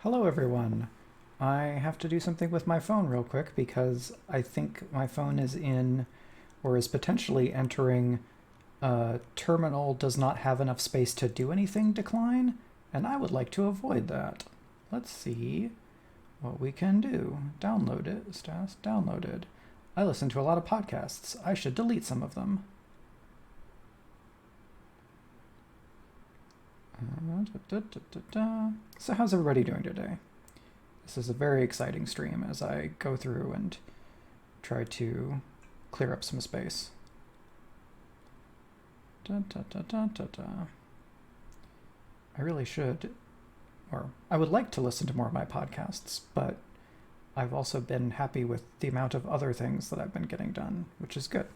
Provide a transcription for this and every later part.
Hello everyone. I have to do something with my phone real quick because I think my phone is in or is potentially entering terminal does not have enough space to do anything decline, and I would like to avoid that. Let's see what we can do. Download it. Status downloaded. I listen to a lot of podcasts. I should delete some of them. So how's everybody doing today? This is a very exciting stream as I go through and try to clear up some space. I really should, or I would like to listen to more of my podcasts, but I've also been happy with the amount of other things that I've been getting done, which is good.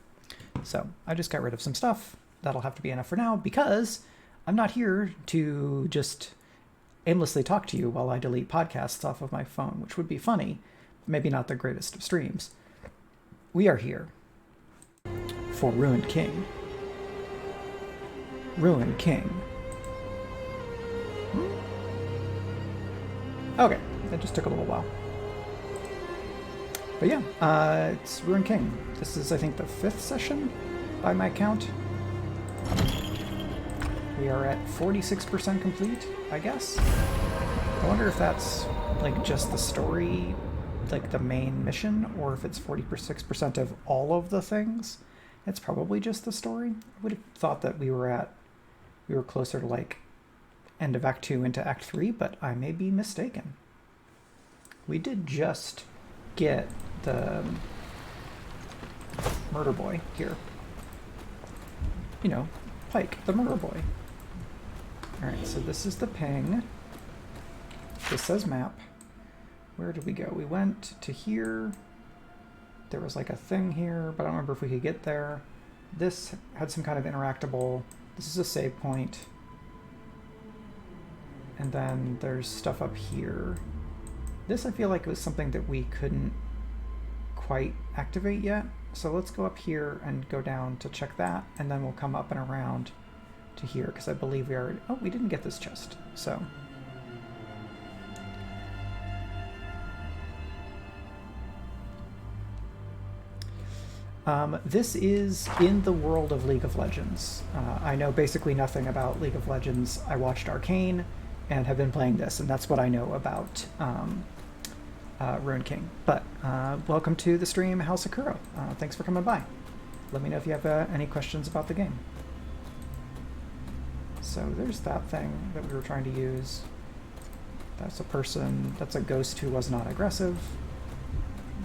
So I just got rid of some stuff. That'll have to be enough for now because I'm not here to just aimlessly talk to you while I delete podcasts off of my phone, which would be funny, maybe not the greatest of streams. We are here for Ruined King. Ruined King. Okay, that just took a little while. But yeah, it's Ruined King. This is, I think, the 5th session by my count. We are at 46% complete, I guess. I wonder if that's like just the story, like the main mission, or if it's 46% of all of the things. It's probably just the story. I would have thought that we were closer to like end of Act 2 into Act 3, but I may be mistaken. We did just get the murder boy here. You know, Pike, the murder boy. Alright, so this is the ping. This says map. Where did we go? We went to here. There was like a thing here, but I don't remember if we could get there. This had some kind of interactable. This is a save point. And then there's stuff up here. This I feel like was something that we couldn't quite activate yet. So let's go up here and go down to check that, and then we'll come up and around to here, because I believe we already... Oh, we didn't get this chest, so... this is in the world of League of Legends. I know basically nothing about League of Legends. I watched Arcane and have been playing this, and that's what I know about Ruined King. But welcome to the stream, House of Kuro. Thanks for coming by. Let me know if you have any questions about the game. So there's that thing that we were trying to use. That's a person, that's a ghost who was not aggressive.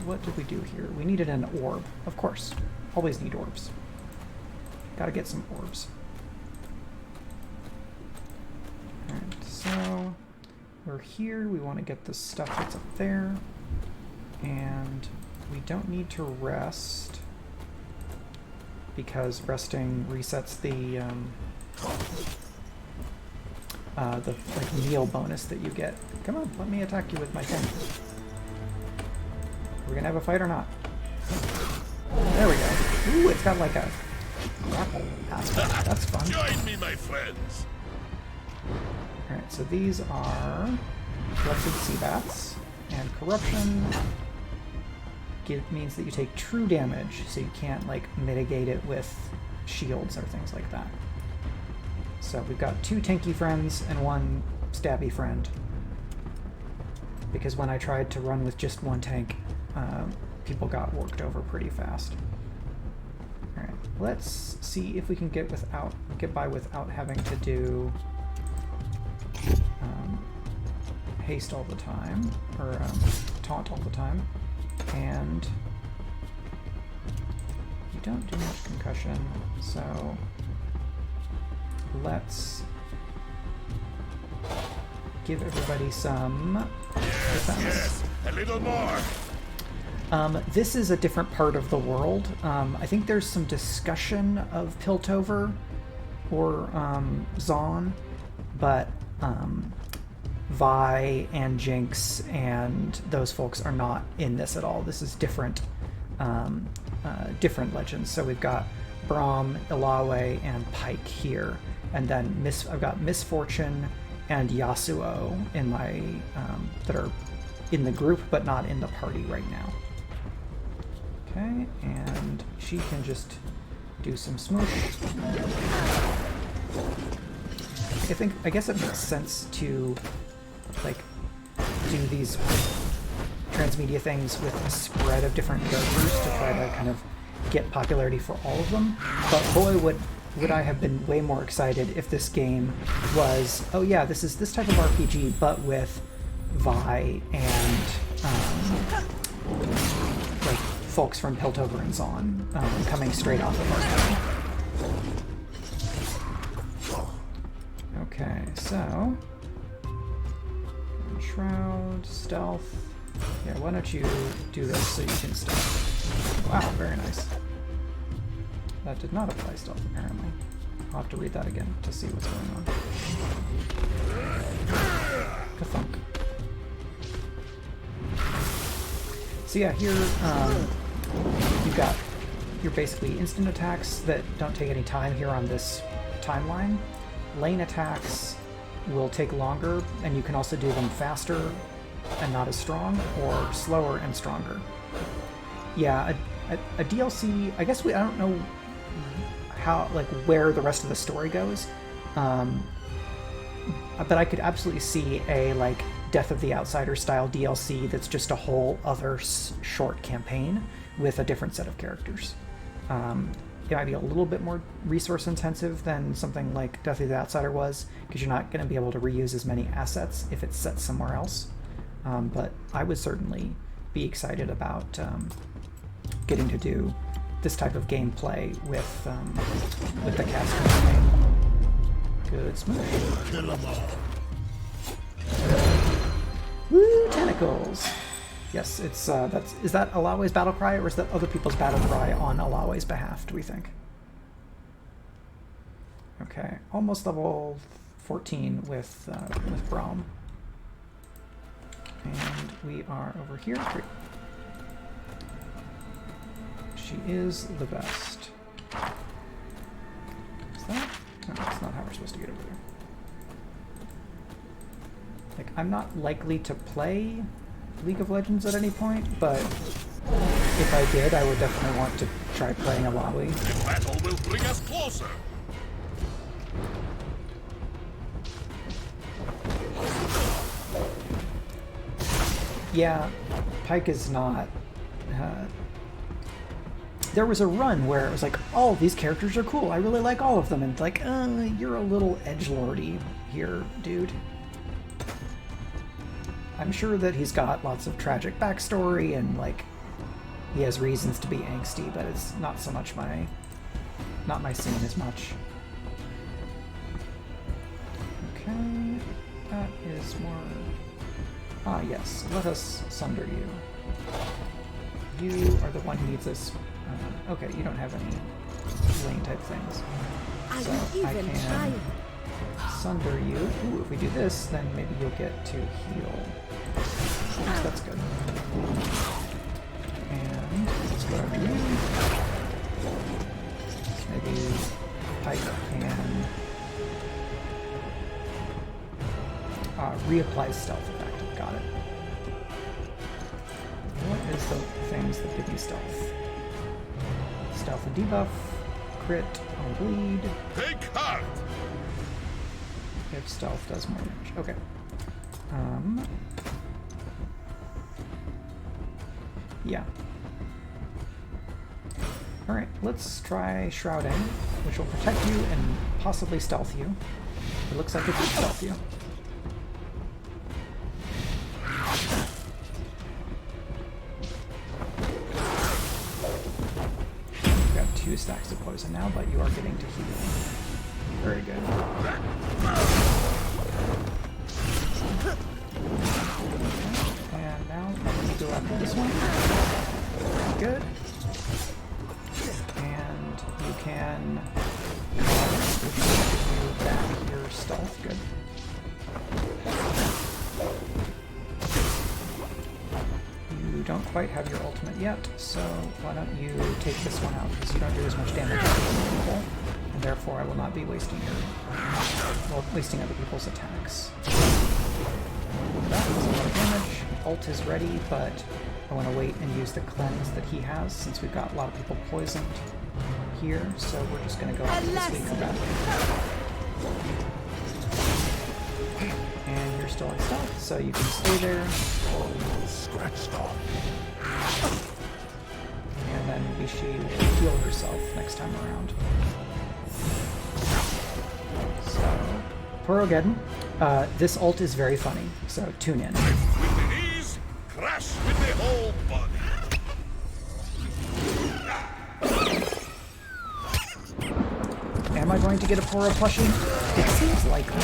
What did we do here? We needed an orb, of course. Always need orbs. Gotta get some orbs. Alright, so we're here. We want to get the stuff that's up there. And we don't need to rest because resting resets the like meal bonus that you get. Come on, let me attack you with my thing. We're gonna have a fight or not? There we go. Ooh, it's got like a grapple aspect. That's fun. Join me, my friends. Alright, so these are corrupted sea bats, and corruption means that you take true damage, so you can't like mitigate it with shields or things like that. So we've got 2 tanky friends and 1 stabby friend, because when I tried to run with just 1 tank, people got worked over pretty fast. Alright, let's see if we can get by without having to do haste all the time, or taunt all the time, and you don't do much concussion, so let's give everybody some defense. Yes, a little more. This is a different part of the world. I think there's some discussion of Piltover or Zaun, but Vi and Jinx and those folks are not in this at all. This is different, different legends. So we've got Braum, Ilawe, and Pike here, and then I've got Misfortune and Yasuo in my that are in the group but not in the party right now. Okay, and she can just do some smoosh. I guess it makes sense to like do these transmedia things with a spread of different characters to try to kind of get popularity for all of them. But boy, would I have been way more excited if this game was, oh yeah, this is this type of RPG, but with Vi and like folks from Piltover and Zon coming straight off of our town. Okay, so Shroud, Stealth. Yeah, why don't you do this so you can stealth? Wow, very nice. That did not apply stealth, apparently. I'll have to read that again to see what's going on. Ka-thunk. So yeah, here you've got your basically instant attacks that don't take any time here on this timeline. Lane attacks will take longer, and you can also do them faster and not as strong, or slower and stronger. Yeah, a DLC, I guess I don't know how, like, where the rest of the story goes, but I could absolutely see a, like, Death of the Outsider style DLC that's just a whole other short campaign with a different set of characters. It might be a little bit more resource intensive than something like Death of the Outsider was, because you're not going to be able to reuse as many assets if it's set somewhere else. But I would certainly be excited about getting to do this type of gameplay with the cast campaign. Good smooth. Kill 'em all. Woo, tentacles! Yes, it's is that Alawe's battle cry, or is that other people's battle cry on Alawe's behalf, do we think? Okay, almost level 14 with Braum. And we are over here. Great. She is the best. Is that? No, that's not how we're supposed to get over there. Like, I'm not likely to play League of Legends at any point, but if I did, I would definitely want to try playing Alawi. The battle will bring us closer. Yeah, Pyke is not... there was a run where it was like, oh, these characters are cool, I really like all of them, and like, you're a little edgelordy here, dude. I'm sure that he's got lots of tragic backstory and, like, he has reasons to be angsty, but it's not so much not my scene as much. Okay, that is more... Ah, yes, let us sunder you. You are the one who needs this. Okay, you don't have any lane type things. So I can sunder you. Ooh, if we do this, then maybe you'll get to heal. So that's good. And let's go after you. So maybe Pyke can reapply stealth effect. Got it. What is the things that give me stealth? Stealth and debuff, crit on bleed. Take heart. If stealth does more damage. Okay. Yeah. Alright, let's try shrouding, which will protect you and possibly stealth you. It looks like it could stealth you. You've got 2 stacks of poison now, but you are getting to heal. Very good. And now let me go after this one. Good. And you can move back your stealth. Good. You don't quite have your ultimate yet, so why don't you take this one out, because you don't do as much damage to people, and therefore I will not be wasting wasting other people's attacks. That was a lot of damage. Ult is ready, but I want to wait and use the cleanse that he has since we've got a lot of people poisoned here, so we're just going to go after this weaker battle. And you're still in stealth, so you can stay there. Scratched off. And then she will heal herself next time around. So, Porogeddon, this ult is very funny, so tune in. With the knees, crash with the whole body. Am I going to get a Poro plushie? It seems likely.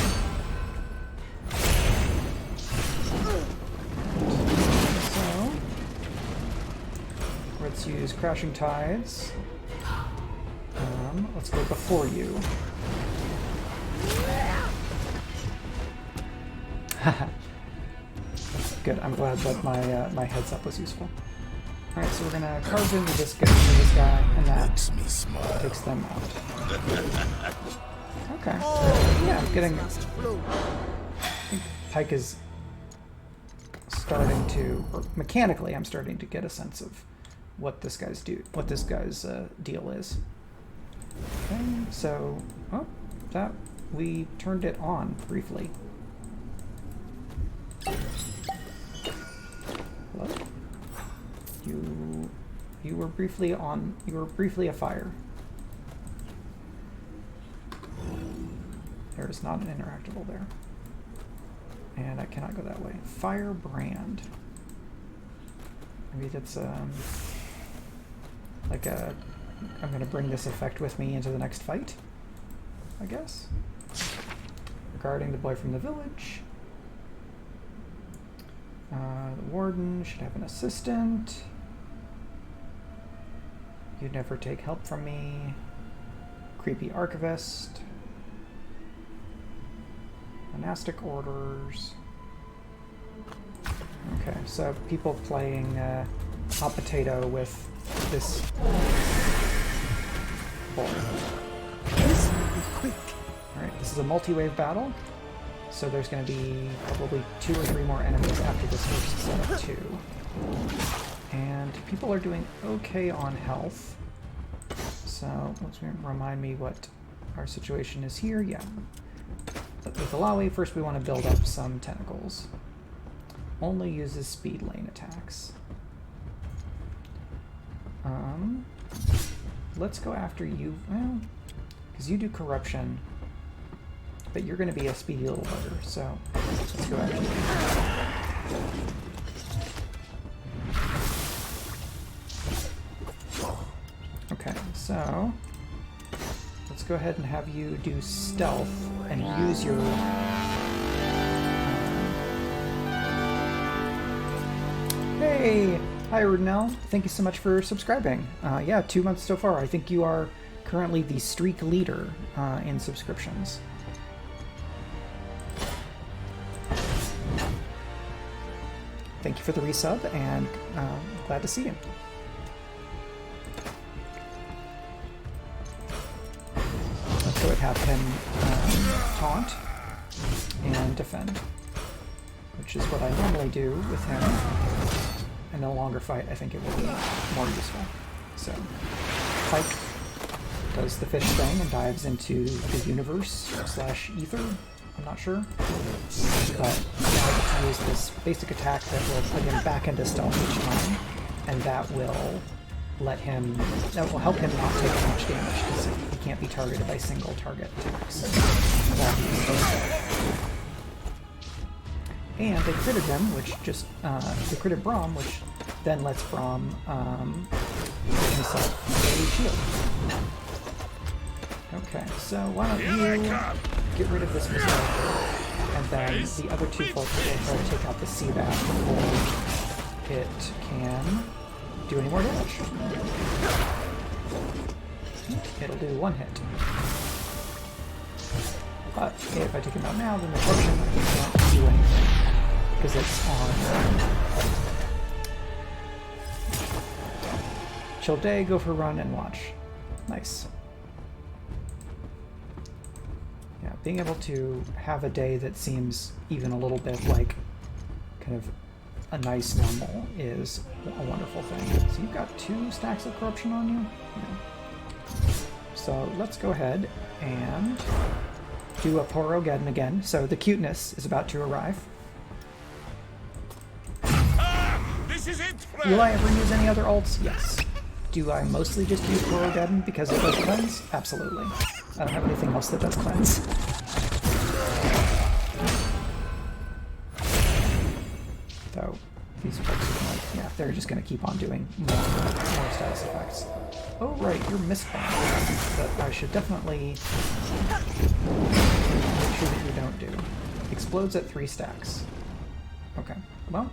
So, let's use Crashing Tides. Let's go before you. Good, I'm glad that my heads up was useful. Alright, so we're gonna carve into this guy, and that takes them out. Okay. Yeah, I'm getting... I think Pike is starting to... Or mechanically, I'm starting to get a sense of what this guy's deal is. Okay, so... Oh, that... We turned it on briefly. Hello? You were briefly on. You were briefly afire. There is not an interactable there, and I cannot go that way. Firebrand. Maybe that's like a. I'm going to bring this effect with me into the next fight, I guess. Regarding the boy from the village. The warden should have an assistant. You'd never take help from me. Creepy archivist. Monastic orders. Okay, so people playing hot potato with this boy. This will be quick. Alright, this is a multi-wave battle. So there's going to be probably 2 or 3 more enemies after this first set of 2. And people are doing okay on health. So let's remind me what our situation is here. Yeah. But with Alawi, first we want to build up some tentacles. Only uses speed lane attacks. Let's go after you. Well, because you do corruption. But you're going to be a speedy little bugger, so let's go after you. Okay, so let's go ahead and have you do stealth and use your... Hey! Hi, Rudinell. Thank you so much for subscribing. Yeah, 2 months so far. I think you are currently the streak leader in subscriptions. Thank you for the resub, and glad to see you. Let's go and have him taunt and defend, which is what I normally do with him. In a longer fight, I think it will be more useful. So, Pike does the fish thing and dives into the universe / ether. I'm not sure, but I use this basic attack that will put him back into stealth each time, and that will help him not take as much damage because he can't be targeted by single target attacks. And they critted him, which just they critted Braum, which then lets Braum get himself a shield. Okay, so why don't you get rid of this mistake, and then the other 2 folks will try to take out the Seabat before it can do any more damage. It'll do 1 hit. But if I take him out now, then the potion can't do anything, because it's on Chill Day, go for a run, and watch. Nice. being able to have a day that seems even a little bit like kind of a nice normal is a wonderful thing. So you've got 2 stacks of corruption on you? Yeah. So let's go ahead and do a Porogeddon again. So the cuteness is about to arrive. This is it, friend. Will I ever use any other alts? Yes. Do I mostly just use Porogeddon because it does cleanse? Absolutely. I don't have anything else that does cleanse. So these folks are like, yeah, they're just going to keep on doing more status effects. Oh right, you're Mistbound. That I should definitely make sure that you don't do. Explodes at 3 stacks. Okay, well,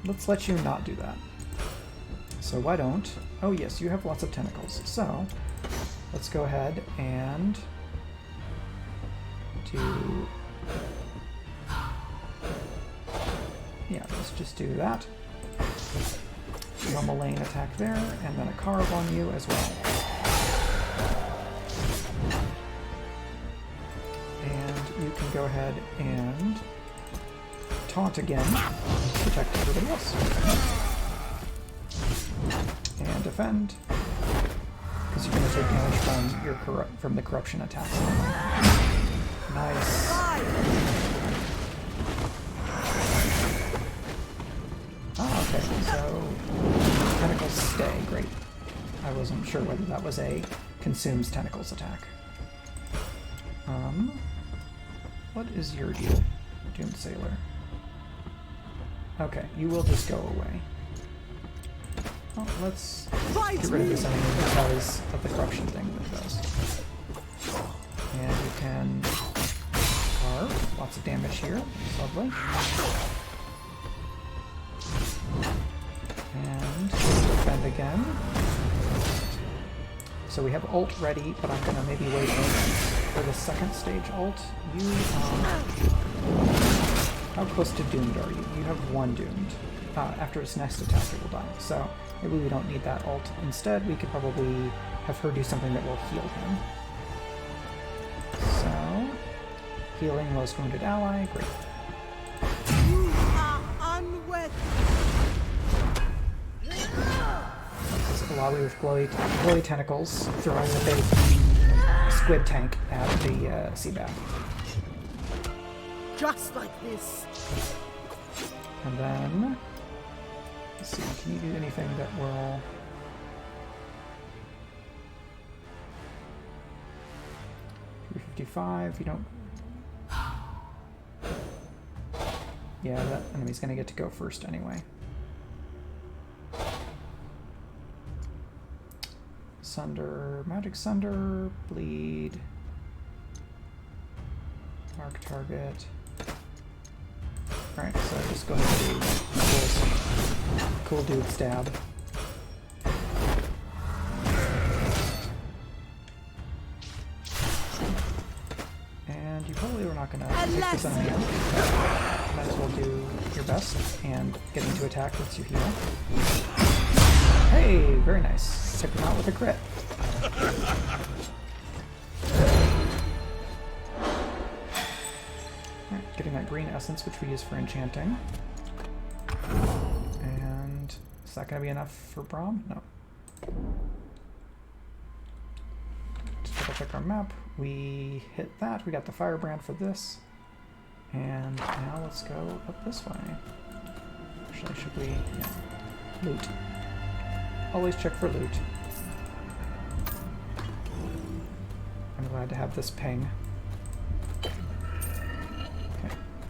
let's let you not do that. So why don't... Oh yes, you have lots of tentacles. So let's go ahead and do... Yeah, let's just do that. Normal lane attack there, and then a carve on you as well. And you can go ahead and taunt again, protect everybody else. And defend, because you're going to take damage from the corruption attacks. Nice. Ah, okay, so tentacles stay, great. I wasn't sure whether that was a consumes tentacles attack. What is your deal, Doomed Sailor? Okay, you will just go away. Well, let's get rid of this enemy because of the corruption thing that it does. And you can carve, lots of damage here, that's lovely. And defend again. So we have ult ready, but I'm gonna maybe wait for the second stage ult. You how close to doomed are you? You have 1 doomed. After its next attack it will die. So maybe we don't need that ult. Instead we could probably have her do something that will heal him. So healing most wounded ally, great. You are unworthy. Alawi with glowy tentacles, throwing the big squid tank at the sea bath. Just like this. And then, let's see, can you do anything that will... $355, you don't... Yeah, that enemy's gonna get to go first anyway. Sunder, Magic Sunder, Bleed, Mark Target. Alright, so just go ahead and do cool dude stab. And you probably were not going to take this enemy out. Might as well do your best, and getting to attack lets you heal. Hey, very nice. Took him out with a crit. Alright, getting that green essence, which we use for enchanting. And is that going to be enough for Braum? No. Just double check our map. We hit that. We got the firebrand for this. And now let's go up this way. Actually, should we? Yeah. Loot. Always check for loot. I'm glad to have this ping. Okay,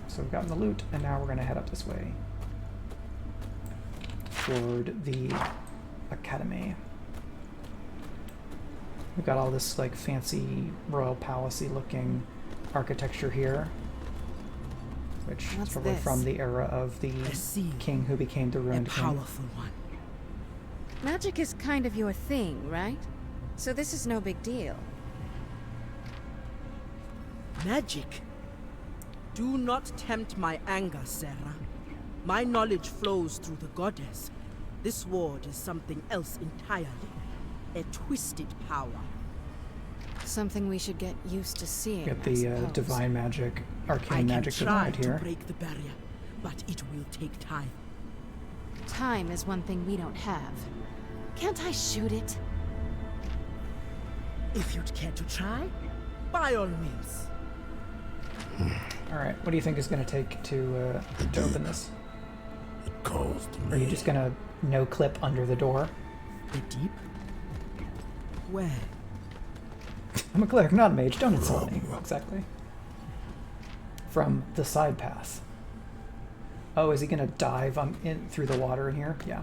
so we've gotten the loot, and now we're going to head up this way toward the academy. We've got all this like fancy royal palace-y looking architecture here, which is probably from the era of the king who became the ruined king. Powerful one. Magic is kind of your thing, right? So this is no big deal. Magic? Do not tempt my anger, Sarah. My knowledge flows through the goddess. This ward is something else entirely. A twisted power. Something we should get used to seeing. Get I the suppose. divine magic, I arcane can magic try divide to here. break the barrier, but it will take time. Time is one thing we don't have. Can't I shoot it? If you'd care to try, by all means. All right, what do you think is going to take to open this? It calls to Are you me. just going to no clip under the door? A deep? Where? I'm a cleric, not a mage. Don't insult me. Exactly. From the side path. Oh, is he going to dive in through the water in here? Yeah.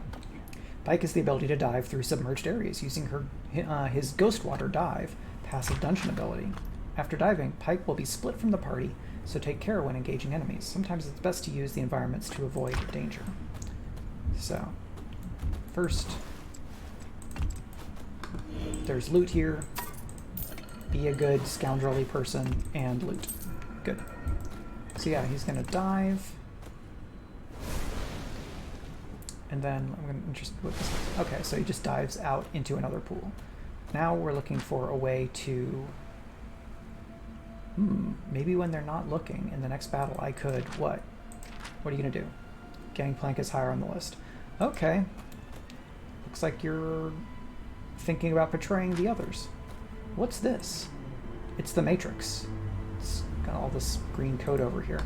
Pike has the ability to dive through submerged areas using his Ghost Water Dive passive dungeon ability. After diving, Pike will be split from the party, so take care when engaging enemies. Sometimes it's best to use the environments to avoid danger. So, first, there's loot here. Be a good scoundrelly person and loot. Good. So yeah, he's gonna dive. And then I'm gonna just what this is. Okay, so he just dives out into another pool. Now we're looking for a way to maybe when they're not looking in the next battle I could what? What are you gonna do? Gangplank is higher on the list. Okay. Looks like you're thinking about betraying the others. What's this? It's the Matrix. It's got all this green code over here.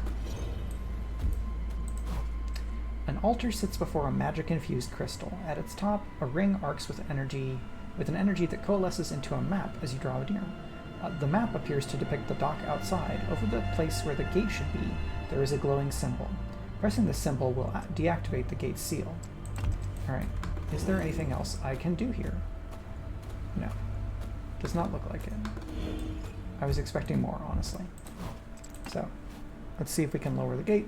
An altar sits before a magic-infused crystal. At its top, a ring arcs with an energy that coalesces into a map as you draw near. The map appears to depict the dock outside. Over the place where the gate should be, there is a glowing symbol. Pressing this symbol will deactivate the gate's seal. Alright, is there anything else I can do here? No. Does not look like it. I was expecting more, honestly. So, let's see if we can lower the gate.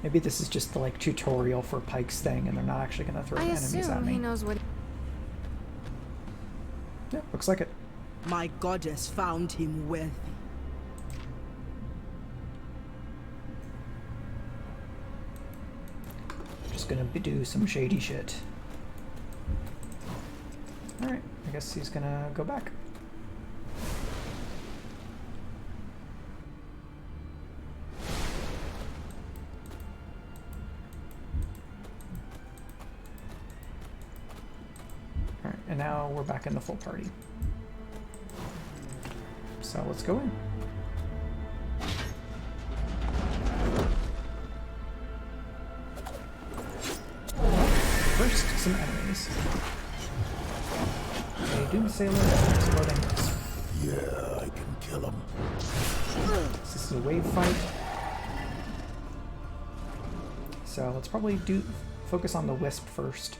Maybe this is just the like tutorial for Pike's thing and they're not actually going to throw I enemies at assume me. he knows what. Yeah, looks like it. My goddess found him worthy. Just gonna do some shady shit. Alright, I guess he's gonna go back. Alright, and now we're back in the full party. So let's go in. First, some enemies. A Doom Sailor exploding. Yeah, I can kill him. This is a wave fight. So let's probably focus on the Wisp first.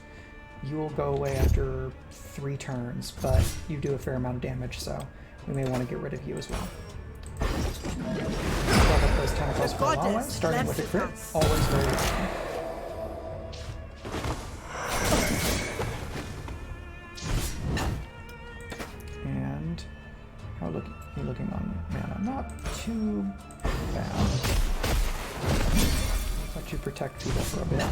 You will go away after 3 turns, but you do a fair amount of damage, so we may want to get rid of you as well. Grab up those tentacles for a long way, starting with a crit, always very welcome. And how are you looking on mana? Not too bad. Let you protect people for a bit.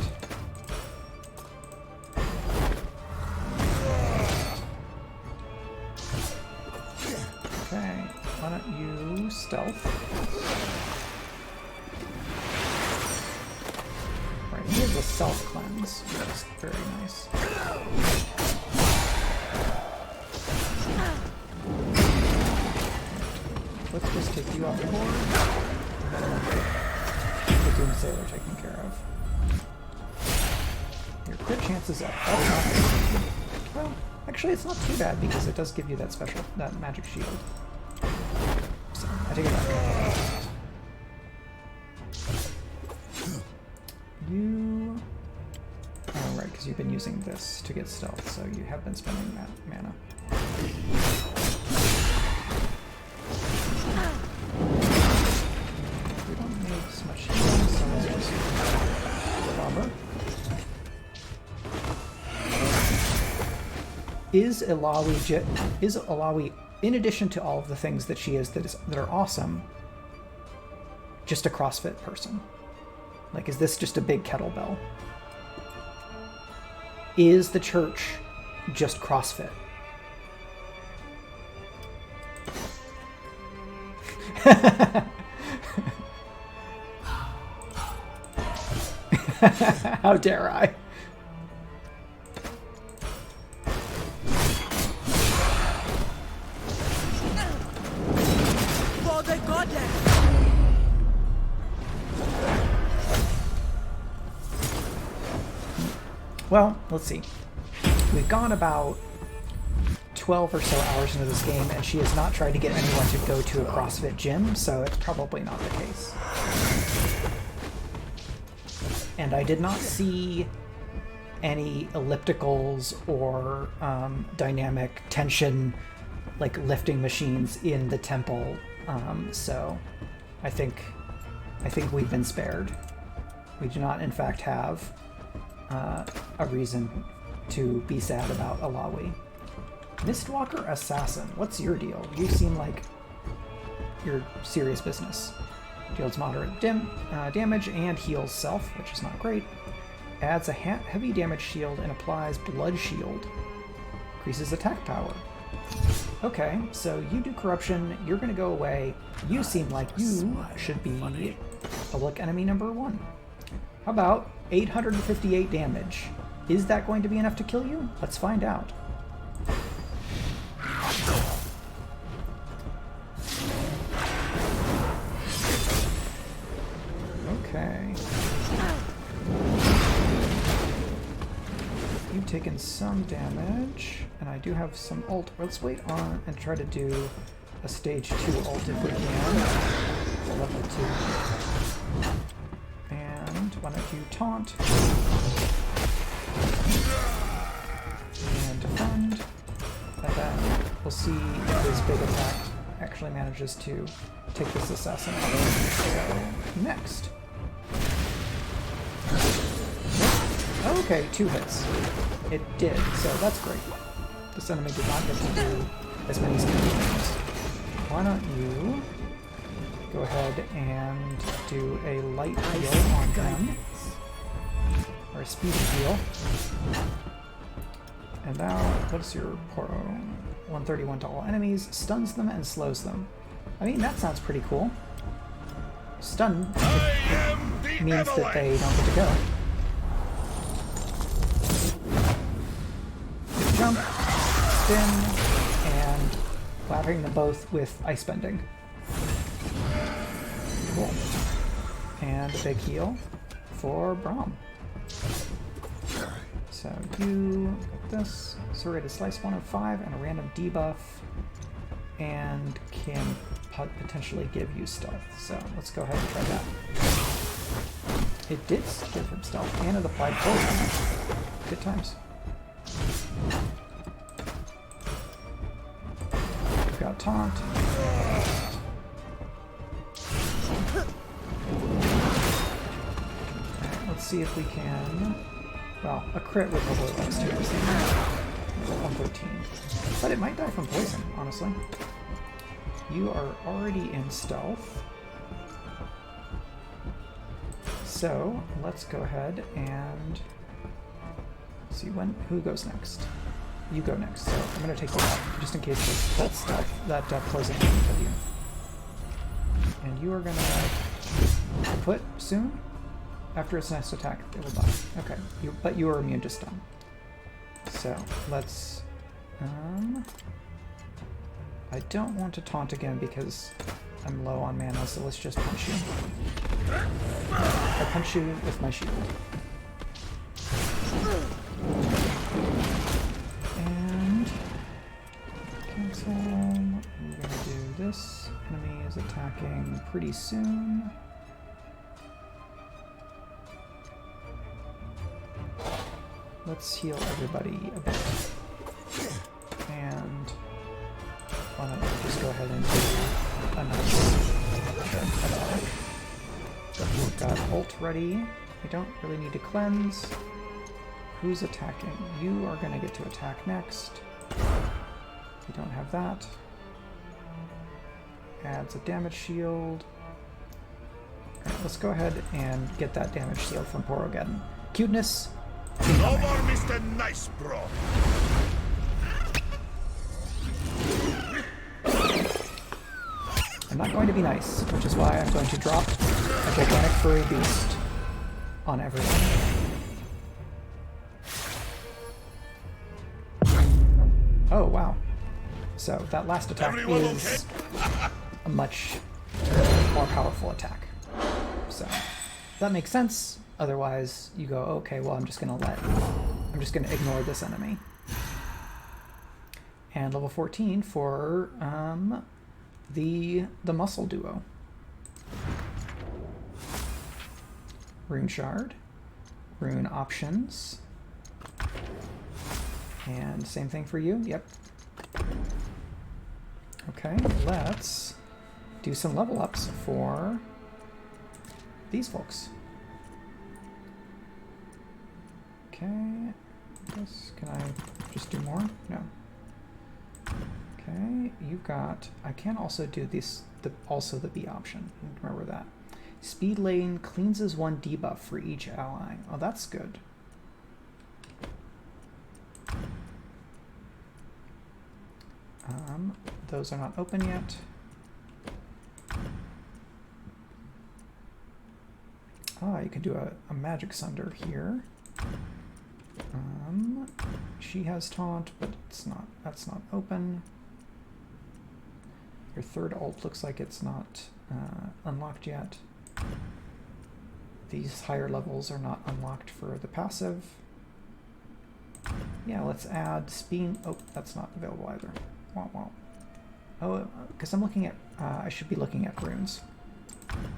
Okay, why don't you stealth? Right, he has a self cleanse, which is very nice. Let's just take you off the board. And then we'll get the Doom Sailor taken care of. Your crit chance is up. That's not good. Well, actually it's not too bad because it does give you that magic shield. So, I take it back. You... Oh, right, because you've been using this to get stealth, so you have been spending that mana. We don't need so much healing, so let's just robber. Is Ilawi, in addition to all of the things that she is that are awesome, just a CrossFit person? Like, is this just a big kettlebell? Is the church just CrossFit? How dare I? For the goddess! Well, let's see. We've gone about 12 or so hours into this game, and she has not tried to get anyone to go to a CrossFit gym, so it's probably not the case. And I did not see any ellipticals or dynamic tension, like lifting machines in the temple, so I think we've been spared. We do not, in fact, have a reason to be sad about Alawi. Mistwalker Assassin, what's your deal? You seem like you're serious business. Deals moderate damage and heals self, which is not great. Adds a heavy damage shield and applies blood shield. Increases attack power. Okay, so you do corruption, you're gonna go away. You seem like you should be public enemy number 1. How about 858 damage? Is that going to be enough to kill you? Let's find out. Okay. You've taken some damage, and I do have some ult. Let's wait on and try to do a stage 2 ult if we can. Level 2. And why don't you taunt? And defend. And then we'll see if this big attack actually manages to take this assassin out. So, next. Okay, 2 hits. It did, so that's great. This enemy did not get to do as many things. Why don't you go ahead and do a light heal on them. Or a speed heal. And now, what's your Poro? 131 to all enemies, stuns them and slows them. I mean, that sounds pretty cool. Stun it means that they don't get to go. Jump, spin, and clapping them both with ice bending. Cool. And a big heal for Braum. So you got this. So we're going to slice 1 of 5 and a random debuff, and can potentially give you stealth. So let's go ahead and try that. It did give him stealth, and it applied poison. Good times. We've got taunt. Alright, let's see if we can. Well, a crit with probably likes to 113. But it might die from poison, honestly. You are already in stealth. So let's go ahead and see who goes next. You go next. So I'm going to take that just in case that stuff, that poison can kill you. And you are going to put soon. After its next attack, it will die. Okay, but you are immune to stun. So let's. I don't want to taunt again because I'm low on mana. So let's just punch you. I punch you with my shield. And cancel. We're gonna do this. Enemy is attacking pretty soon. Let's heal everybody a bit. And why don't we just go ahead and do a nice attack. We've got ult ready. We don't really need to cleanse. Who's attacking? You are going to get to attack next. We don't have that. Adds a damage shield. Alright, let's go ahead and get that damage shield from Porogeddon. Cuteness. No more Mr. Nice Bro. I'm not going to be nice, which is why I'm going to drop a gigantic furry beast on everyone. Oh, wow. So that last attack Everyone is a much more powerful attack. So that makes sense. Otherwise, you go, okay, well, I'm just gonna ignore this enemy. And level 14 for the muscle duo. Rune shard, rune options, and same thing for you. Yep. Okay, let's do some level ups for these folks. Okay, can I just do more? No. Okay, you've got, I can also do this, also the B option. Remember that. Speed lane cleanses 1 debuff for each ally. Oh, that's good. Those are not open yet. Ah, you can do a magic sunder here. She has taunt, but that's not open. Your third ult looks like it's not unlocked yet. These higher levels are not unlocked for the passive. Yeah, let's add speed. Oh, that's not available either. Wow, wow. Oh, because I'm looking at, I should be looking at runes.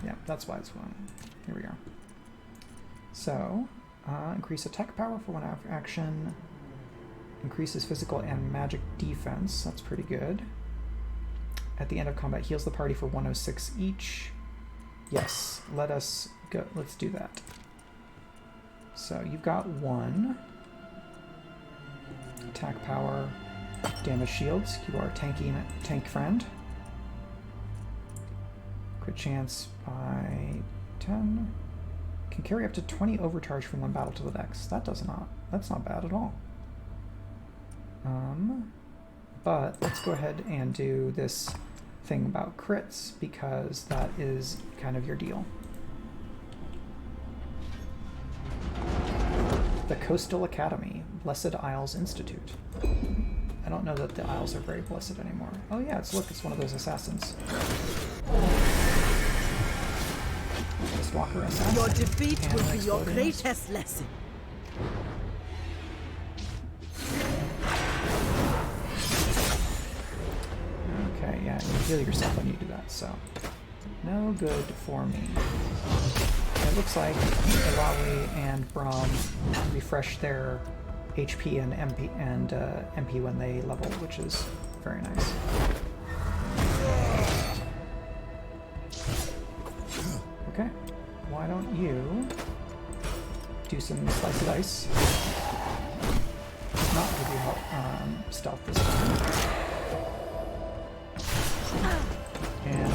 Yeah, that's why it's one. Here we go. So, increase attack power for 1 action. Increases physical and magic defense. That's pretty good. At the end of combat, heals the party for 106 each. Yes, let's do that. So you've got 1. Attack power, damage shields. You are tank friend. Crit chance by 10. Can carry up to 20 overcharge from one battle to the next. That's not bad at all. But let's go ahead and do this thing about crits, because that is kind of your deal. The Coastal Academy, Blessed Isles Institute. I don't know that the Isles are very blessed anymore. Oh yeah, it's one of those assassins. Walker assassin. Your defeat will be your greatest lesson. Okay, yeah, you heal yourself when you do that, so no good for me. It looks like Ilawi and Braum refresh their HP and MP when they level, which is very nice. Okay, why don't you do some slice of dice? Not give you help, stealth this time. And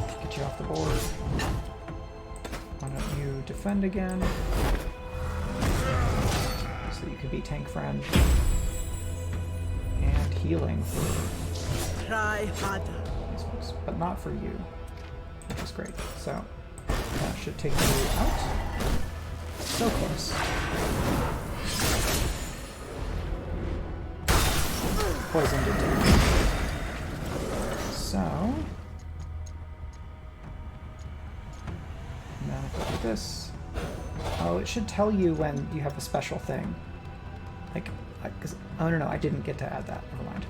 to get you off the board. Why don't you defend again? So you could be tank friend. And healing for Try harder. these folks, but not for you, which is great. So that should take you out. So close. Poisoned into. So now if I do this. Oh, it should tell you when you have a special thing. Like, because oh no, I didn't get to add that. Never mind.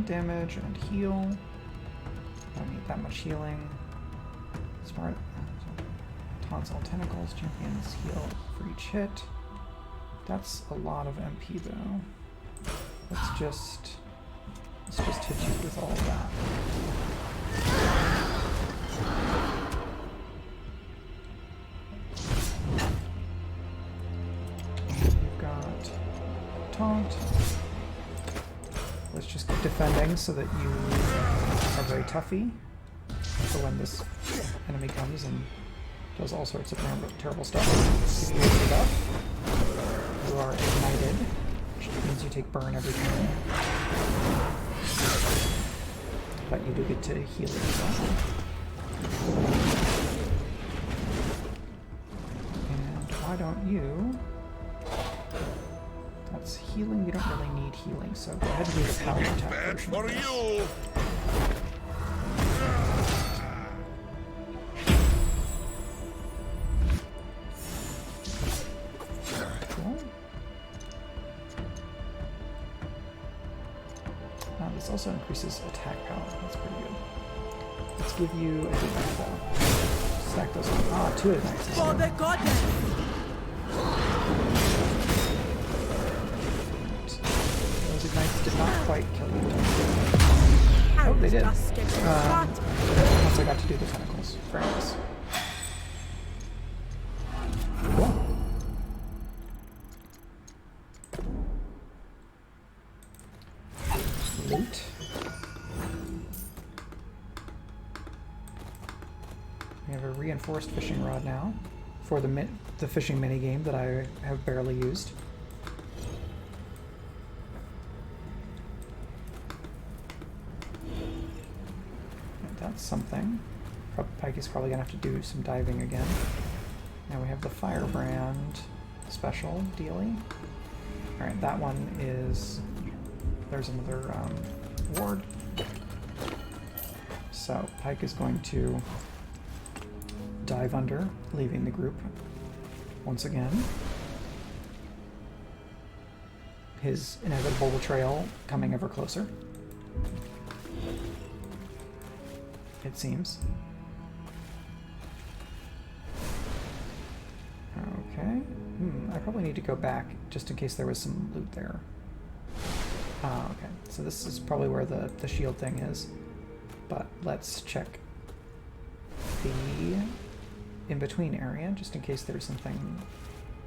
Damage and heal. Don't need that much healing. Smart. Taunts all tentacles. Champions heal for each hit. That's a lot of MP though. Let's just hit you with all of that. We've got taunt. Let's just keep defending so that you are very toughy for when this enemy comes and does all sorts of terrible stuff. Give you a buff. You are ignited, which means means you take burn every turn. But you do get to heal yourself. And why don't you... That's healing. We don't really need healing, so go ahead and do the power attack Bad version for of this. you. Cool. This also increases attack power. That's pretty good. Let's give you a Ignite though. Stack those on. Ah, 2 Ignites. For the goddess! Those Ignites did not quite kill you. Oh, they did. Just getting started. Once I got to do the tentacles. Very nice. Cool. Loot. We have a reinforced fishing rod now for the fishing minigame that I have barely used. And that's something. Pikey's probably gonna have to do some diving again. Now we have the Firebrand special dealie. Alright, that one is... There's another ward. So Pike is going to dive under, leaving the group once again. His inevitable betrayal coming ever closer, it seems. Okay. I probably need to go back just in case there was some loot there. Okay. So this is probably where the shield thing is. But let's check the in-between area just in case there's something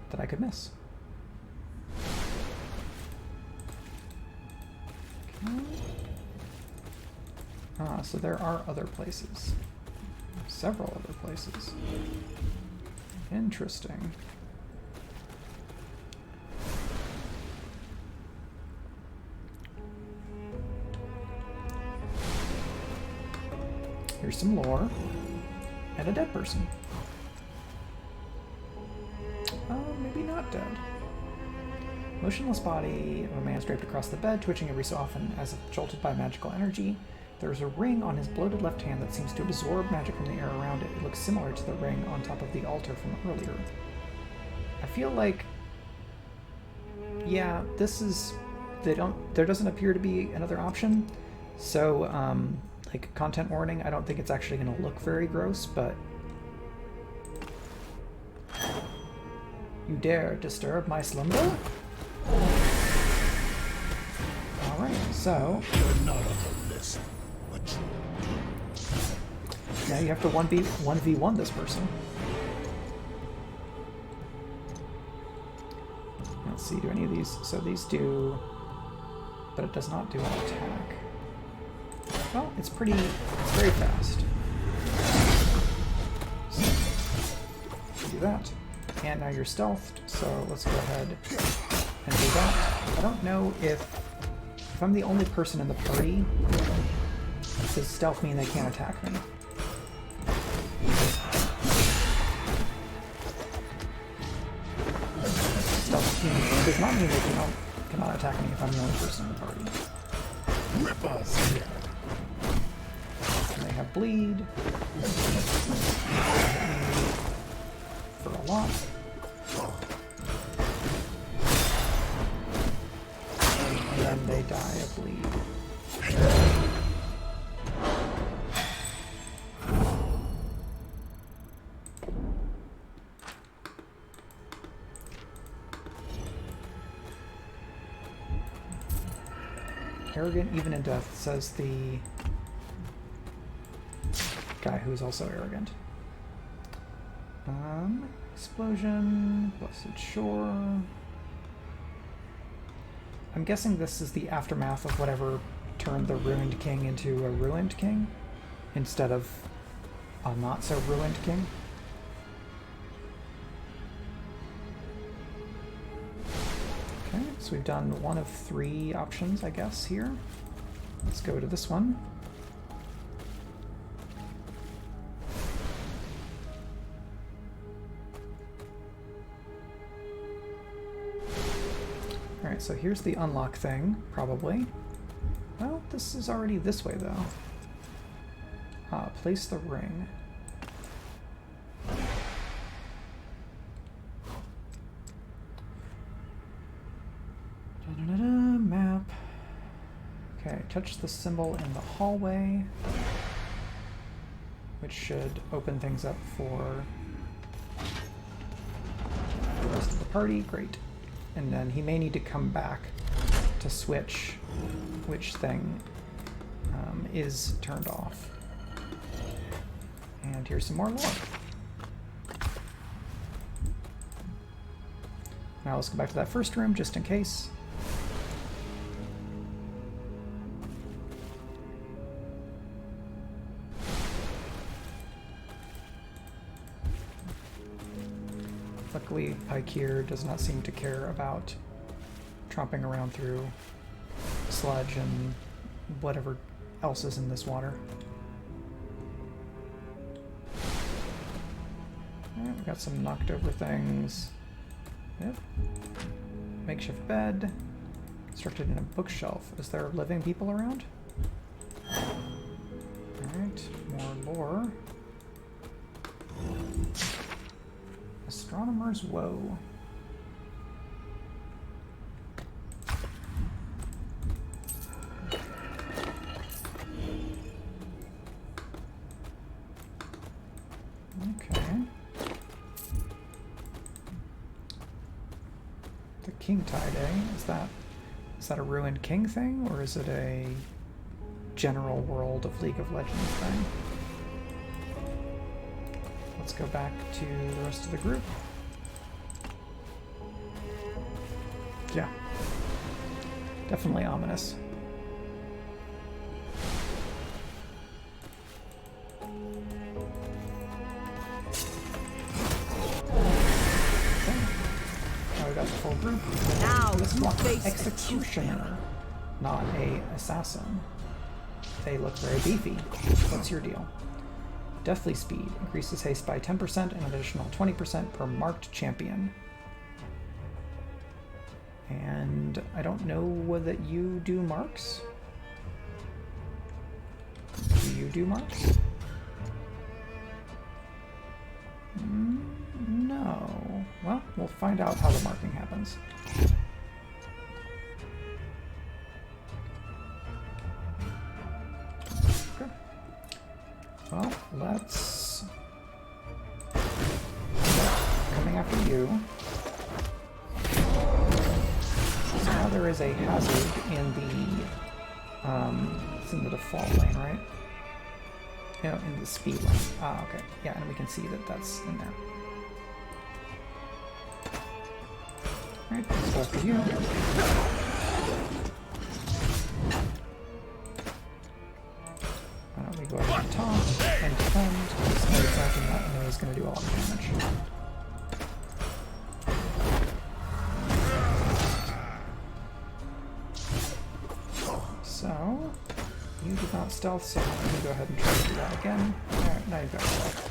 that I could miss. Okay. So there are other places. Several other places. Interesting. Here's some lore. And a dead person. Maybe not dead. Motionless body of a man draped across the bed, twitching every so often as if jolted by magical energy. There's a ring on his bloated left hand that seems to absorb magic from the air around it. It looks similar to the ring on top of the altar from earlier. I feel like... Yeah, this is... There doesn't appear to be another option. So, like, content warning, I don't think it's actually going to look very gross, but... You dare disturb my slumber? Alright, so... You're not on the list, but now you have to 1v1 this person. Let's see, do any of these... So these do... But it does not do an attack. Well, it's very fast. So, do that. And now you're stealthed, so let's go ahead and do that. I don't know if I'm the only person in the party, does stealth mean they can't attack me? Stealth does not mean they cannot attack me if I'm the only person in the party. rip us. And they have bleed. For a lot. And then they die of bleed. Arrogant even in death, says the guy who's also arrogant. Explosion, Blessed Shore. I'm guessing this is the aftermath of whatever turned the Ruined King into a Ruined King, instead of a not-so-ruined king. Okay, so So we've done one of 3 options, I guess, here. Let's go to this one. Alright, so here's the unlock thing, probably. Well, this is already this way, though. Place the ring. Da-da-da-da, map. Okay, touch the symbol in the hallway, which should open things up for the rest of the party. Great. And then he may need to come back to switch which thing is turned off. And here's some more lore. Now let's go back to that first room just in case. Luckily, Pike here does not seem to care about tromping around through sludge and whatever else is in this water. Alright, we got some knocked over things. Yep. Makeshift bed. Constructed in a bookshelf. Is there living people around? Alright, more lore. Astronomer's Woe. Okay. The King Tide, eh? Is that a ruined king thing, or is it a general world of League of Legends thing? Let's go back to the rest of the group. Yeah. Definitely ominous. Full group. Now this you one, face executioner, not a assassin. They look very beefy. What's your deal? Deathly speed increases haste by 10% and an additional 20% per marked champion. And I don't know whether you do marks. Do you do marks? No. Well, we'll find out how the marking happens. Okay. Well, let's... Coming after you. So now there is a hazard in the... it's in the default lane, right? No, in the speed lane. Ah, okay. Yeah, and we can see that that's in there. Alright, let's go after you. Why don't we go ahead and taunt and defend? Because no attacking that I know is going to do a lot of damage. So, you did not stealth, so I'm going to go ahead and try to do that again. Alright, now you've got stealth.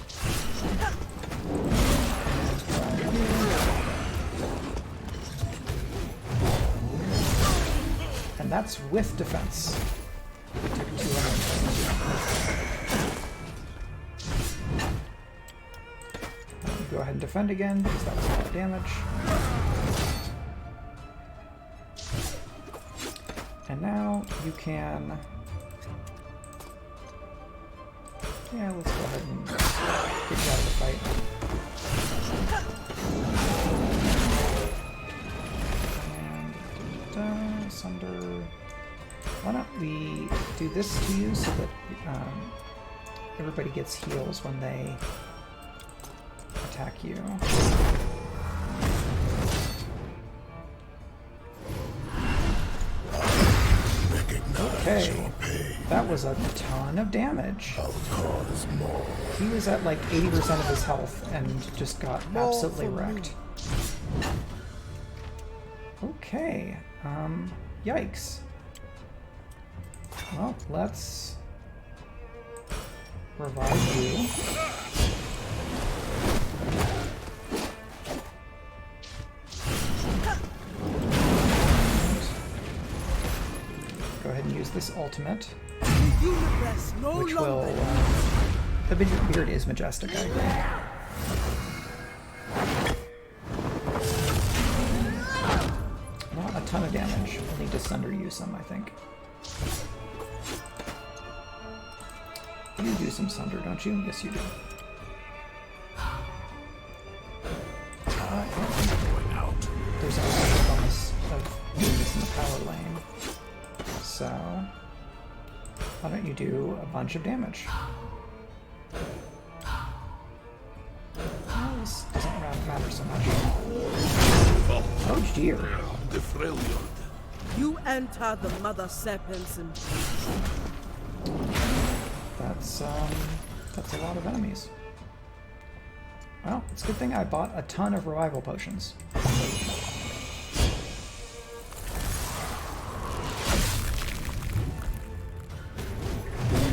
And that's with defense. Took 200. Go ahead and defend again, because that was a lot of damage. And now you can... Yeah, let's go ahead and get you out of the fight. And... Sunder... Why don't we do this to you so that everybody gets heals when they attack you. Okay, that was a ton of damage. He was at like 80% of his health and just got absolutely wrecked. Okay. Yikes. Well, let's revive you. Go ahead and use this ultimate, The universe no which will... longer. the beard is majestic, I agree. Not a ton of damage. We'll need to sunder you some, I think. You do some sunder, don't you? Yes, you do. There's also a bonus of doing this in the power lane. So, why don't you do a bunch of damage? Well, this doesn't matter so much. Oh dear. The Freljord. You enter the mother serpent's embrace. That's a lot of enemies. Well, it's a good thing I bought a ton of revival potions.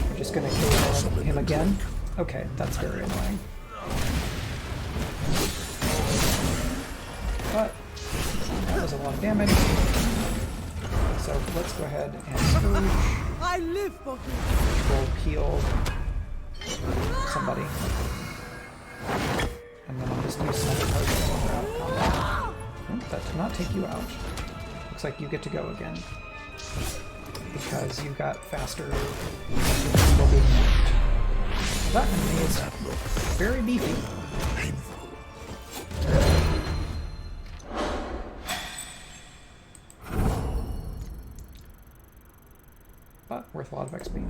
We're just gonna kill him again? Okay, that's very annoying. But that was a lot of damage. So let's go ahead and Scourge. I live for him. Which will heal somebody. And then I'll just use some other potions when we're out of combat. Nope, that did not take you out. Looks like you get to go again. Because you got faster while being moved. That enemy is very beefy. But worth a lot of XP.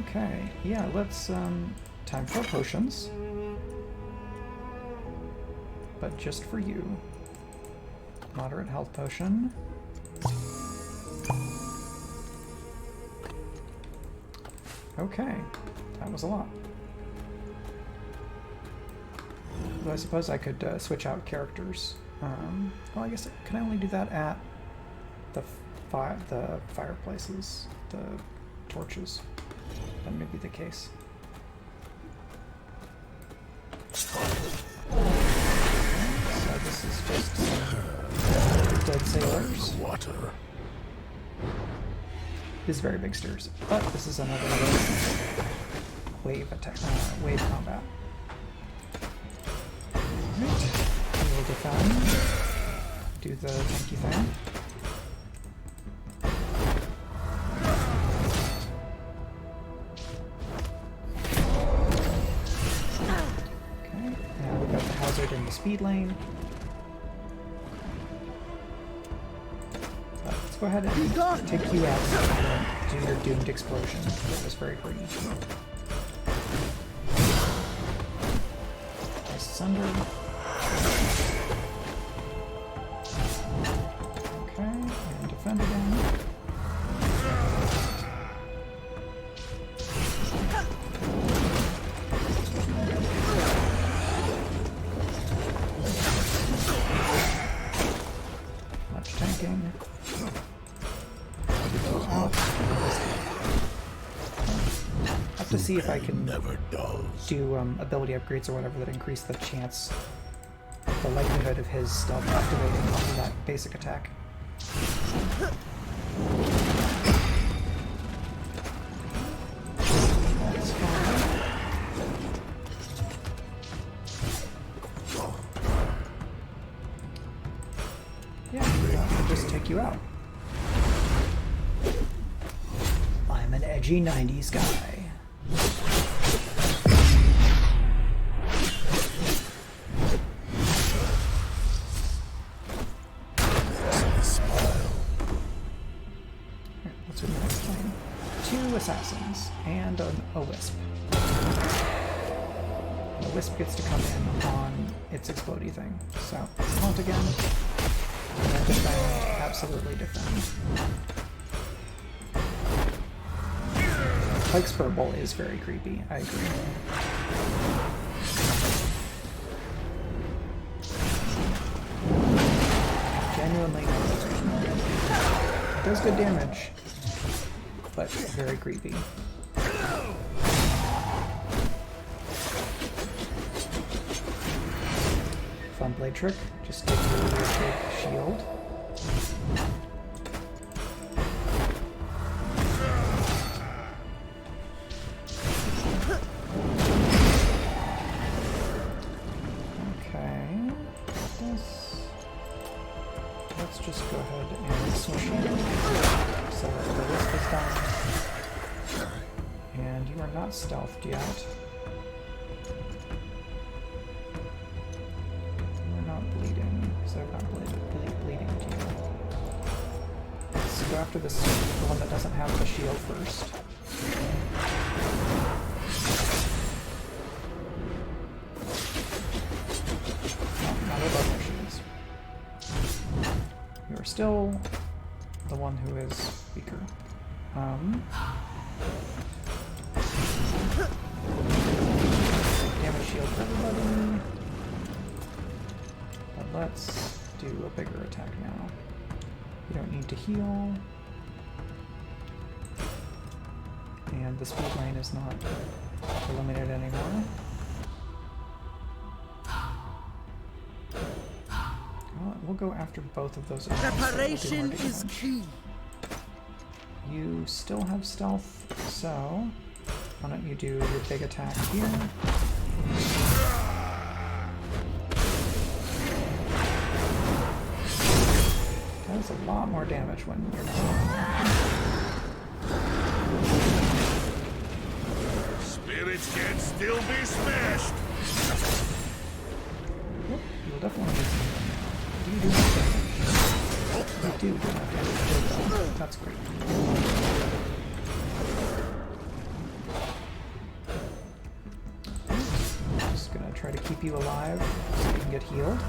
Okay, yeah, let's, time for potions. But just for you. Moderate health potion. Okay, that was a lot. Though I suppose I could switch out characters. Well, I guess, can I only do that at the fireplaces, the torches? That may be the case. So this is just some dead sailors. Water. This is very big stirs, but this is another wave attack, wave combat. Alright, we will defend, do the tanky thing. Okay, now we've got the hazard in the speed lane. Let's go ahead and take you out and do your doomed explosion. That was very green. Nice sunder. Okay, and defend again. Much tanking. To see if I can do ability upgrades or whatever that increase the chance, the likelihood of his stealth activating off of that basic attack. That's fine. Yeah, I'll just take you out. I'm an edgy 90s guy. Assassins and a wisp. The wisp gets to come in on its explodey thing. So haunt again, and then defend, absolutely defend. Pike's Purple is very creepy, I agree. genuinely does good damage, but very creepy. Fun blade trick. Just take your big shield. Okay. Let's just go ahead and smush him. So the wisp is done. And you are not stealthed yet. So I'm not bleeding to you. Let's go after this, the one that doesn't have the shield first. No, not above their shields. You are still the one who is weaker. Damage shield for everybody. Let's do a bigger attack now. You don't need to heal. And the speed lane is not eliminated anymore. Well, we'll go after both of those. Preparation is key. You still have stealth, so why don't you do your big attack here? That's a lot more damage when you're not. Spirits can still be smashed. Yep, you'll definitely need some. You do enough damage. You do enough damage. That's great. Just gonna try to keep you alive so you can get healed.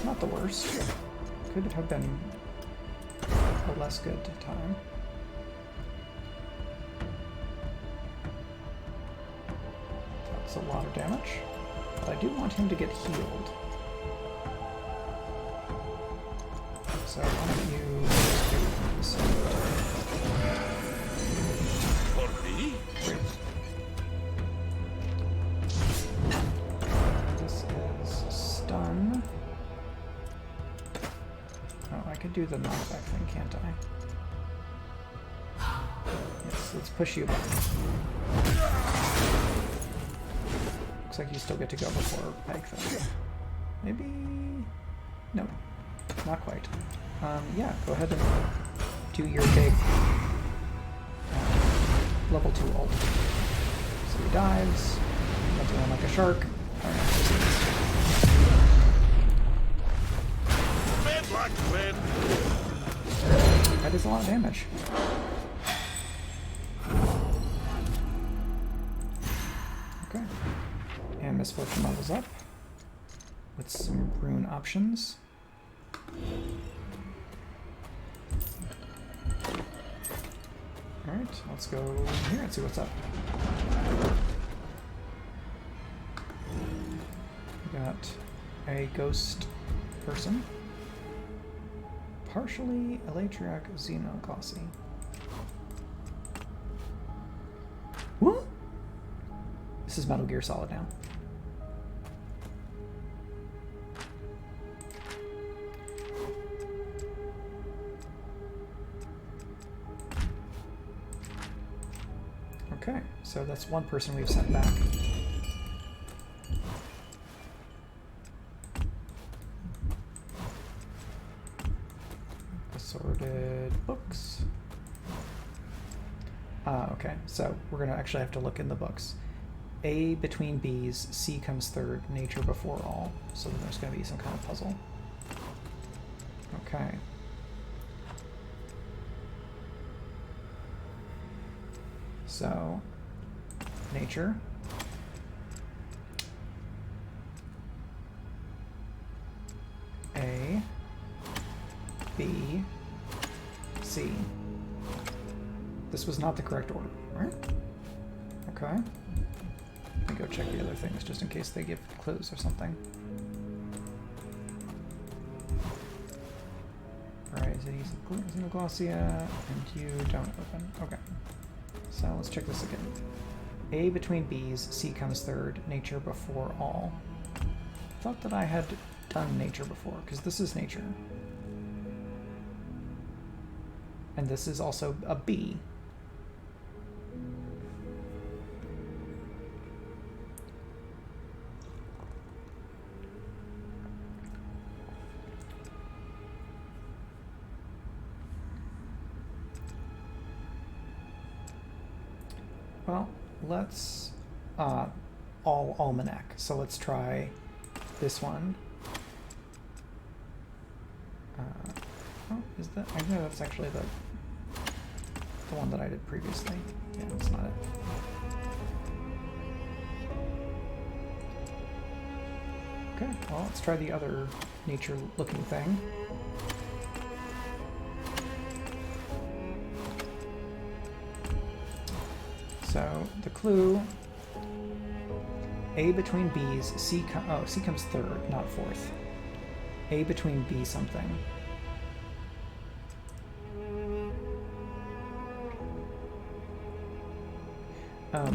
Not the worst. Could have been a less good time. That's a lot of damage. But I do want him to get healed. So why don't you just do this? For me? Great. This is stun. Oh, I could do the knockback thing, can't I? Yes, let's push you back. Looks like you still get to go before Peg thing. Maybe... No, not quite. Yeah, go ahead and do your big level 2 ult. So he dives, runs around like a shark. That is a lot of damage. Okay. And Misfortune levels up with some rune options. Alright, let's go here and see what's up. We got a ghost person. Partially Elytriac Xenoglossy. What? This is Metal Gear Solid now. Okay, so that's one person we've sent back. Assorted books. Okay, so we're gonna actually have to look in the books. A between B's, C comes third, nature before all. So there's gonna be some kind of puzzle. Okay. So, nature. A, B, C. This was not the correct order, right? Okay. me go check the other things just in case they give clues or something. Variety Xenoglossia, and you don't open. Okay. So let's check this again. A between B's, C comes third, nature before all. I thought that I had done nature before, because this is nature. And this is also a B. Well, let's all almanac. So let's try this one. Oh, is that? I know that's actually the one that I did previously. Yeah, that's not it. Okay, well, let's try the other nature-looking thing. So the clue: A between B's, C comes third, not fourth. A between B something.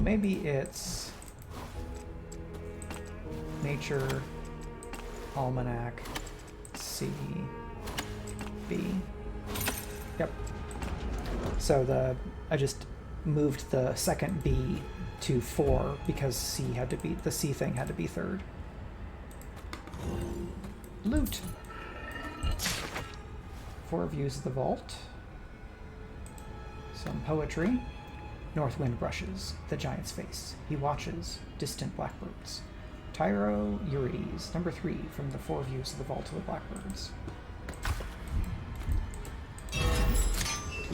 Maybe it's nature, almanac, C, B. Yep. So I just moved the second B to 4 because the C thing had to be third. Loot. 4 views of the vault. Some poetry. North wind brushes the giant's face. He watches distant blackbirds. Tyro Eurides, number 3 from the 4 views of the vault of the blackbirds.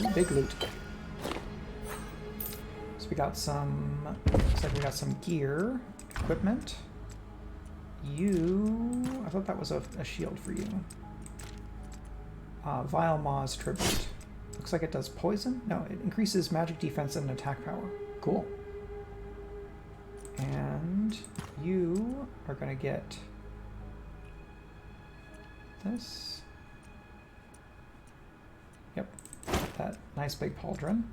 Ooh, big loot. So we got some. Looks like we got some gear, equipment. I thought that was a shield for you. Vile Maw's Tribute. Looks like it does poison? No, it increases magic defense and attack power. Cool. And you are going to get this. Yep, that nice big pauldron.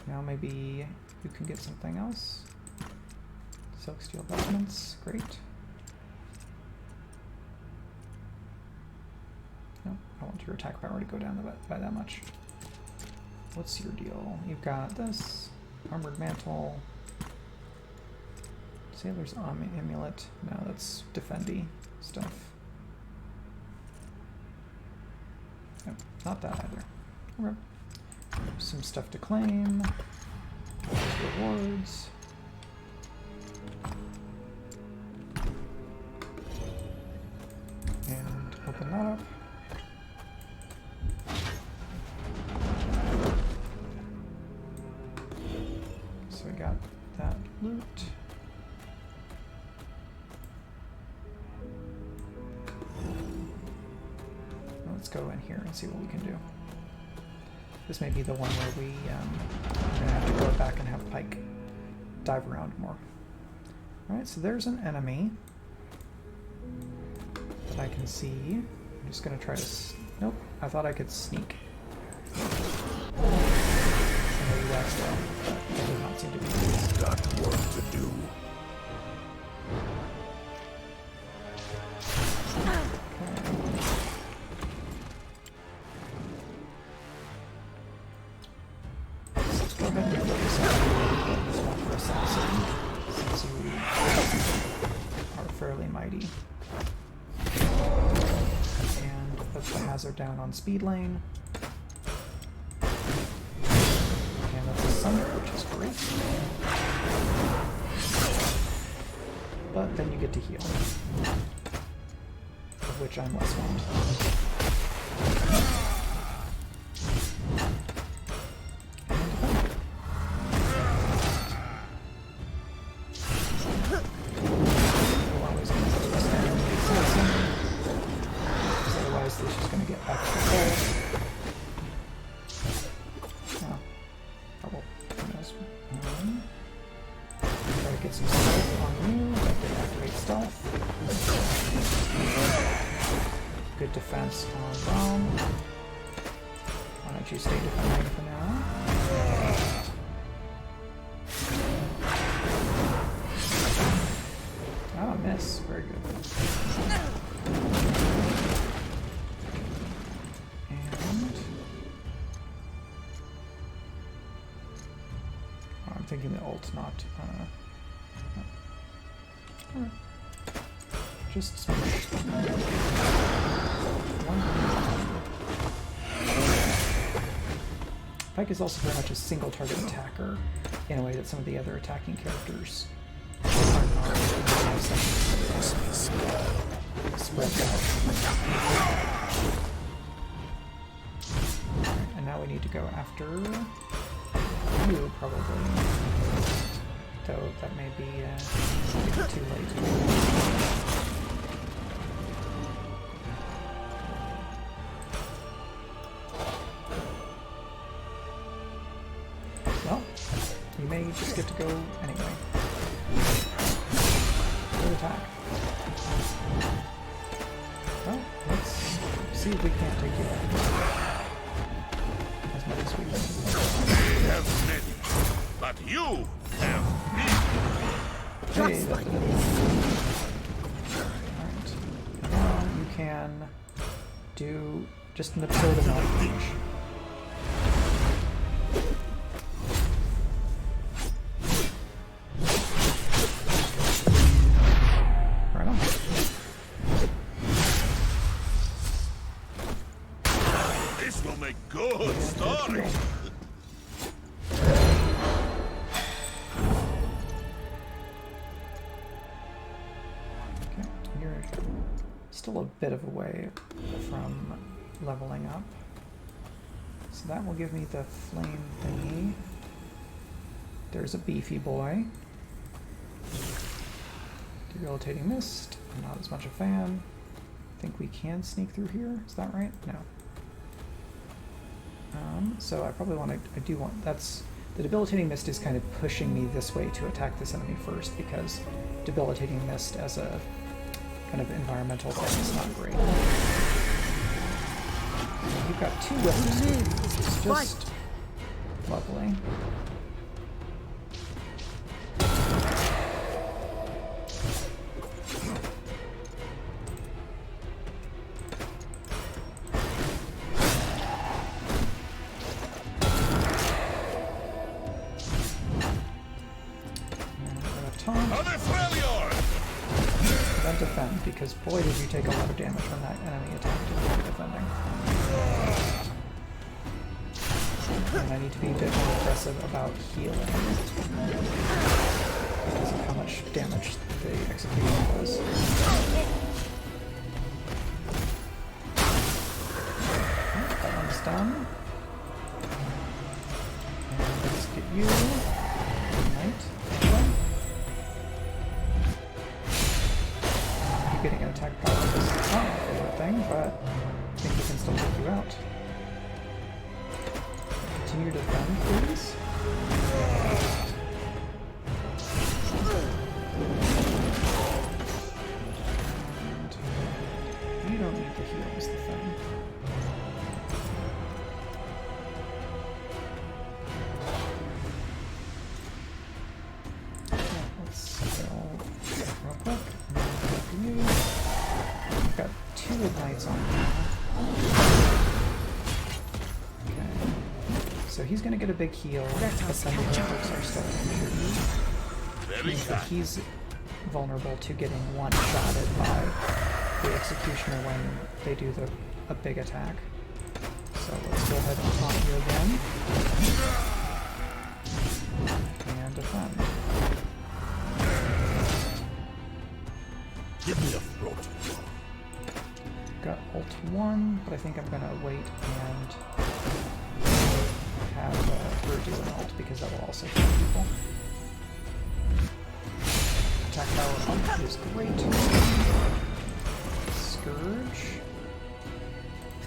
Now maybe you can get something else. Silk steel vestments, great. No, I want your attack power to go down by that much. What's your deal? You've got this, armored mantle, sailor's amulet. No, that's defendy stuff. Nope, not that either. Okay. Some stuff to claim. Rewards. And open that up. So we got that loot. Let's go in here and see what we can do. This may be the one where we're going to have to go back and have Pike dive around more. Alright, so there's an enemy that I can see. I'm just going to try to... Nope, I thought I could sneak. So maybe that's well, but that does not seem to be the case. Got work to do. Down on speed lane. And that's a summit, which is great. But then you get to heal. Of which I'm less fond. Get some stuff. defense on Rom. Why don't you stay defending for now? Oh, miss. Very good. And... oh, I'm thinking the ult's not... no. Just smash. Pike is also very much a single target attacker in a way that some of the other attacking characters are not. Spread out. And now we need to go after you, probably. Though that may be too late. Well, you may just get to go anyway. Good attack. Well, let's see if we can't take you out. As much as we can. They have many, but you have me. Hey, Alright. Now you can do just an absurd amount of damage. Right on. This will make good story. Still a bit of a way from leveling up. So that will give me the flame thingy. There's a beefy boy. Debilitating mist. I'm not as much a fan. I think we can sneak through here. Is that right? No. So I probably want to, that's, the debilitating mist is kind of pushing me this way to attack this enemy first, because debilitating mist as a kind of environmental thing is not great. You've got 2 whips. It's just lovely. Then defend, because boy did you take a lot of damage when that enemy attacked you while defending. And I need to be a bit more aggressive about healing because of how much damage the execution does. Okay, that one's done. And let's get you. Right. Getting an attack power is not my favorite thing, but I think we can still take you out. Continue to defend, please. And you don't need the heal is the thing. Let's go real quick. I've got 2 ignites on now. Okay. So he's going to get a big heal, but then the folks are still injured. Means that he's vulnerable to getting one-shotted by the executioner when they do a big attack. So let's go ahead and taunt you again. And defend. Give me a throat. Got ult 1, but I think I'm gonna wait and have her do an ult because that will also kill people. Attack power up is great. Scourge.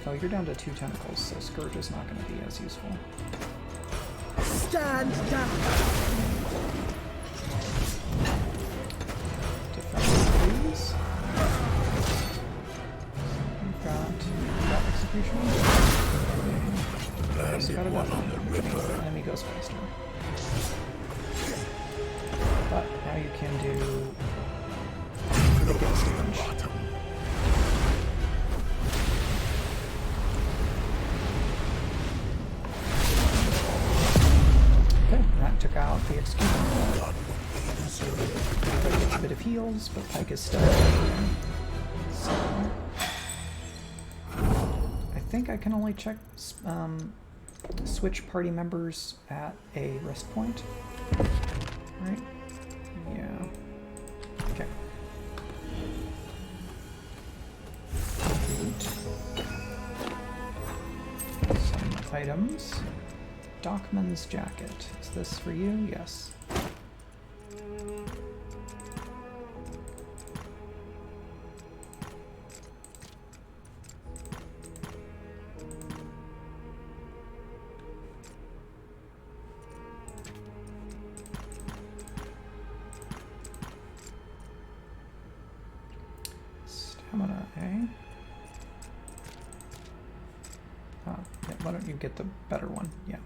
Oh, you're down to 2 tentacles, so Scourge is not going to be as useful. Stand down. Defend, please. We've got pretty sure. So got it up. The enemy goes faster. But now you can do ridiculous damage. Okay, that took out the Executioner. Everybody gets a bit of heals, but Pike is still moving. So I think I can only check switch party members at a rest point. Right? Yeah. Okay. Some items. Dockman's jacket. Is this for you? Yes. Stamina, eh? Ah, yeah, why don't you get the better one? Yeah.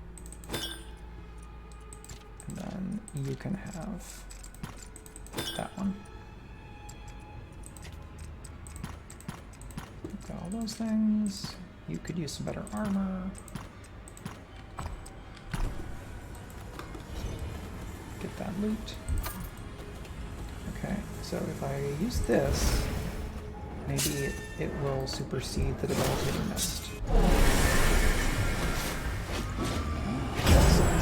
And then you can have that one. Got all those things. You could use some better armor. Get that loot. Okay, so if I use this, maybe it will supersede the debilitating mist.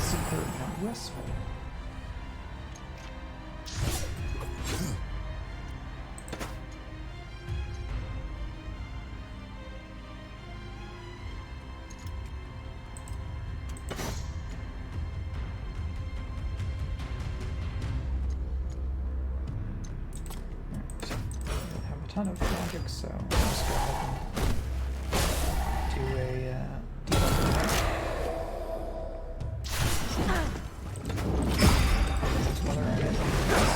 Super wisp. Ton of magic, so I'll just go ahead and do a debuff attack. Whether I hit this.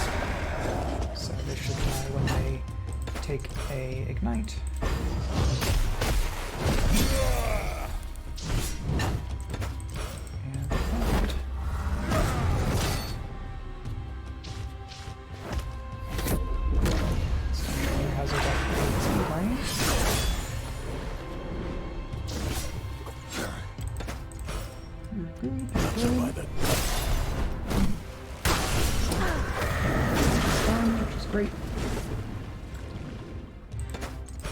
So they should die when they take a ignite. And find. Which is great.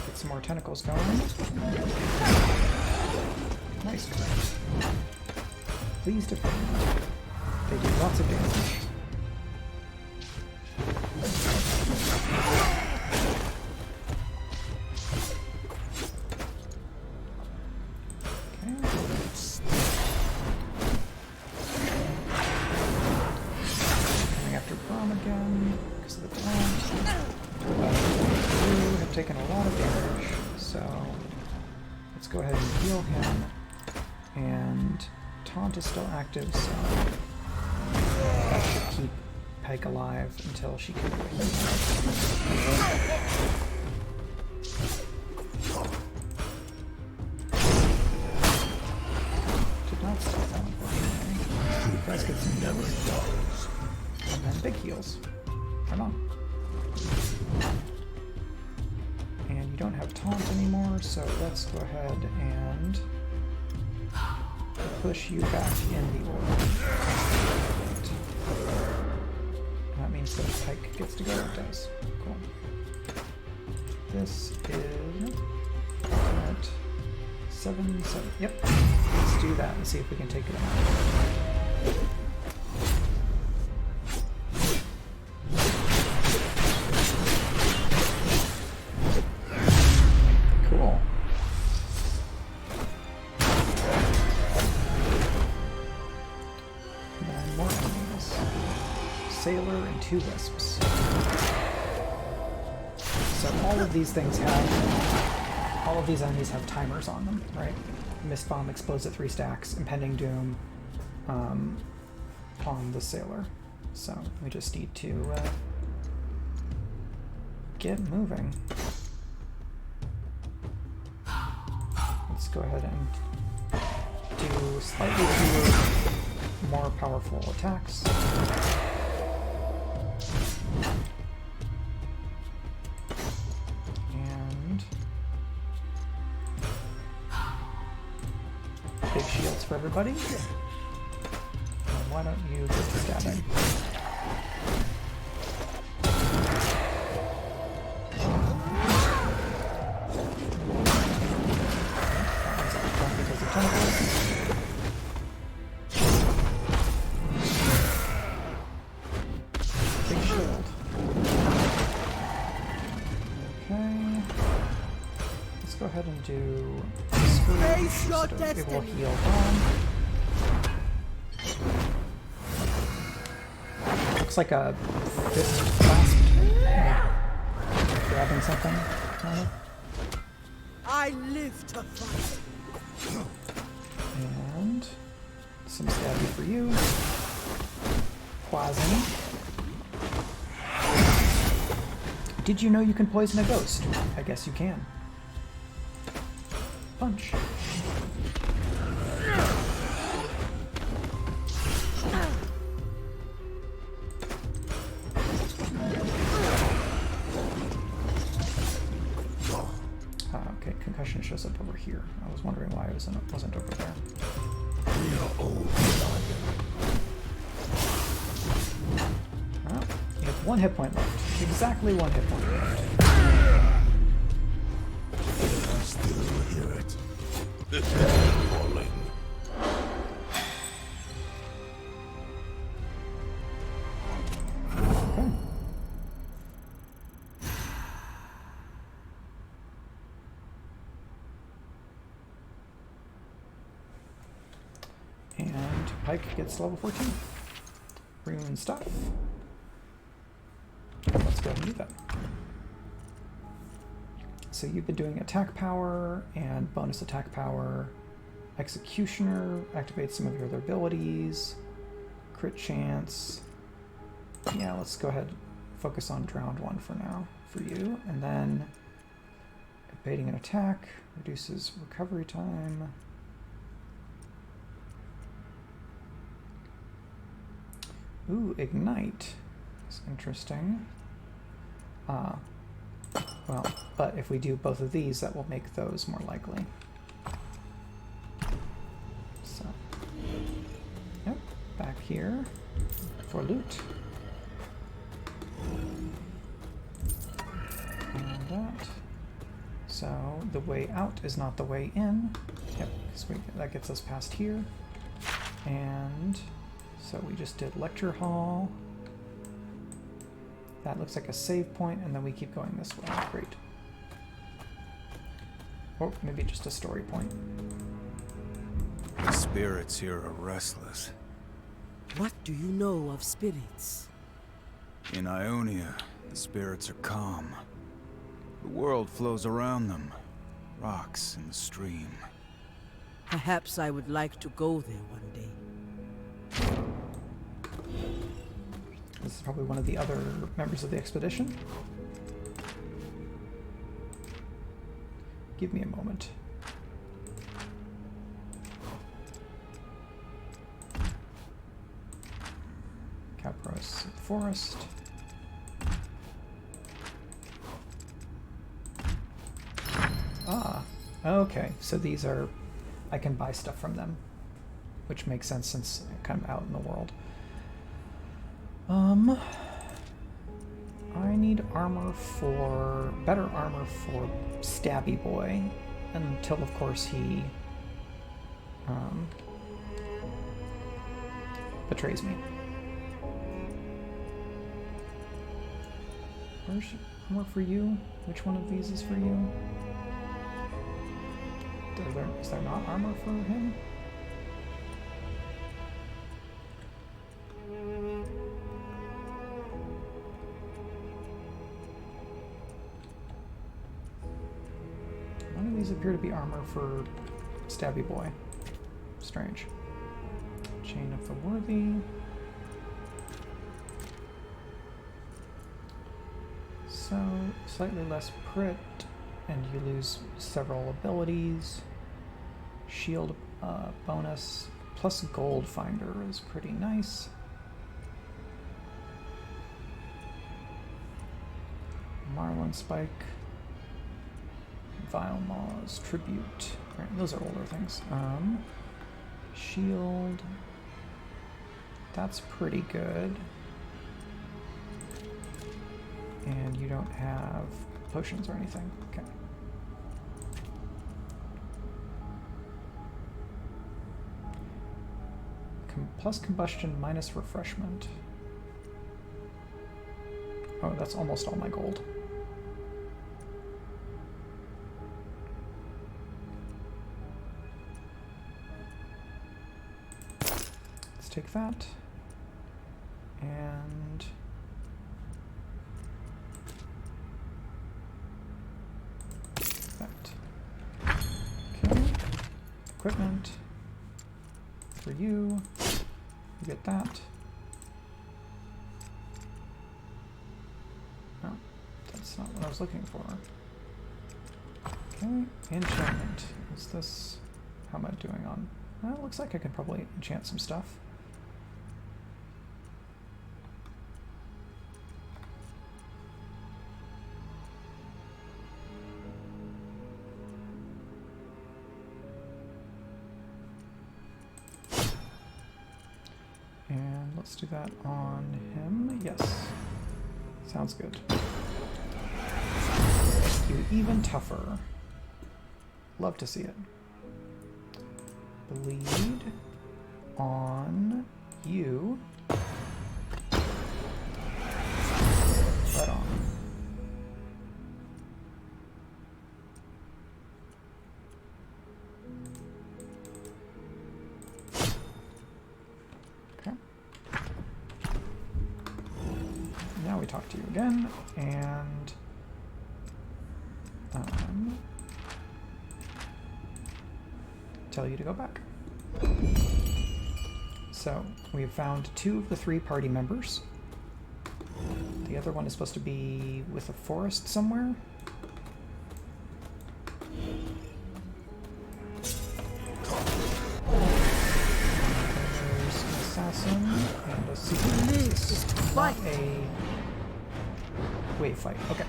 Get some more tentacles going. Nice connect. Please defend. They do lots of damage. Taken a lot of damage, so let's go ahead and heal him. And taunt is still active, so that should keep Pike alive until she can do a heal. Did not stop that, unfortunately. You guys get some heals. And then big heals. Come on. You don't have taunt anymore, so let's go ahead and push you back in the order. That means that Pike gets to go. It does. Cool. This is at 7. Yep. Let's do that and see if we can take it out. Sailor and 2 wisps. So all of these things have, all of these enemies have timers on them, right? Mist Bomb explodes at 3 stacks, Impending Doom on the Sailor. So we just need to get moving. Let's let's go ahead and do slightly fewer, more powerful attacks. And big shields for everybody. And why don't you get to stabbing? Big shield. Okay. Let's go ahead and do Face your it will destiny. heal down. Looks like a fist clasp. Grabbing something. Kind of. I live to fight. And some stabby for you. Poison. Did you know you can poison a ghost? I guess you can. Punch. Okay, concussion shows up over here. I was wondering why it wasn't over there. Well, you have 1 hit point left. Exactly 1 hit point left. I still hear it. This is calling. Okay. And Pike gets level 14. Rune stuff. Let's go ahead and do that. So you've been doing attack power and bonus attack power. Executioner activates some of your other abilities. Crit chance. Yeah, let's go ahead and focus on drowned one for now for you. And then evading an attack reduces recovery time. Ooh, ignite. That's interesting. Well, but if we do both of these, that will make those more likely. So, yep, back here for loot. And that. So the way out is not the way in. Yep, because that gets us past here. And so we just did lecture hall. That looks like a save point, and then we keep going this way. Great. Or maybe just a story point. The spirits here are restless. What do you know of spirits? In Ionia, the spirits are calm. The world flows around them. Rocks in the stream. Perhaps I would like to go there one day. This is probably one of the other members of the expedition. Give me a moment. Capros Forest. Ah, okay. So these are, I can buy stuff from them, which makes sense since I'm kind of out in the world. I need better armor for Stabby Boy, until of course he, betrays me. Where's armor for you? Which one of these is for you? Is there not armor for him? None of these appear to be armor for Stabby Boy. Strange. Chain of the Worthy. So, slightly less crit, and you lose several abilities. shield bonus plus gold finder is pretty nice. Marlin Spike, Vile Maws, Tribute. Right, those are older things. Shield. That's pretty good. And you don't have potions or anything. Okay. Plus combustion minus refreshment. Oh, that's almost all my gold. Let's take that. And that. Okay. Equipment. For you. You get that. No, that's not what I was looking for. Okay, enchantment. Is this... How am I doing on... Well, it looks like I can probably enchant some stuff. And let's do that on him. Yes. Sounds good. You even tougher. Love to see it. Bleed on you. Right on. Okay. Now we talk to you again, and tell you to go back. So, we've found 2 of the 3 party members. The other one is supposed to be with a forest somewhere. There's an assassin and a secret. Not a wave fight. Okay.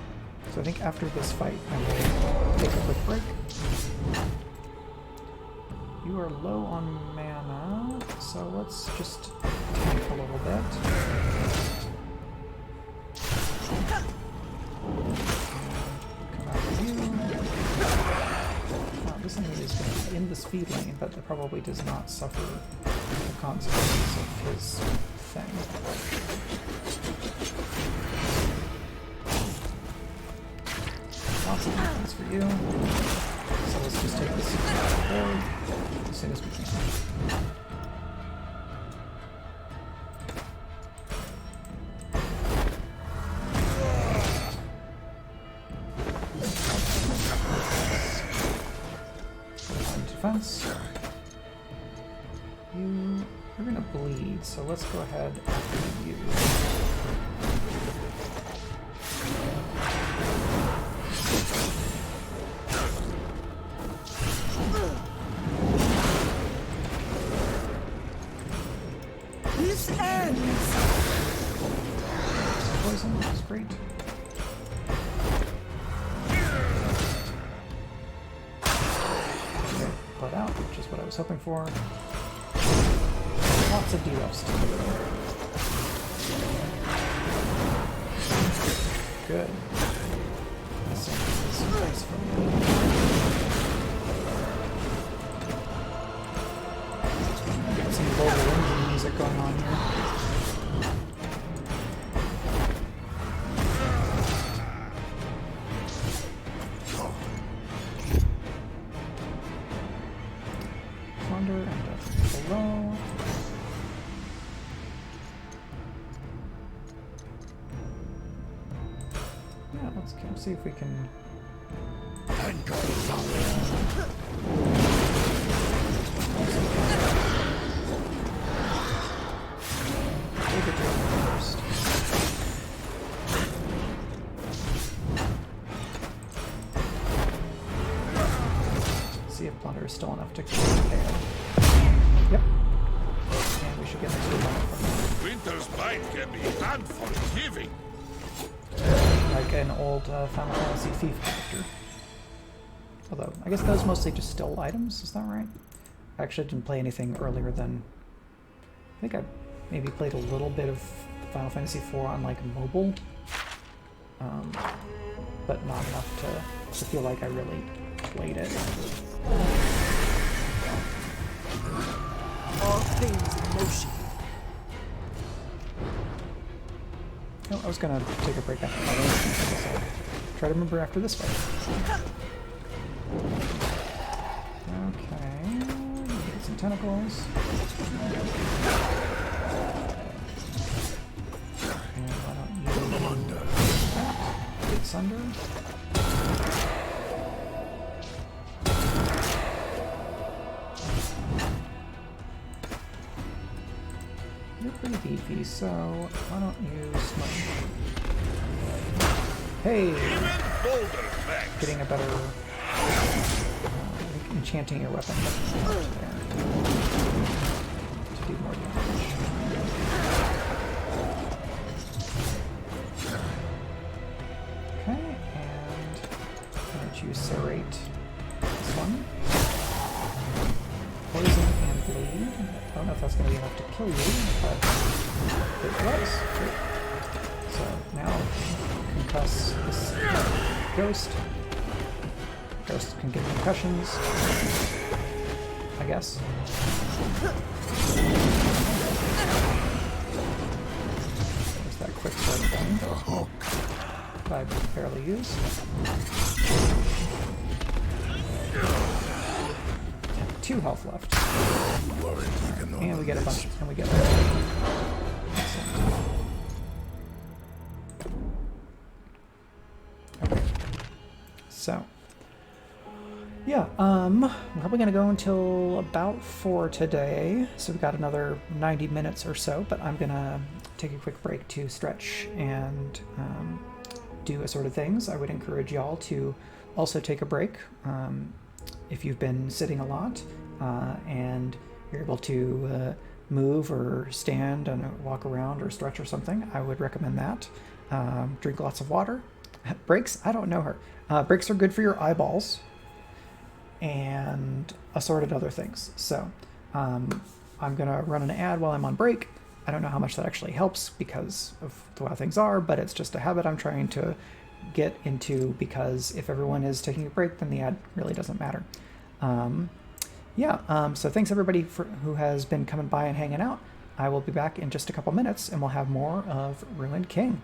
So I think after this fight, I will take a quick break. You are low on mana, so let's just tank a little bit. Come out with you. This enemy is going to be in the speed lane, but it probably does not suffer the consequences of his thing. Lots of defense for you. So let's just take this forward as soon as we can. Defense. You are gonna bleed, so let's go ahead after you. This ends. Poison, which is great. Put out, which is what I was hoping for. Lots of debuffs to do. Good. This is nice for me. Got some global engine music going on here. Plunder and death below. Yeah, let's see if we can. Take it to him first. See if Plunder there's still enough to KO. Yep. And we should get into a moment from that. Winter's bite can be unforgiving. Like an old Final Fantasy thief character. Although, I guess those mostly just still items, is that right? I actually didn't play anything earlier than... I think I maybe played a little bit of Final Fantasy IV on like mobile. But not enough to feel like I really played it. All things in motion. No, I was gonna take a break after that. So try to remember after this fight. Okay, get some tentacles. And why don't you get Sunder? You're pretty beefy, so why don't you smush? Hey! Getting a better enchanting your weapon to do more damage. Okay, and why don't you serrate this one? Poison and bleed. I don't know if that's going to be enough to kill you, but it was. Great. So now concuss this ghost. Ghost can get concussions, I guess. There's that quick start button. I barely use. 2 health left. And we get a bunch. And we get excellent. Okay. So. Yeah, we're probably going to go until about 4 today, so we've got another 90 minutes or so, but I'm going to take a quick break to stretch and do assorted things. I would encourage y'all to also take a break if you've been sitting a lot and you're able to move or stand and walk around or stretch or something. I would recommend that. Drink lots of water. Breaks? I don't know her. Breaks are good for your eyeballs and assorted other things. So I'm going to run an ad while I'm on break. I don't know how much that actually helps because of how things are, but it's just a habit I'm trying to get into because if everyone is taking a break, then the ad really doesn't matter. So thanks everybody who has been coming by and hanging out. I will be back in just a couple minutes and we'll have more of Ruined King.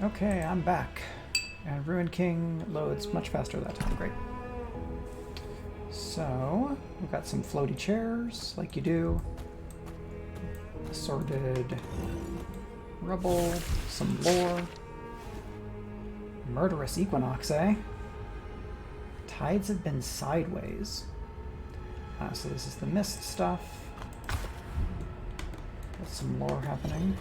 Okay, I'm back. And Ruined King loads much faster that time. Great. So, we've got some floaty chairs, like you do. Assorted rubble, some lore. Murderous equinox, eh? Tides have been sideways. So this is the mist stuff. Got some lore happening.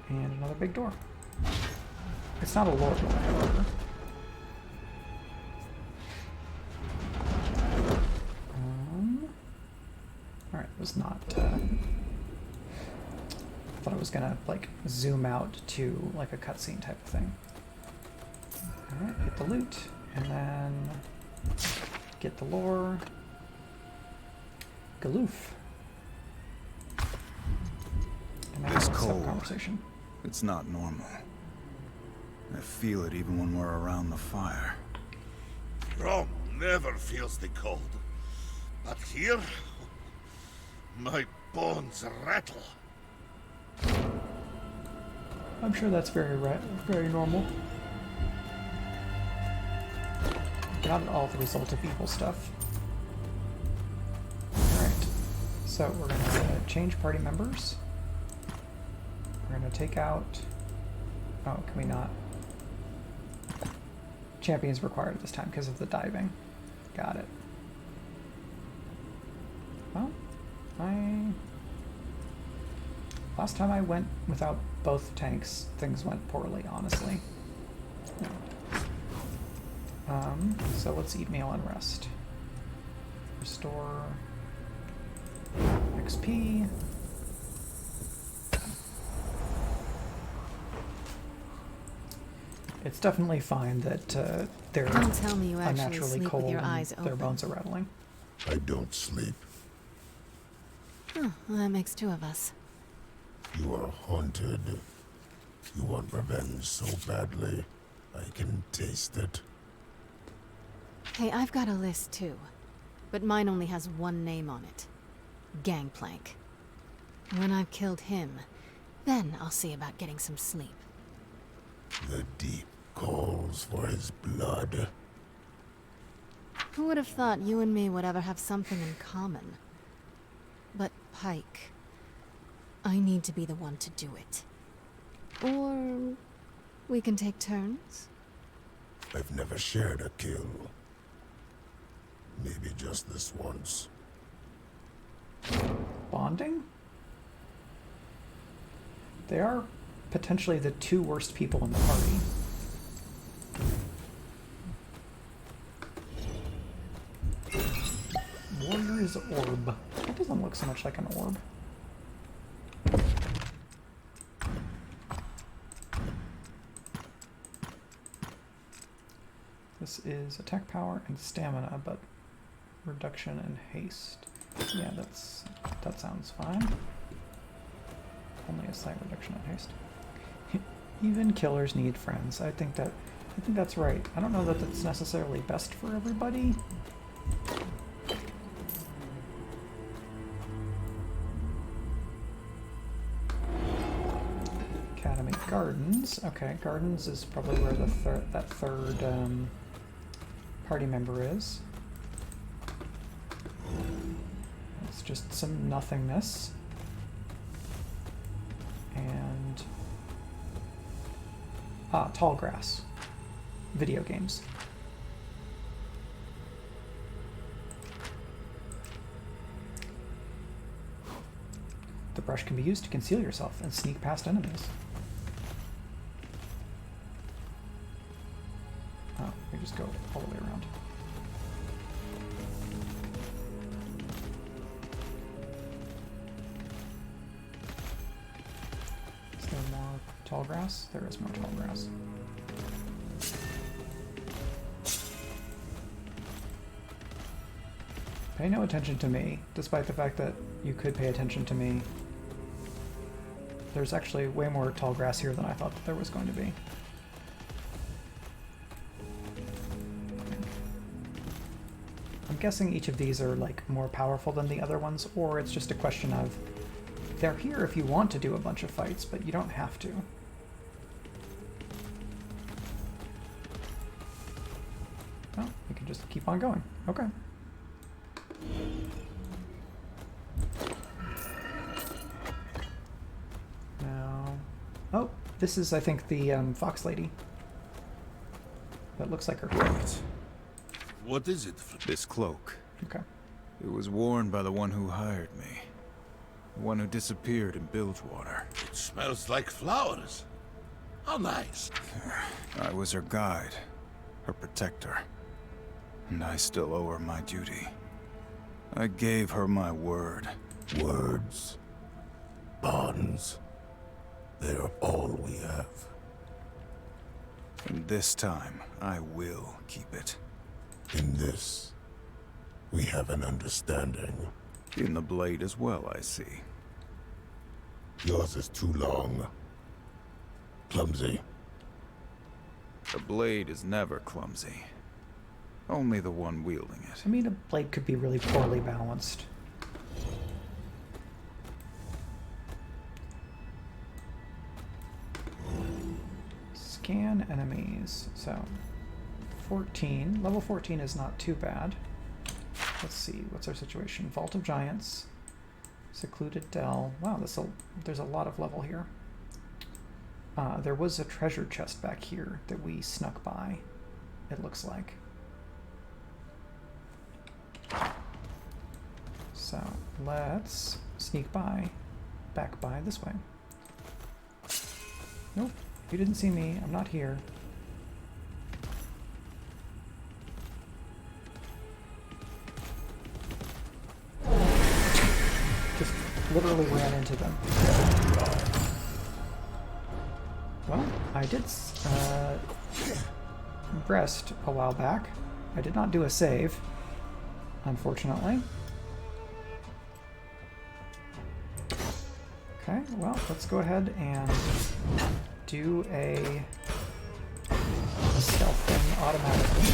And another big door. It's not a lore door, however. Alright, it was not... I thought I was gonna, like, zoom out to, like, a cutscene type of thing. Alright, get the loot, and then get the lore. Galoof. And then It's let's have a cold. conversation. It's not normal. I feel it even when we're around the fire. Rome never feels the cold. But here, my bones rattle. I'm sure that's very normal. Not at all the result of evil stuff. Alright, so we're going to change party members. We're going to take out... Oh, can we not? Champions required this time because of the diving. Got it. Well, last time I went without both tanks, things went poorly, honestly. So let's eat meal and rest. Restore XP. It's definitely fine that they're Don't tell me you actually unnaturally sleep cold with your and eyes their open. bones are rattling. I don't sleep. Oh, well, that makes two of us. You are haunted. You want revenge so badly. I can taste it. Hey, I've got a list too. But mine only has one name on it. Gangplank. When I've killed him, then I'll see about getting some sleep. The deep calls for his blood. Who would have thought you and me would ever have something in common? But Pike, I need to be the one to do it. Or we can take turns? I've never shared a kill. Maybe just this once. Bonding? They are potentially the two worst people in the party. Warrior's Orb. That doesn't look so much like an orb. This is attack power and stamina, but reduction in haste. Yeah, that sounds fine. Only a slight reduction in haste. Even killers need friends. I think that's right. I don't know that that's necessarily best for everybody. Academy Gardens. Okay, Gardens is probably where that third party member is. It's just some nothingness. And tall grass. Video games. The brush can be used to conceal yourself and sneak past enemies. Oh, we just go all the way around. Is there more tall grass? There is more tall grass. Pay no attention to me, despite the fact that you could pay attention to me. There's actually way more tall grass here than I thought that there was going to be. I'm guessing each of these are like more powerful than the other ones, or it's just a question of They're here if you want to do a bunch of fights, but you don't have to. Well, you can just keep on going. Okay. Now... Oh, this is, I think, the fox lady. That looks like her. What is it? This cloak. Okay. It was worn by the one who hired me. The one who disappeared in Bilgewater. It smells like flowers. How nice. I was her guide, her protector. And I still owe her my duty. I gave her my word. Words. Bonds. They're all we have. And this time, I will keep it. In this, we have an understanding. In the blade as well, I see. Yours is too long. Clumsy. The blade is never clumsy. Only the one wielding it. I mean, a blade could be really poorly balanced. Scan enemies. So, 14. Level 14 is not too bad. Let's see, what's our situation? Vault of Giants. Secluded Dell. Wow, there's a lot of level here. There was a treasure chest back here that we snuck by, it looks like. So, let's sneak back by this way. Nope, you didn't see me, I'm not here. Just literally ran into them. Well, I did rest a while back. I did not do a save, unfortunately. Okay, well, let's go ahead and do a stealth thing automatically,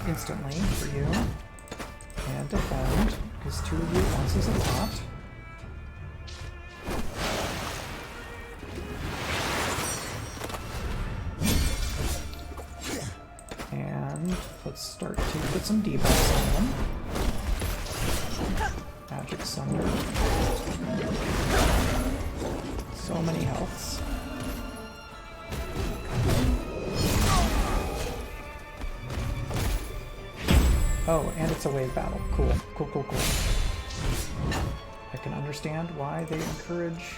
instantly for you. And defend, because 2 of you at once is a lot. And let's start to put some debuffs on them. Magic Sunder. So many healths. Oh, and it's a wave battle. Cool. Cool, cool, cool. I can understand why they encourage...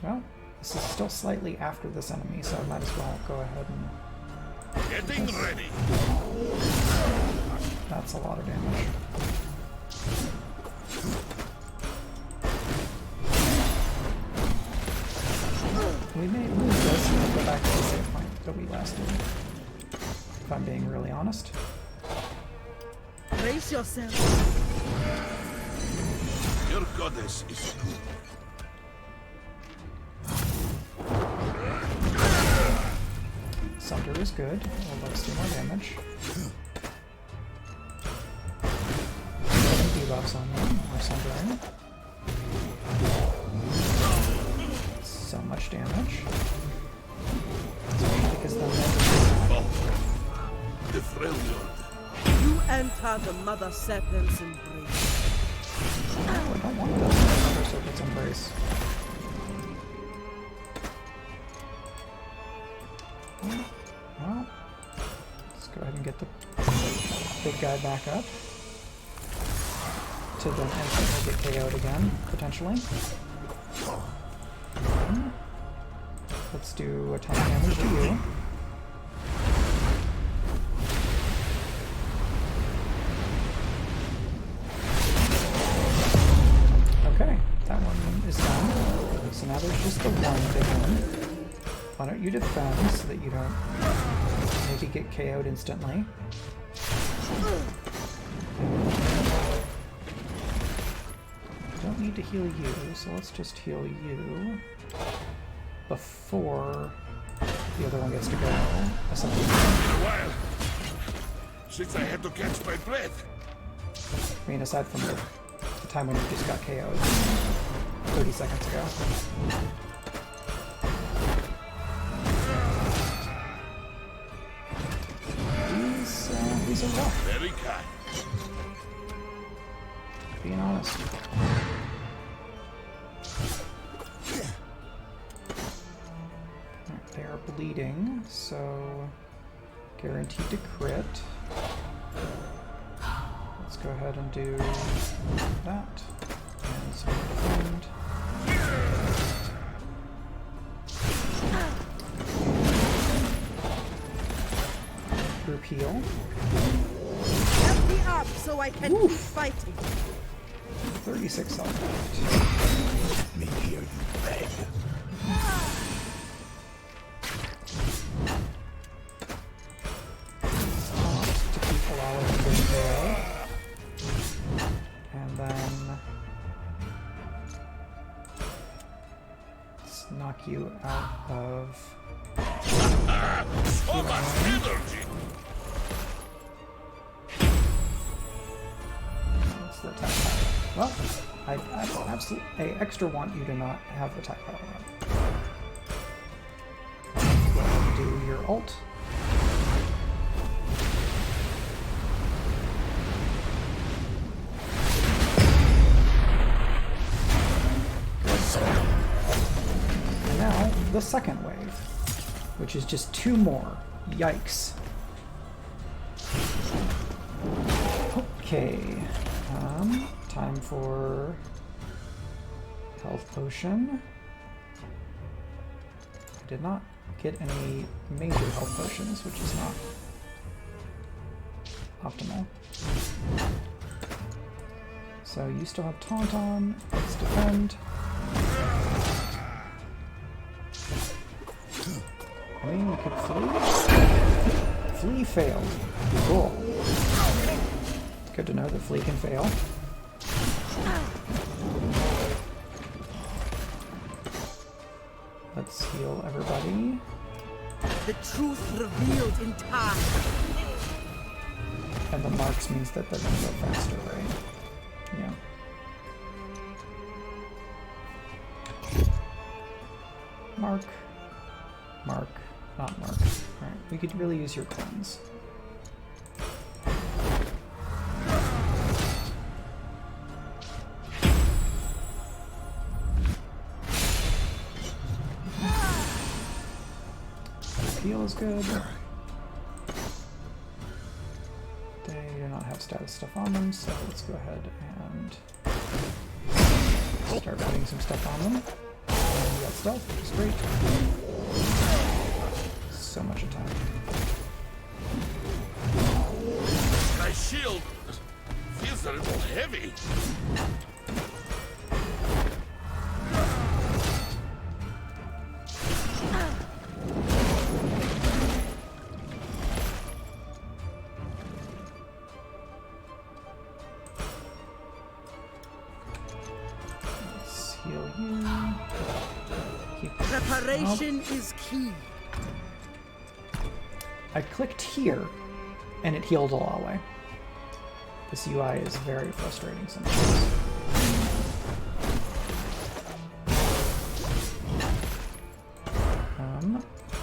well, this is still slightly after this enemy, so I might as well go ahead and... Getting ready. That's a lot of damage. We may lose this and go back to the save point that we last did. If I'm being really honest. Brace yourself. Your goddess is good. Sunder is good. Well, let's do more damage. Putting debuffs on them. More sundering. So much damage. Especially because The Freljord. You enter the Mother Serpent's embrace. no, I don't want this Mother Serpent's embrace. Well, let's go ahead and get the big guy back up. To then instantly get KO'd again, potentially. Let's do a ton of damage to you. Okay, that one is done. So now there's just the one big one. Why don't you defend so that you don't maybe get KO'd instantly? Don't need to heal you, so let's just heal you before the other one gets to go. A while since I had to catch my breath. I mean, aside from the time when he just got KO'd 30 seconds ago. These are rough. Very kind. Being honest. They are bleeding, so guaranteed to crit. Let's go ahead and do that. And some more defend. Group heal. Help me up so I can keep fighting. 36 health left. Let me hear you beg. To keep allowing to fail. And then let's knock you out of So much energy! what's the attack power? Well, I absolutely extra want you to not have attack power on. Go ahead and do your ult. And now, the second wave, which is just 2 more. Yikes. Okay. Time for health potion. I did not get any major health potions, which is not optimal. So you still have taunt on. Let's defend. I mean, we could flee. Flee failed. Cool. Good to know that flee can fail. Let's heal everybody. The truth revealed in time. And the marks means that they're gonna go faster, right? Yeah. Mark. Mark. Not mark. Alright, we could really use your cleanse. Heal is good. They do not have status stuff on them, so let's go ahead and start putting some stuff on them. And we got stealth, which is great. So much attack. My shield feels a little heavy. Heal you. Keep Preparation is key. I clicked here, and it healed Alaway. This UI is very frustrating sometimes.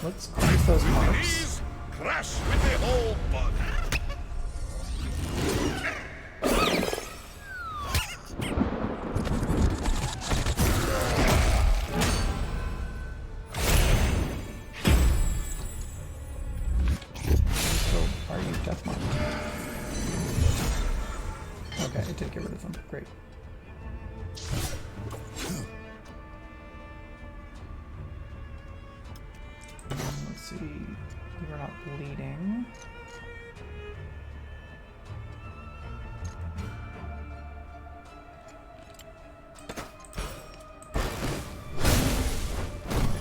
Let's cleanse those marks. Please crash with the whole body. Okay, I did get rid of them. Great. Let's see. You're not bleeding.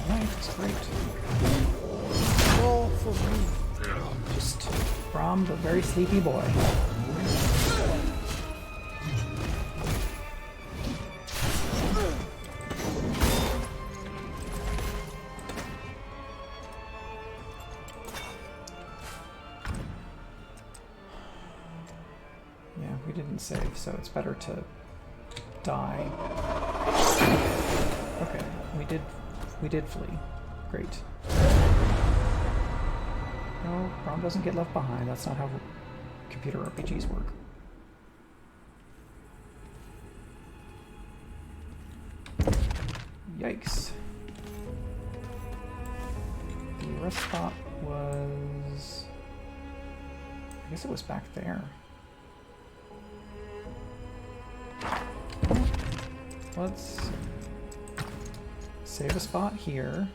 Nice, great. All for me. Just from the very sleepy boy. save, so it's better to die. Okay, we did flee. Great. No, Braum doesn't get left behind. That's not how computer RPGs work. Yikes. The rest spot was... I guess it was back there. Let's save a spot here.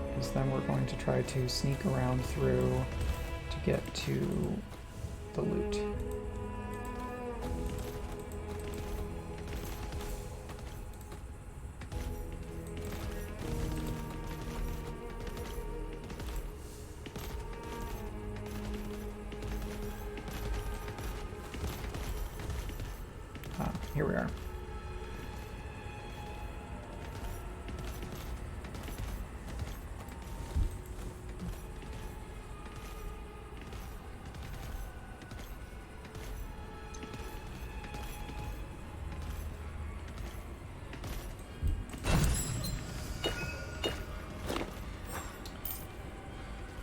Because then we're going to try to sneak around through to get to the loot. Here we are.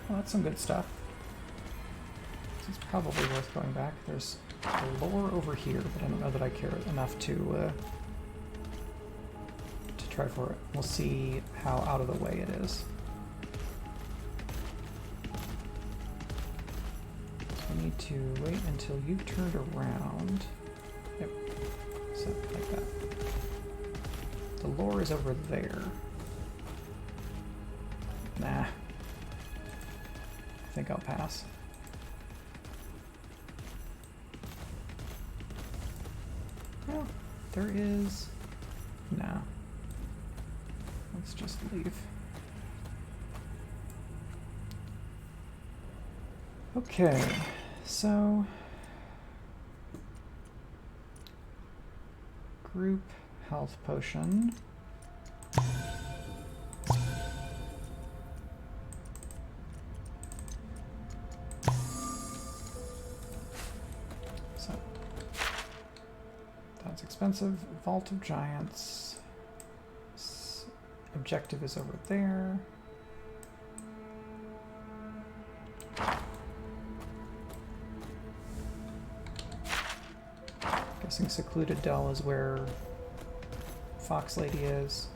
Well, that's some good stuff. This is probably worth going back. There's a lore over here, but I don't know that I care enough to try for it. We'll see how out of the way it is. So we need to wait until you've turned around. Yep. So, like that. The lore is over there. Nah. I think I'll pass. Well, there is... No. Let's just leave. Okay, so... Group health potion. Expensive. Vault of Giants. Objective is over there. Guessing Secluded Dell is where Fox Lady is.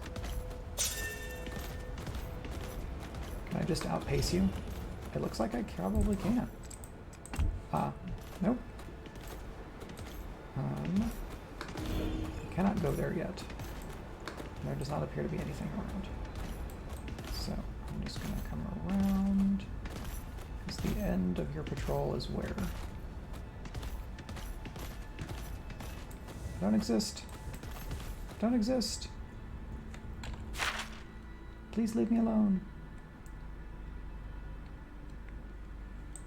Can I just outpace you? It looks like I probably can. Nope. Cannot go there yet. There does not appear to be anything around. So I'm just going to come around. Because the end of your patrol is where? Don't exist. Don't exist. Please leave me alone.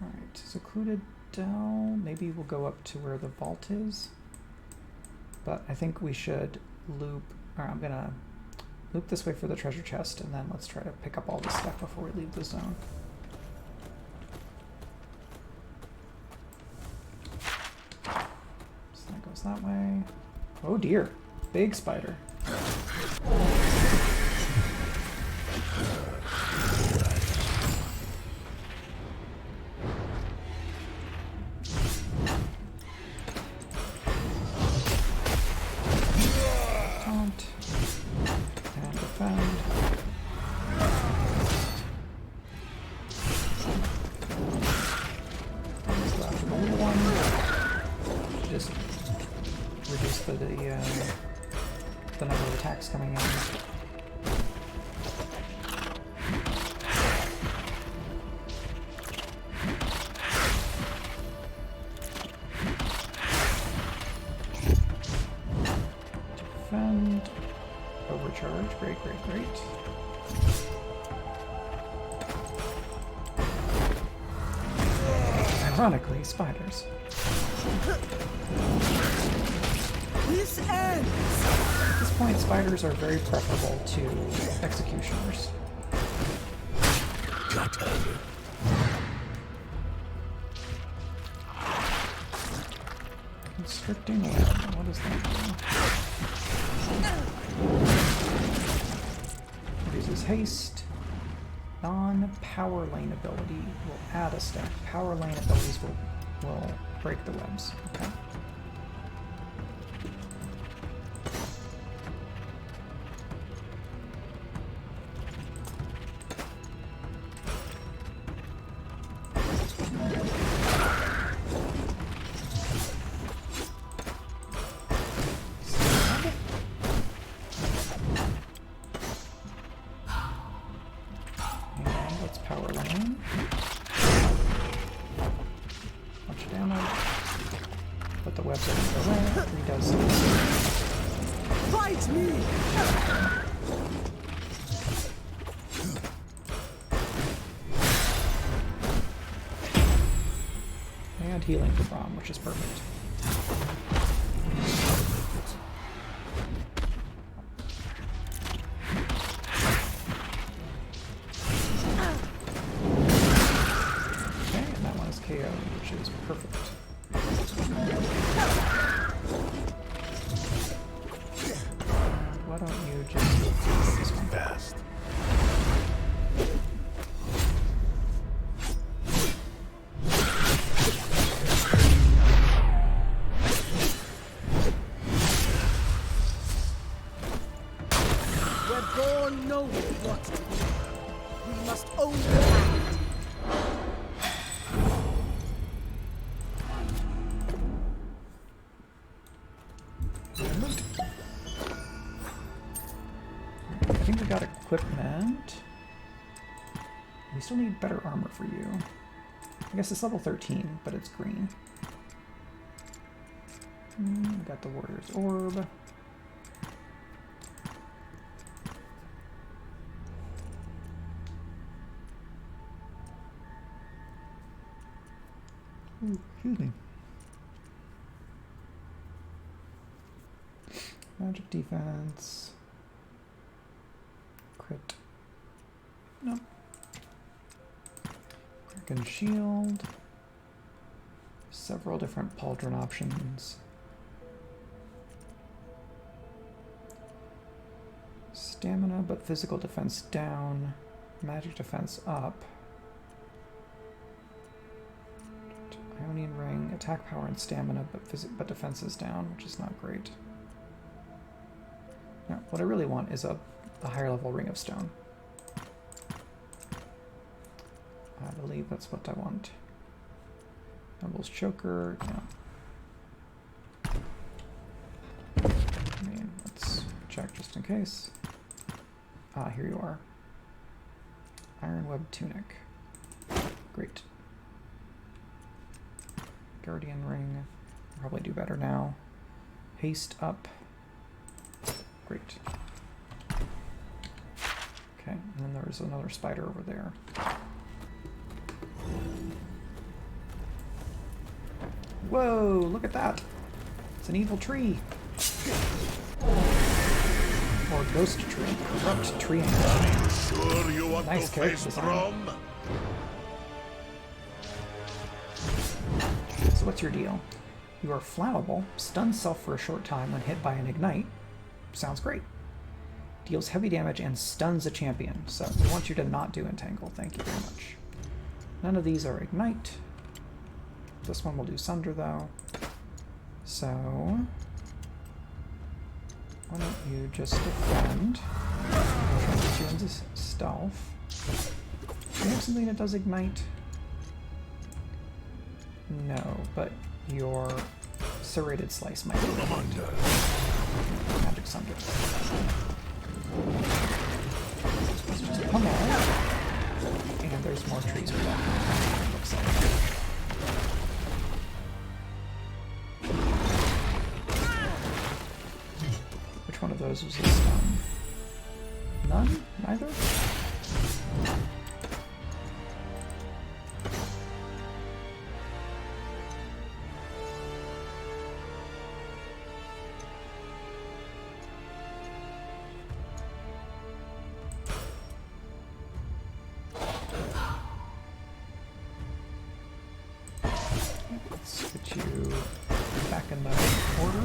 Alright, Secluded Dell. Maybe we'll go up to where the vault is. But I think we should loop, or I'm gonna loop this way for the treasure chest, and then let's try to pick up all this stuff before we leave the zone. So that goes that way. Oh dear, big spider. The number of attacks coming in. Defend. Overcharge. Great, great, great. Ironically, spiders. This ends! At this point, spiders are very preferable to executioners. Constricting web. What does that do? Reduces haste. Non-power lane ability will add a step. Power lane abilities will break the webs. Okay. Healing for Braum, which is perfect. Okay, and that one is KO, which is perfect. And why don't you just do this one fast? Equipment. We still need better armor for you. I guess it's level 13, but it's green. We got the Warrior's Orb. Ooh, excuse me. Magic defense. Crit. Nope. Kraken shield. Several different pauldron options. Stamina, but physical defense down. Magic defense up. Ionian ring, attack power and stamina, but defense is down, which is not great. Now, what I really want is a higher level Ring of Stone. I believe that's what I want. Noble's Choker, yeah. I mean, let's check just in case. Ah, here you are. Iron Web Tunic. Great. Guardian Ring. Probably do better now. Haste up. Great. Okay, and then there's another spider over there. Whoa, look at that. It's an evil tree. Or ghost tree. Corrupt tree. Are you sure you want nice to face Braum? So what's your deal? You are flammable, stuns self for a short time when hit by an ignite. Sounds great. Deals heavy damage and stuns a champion. So we want you to not do Entangle. Thank you very much. None of these are Ignite. This one will do Sunder though. So why don't you just defend? I'll put you into stealth. Do you have something that does Ignite? No, but your Serrated Slice might be Magic Sunder. Let's just pummel. And there's more trees for that. Looks like. Which one of those was a stun? None? Neither? in the order.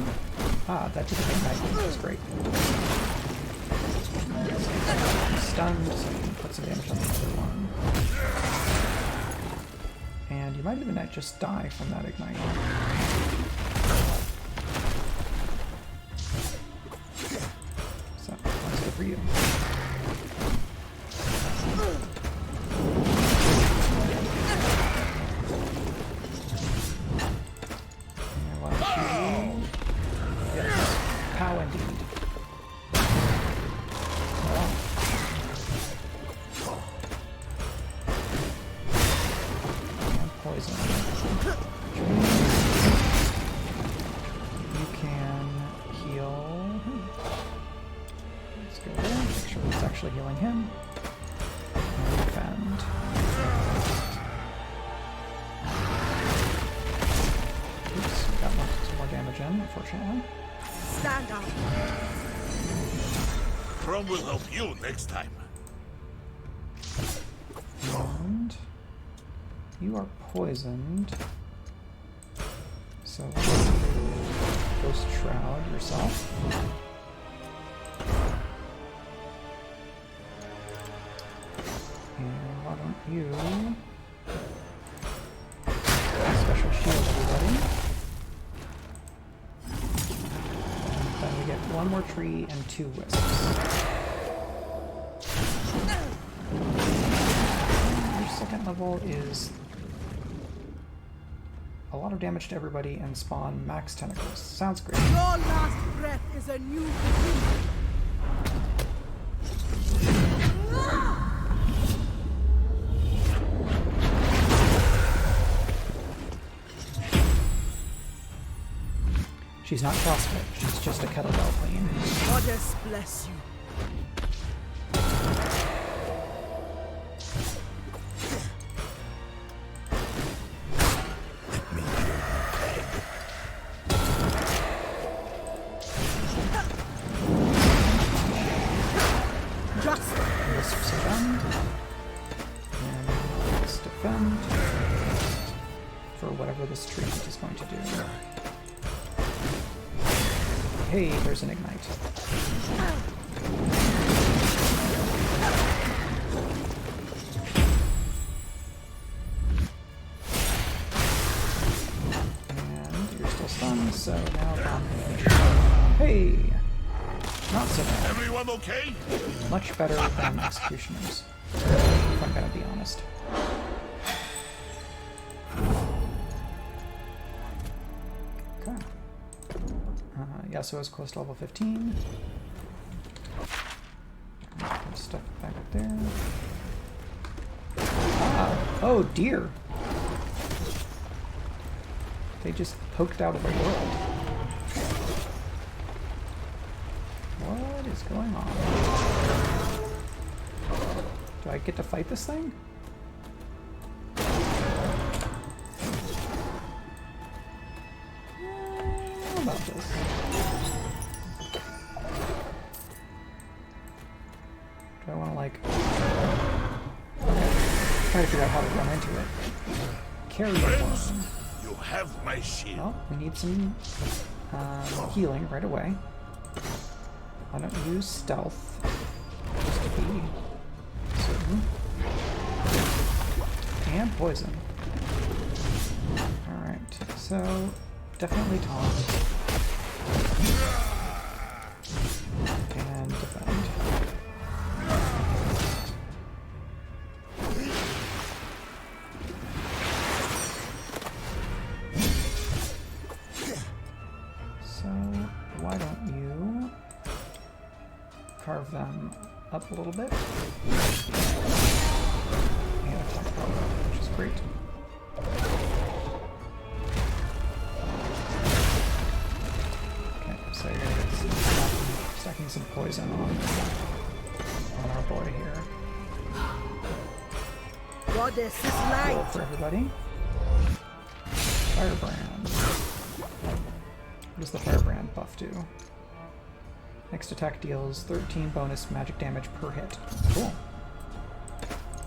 Ah, that did a big night, which is great. Stunned, so you can put some damage on the other one. And you might even just die from that ignite. So, that's good for you. Healing him. And defend. Oops, got some more damage in, unfortunately. Stand up. Chrome will help you next time. And you are poisoned. So Ghost Shroud yourself. And why don't you special shield everybody? And then we get one more tree and 2 wisps. Your second level is a lot of damage to everybody and spawn max tentacles. Sounds great. Your last breath is a new beginning. She's not CrossFit, she's just a kettlebell queen. Goddess bless you. Just wisps defend. And let's defend for whatever this treatment is going to do. Hey, there's an ignite. And you're still stunned, so now dominate. Hey! Not so bad. Everyone okay? Much better than executioners, if I'm gonna be honest. Okay. Yasuo's close to level 15. Put stuff back up there. Ah, oh dear! They just poked out of the world. What is going on? Do I get to fight this thing? How about this? Do I want to, like... try to figure out how to run into it. Carry Friends, one. you have my shield. Well, we need some healing right away. Why don't you use stealth just to be certain. And poison. Alright, so definitely taunt. And defend. So why don't you carve them up a little bit and attack them, which is great. Okay, so you're gonna get stacking some poison on our boy here. Goddess is Roll light. for everybody. Firebrand. What does the Firebrand buff do? Next attack deals 13 bonus magic damage per hit. Cool.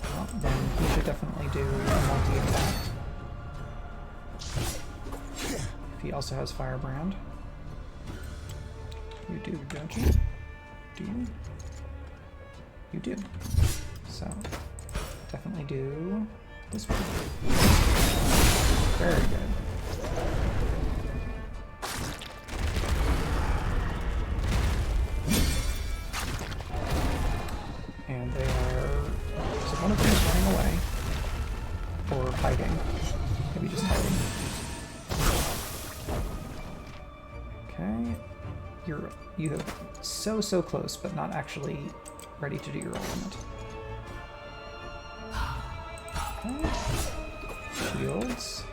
Well, then he should definitely do a multi-attack. If he also has Firebrand. You do, don't you? Do you? You do. So, definitely do this one. Very good. And they are... So one of them is running away. Or hiding. Maybe just hiding. Okay. You have so close, but not actually ready to do your ultimate. Okay. Shields.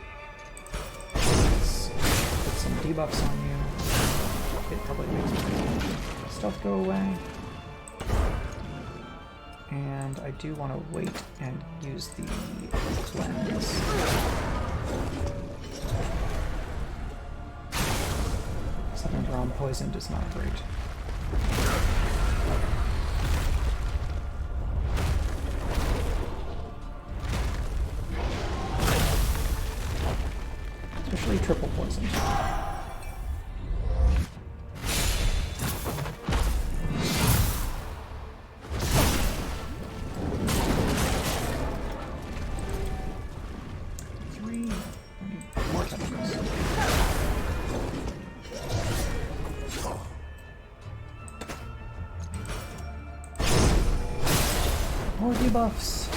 Let's put some debuffs on you. It probably makes my stealth go away. And I do want to wait and use the cleanse. Something Braum poisoned is not great. Especially triple poison. More tentacles. More debuffs.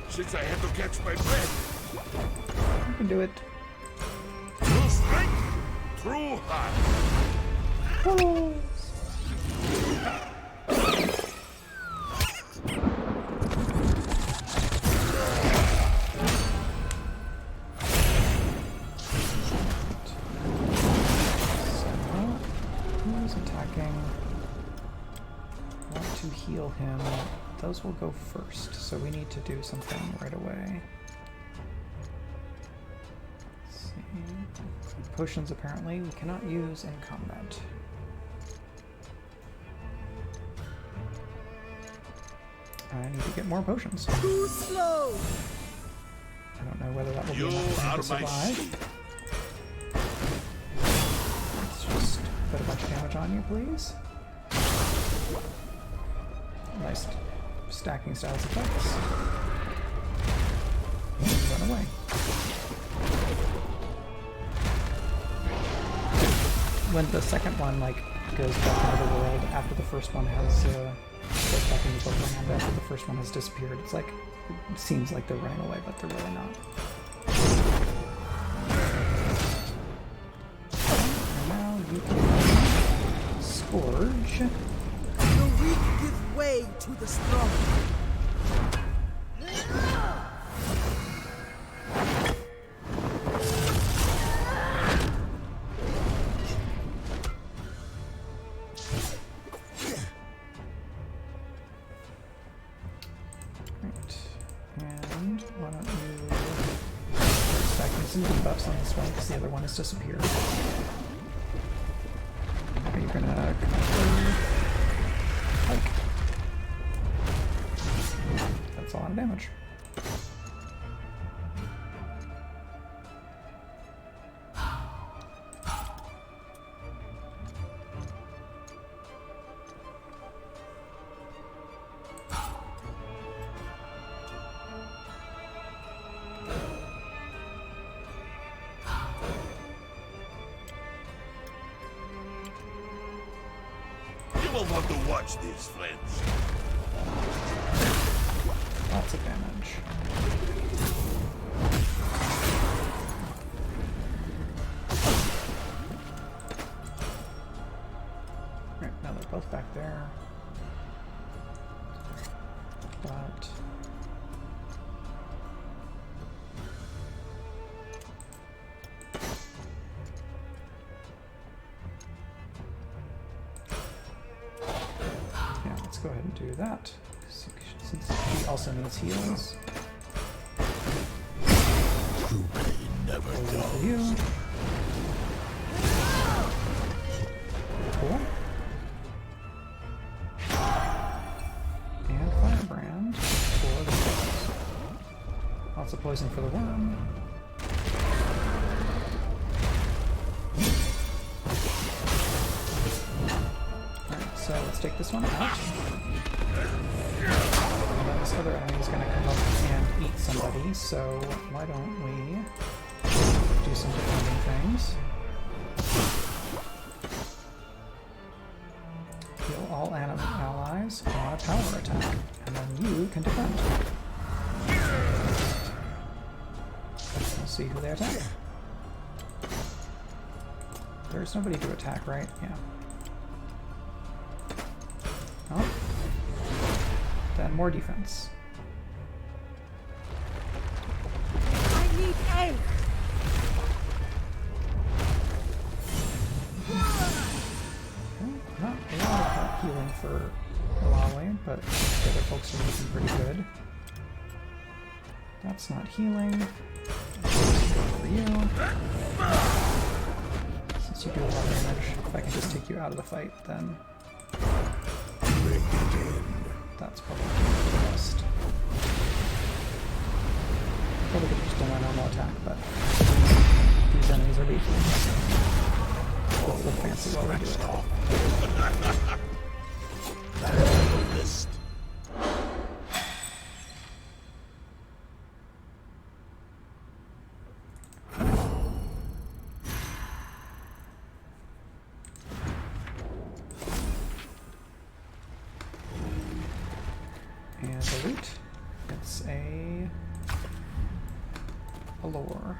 Since I had to catch my breath. You can do it. True strength, true heart. Oh. Who's attacking? I want to heal him. Those will go first, so we need to do something right away. Let's see. Potions apparently we cannot use in combat. I need to get more potions. Too slow. I don't know whether that will be enough for me to survive. Let's just put a bunch of damage on you, please. Nice stacking styles effects. Run away. When the second one goes back into the world after the first one has goes back into the land after the first one has disappeared, it's like it seems like they're running away, but they're really not. And now you can Scourge. The weak give way to the strong. Right. And why don't you start stacking some debuffs on this one because the other one has disappeared. Are you gonna hike? That's a lot of damage. You will want to watch this, friends. Lots of damage. Right, now they're both back there. But yeah, let's go ahead and do that. Since he also needs heals. True pain never For dulls. you. Cool. Lots of poison for the worm. Alright, so let's take this one out. And then this other enemy is going to come up and eat somebody, so why don't we do some defending things. Heal all allies on a power attack, and then you can defend. We'll see who they attack. There's nobody to attack, right? Yeah. Oh. Then more defense. I need aid! Not a lot of healing for Huawei, but the other folks are looking pretty good. That's not healing. For you. Since you do a lot of damage, if I can just take you out of the fight, then that's probably the best. Probably could have just done my normal attack, but these enemies are beefy, so we'll look fancy while we do it. And the loot, it's a lore.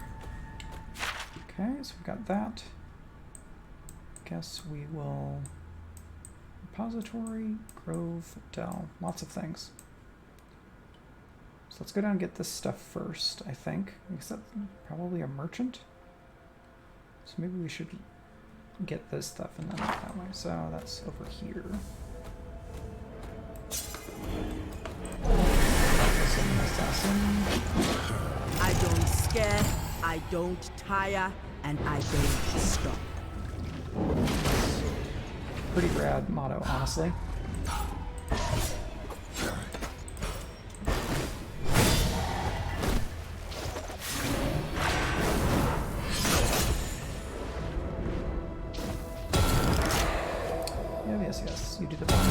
Okay, so we've got that. Guess we will repository, grove, dell, lots of things. So let's go down and get this stuff first, I think. I guess that's probably a merchant. So maybe we should get this stuff and then that way. So that's over here. Assassin. I don't scare, I don't tire, and I don't stop. Pretty rad motto, honestly. Yes, you do the bomb.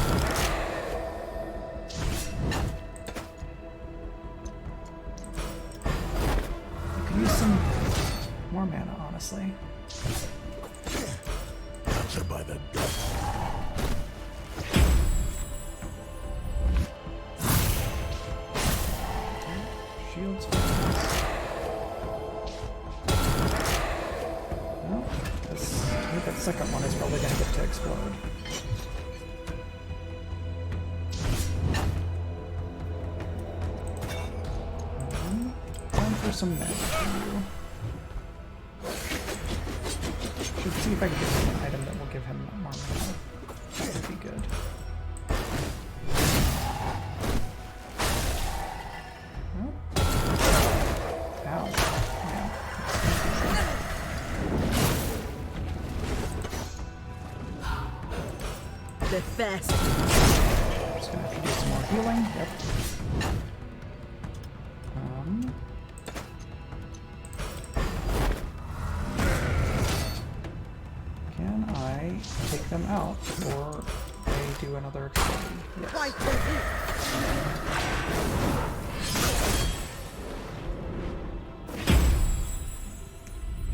You could use some more mana, honestly. Capture by the gut. Shields for this. Well, I think that second one is probably going to get to explode. Time for some magic for you. Should see if I can get him an item that will give him more mana. That would be good. Oh. Ow. Yeah. The first. Just gonna have to do some more healing. Yep. Can I take them out before they do another explode? Yes. Right for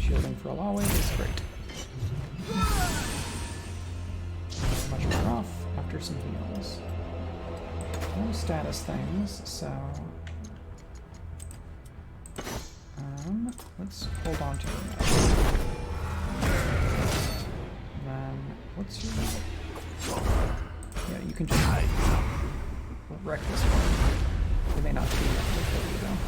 Shielding for Huawei is great. Much better off after some heals. No status things, so let's hold on to your map. And then what's your map? Yeah, you can just wreck this one. It may not be enough to kill you though.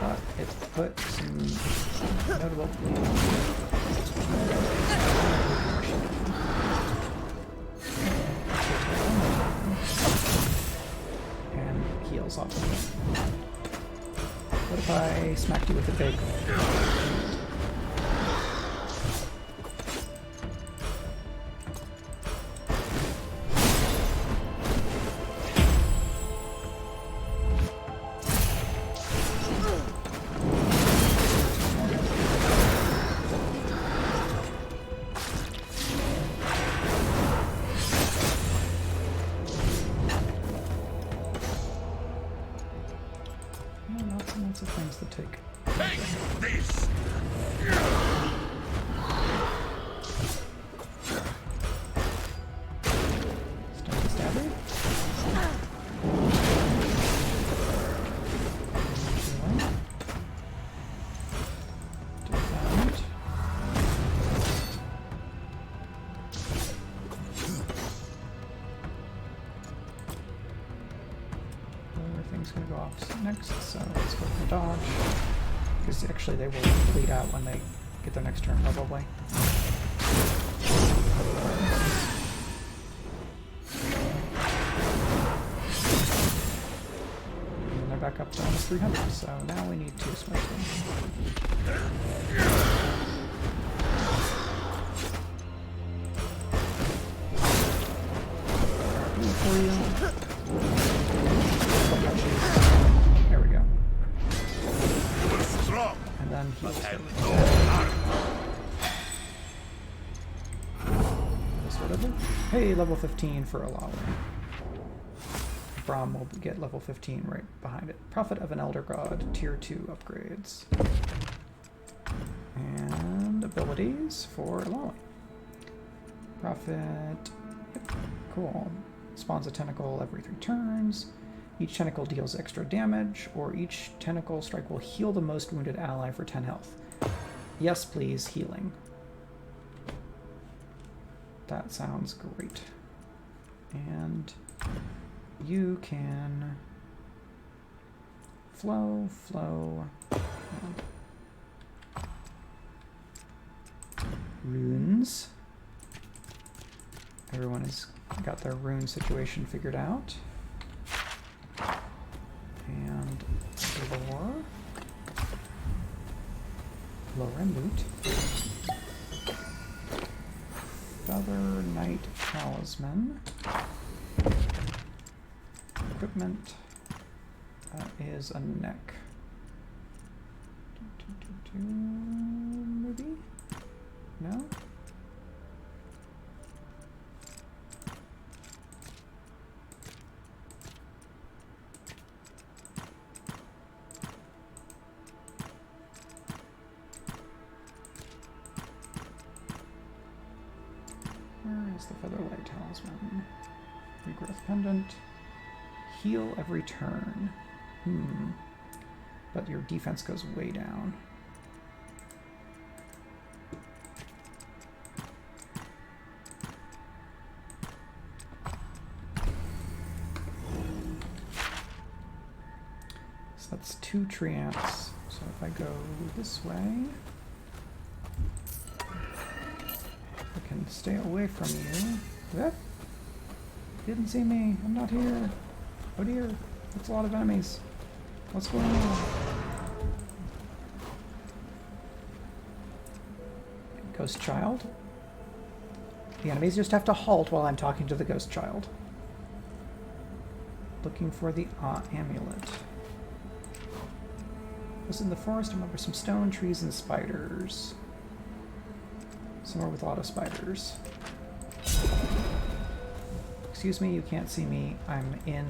But it put some notable and heals off of it. What if I smacked you with a big off next, so let's go for dodge. Because actually they will bleed out when they get their next turn, probably. And they're back up to almost 300, so now we need to smash them. For you. There we go. And then he's whatever. Hey, level 15 for allowing. Brahm will get level 15 right behind it. Prophet of an Elder God, tier 2 upgrades. And abilities for allowing. Prophet. Yep, cool. Spawns a tentacle every 3 turns. Each tentacle deals extra damage, or each tentacle strike will heal the most wounded ally for 10 health. Yes, please, healing. That sounds great. And you can flow. Runes. Everyone has got their rune situation figured out. And lore and loot. Feather Knight Talisman. Equipment. That is a neck. Maybe? No? Where is the Featherlight Talisman? Regrowth Pendant. Heal every turn. But your defense goes way down. So that's 2 treants. So if I go this way, I can stay away from you. Yep. Didn't see me. I'm not here. Oh dear. That's a lot of enemies. What's going on? Ghost Child. The enemies just have to halt while I'm talking to the Ghost Child. Looking for the amulet. Was in the forest. I remember some stone, trees, and spiders. Somewhere with a lot of spiders. Excuse me, you can't see me. I'm in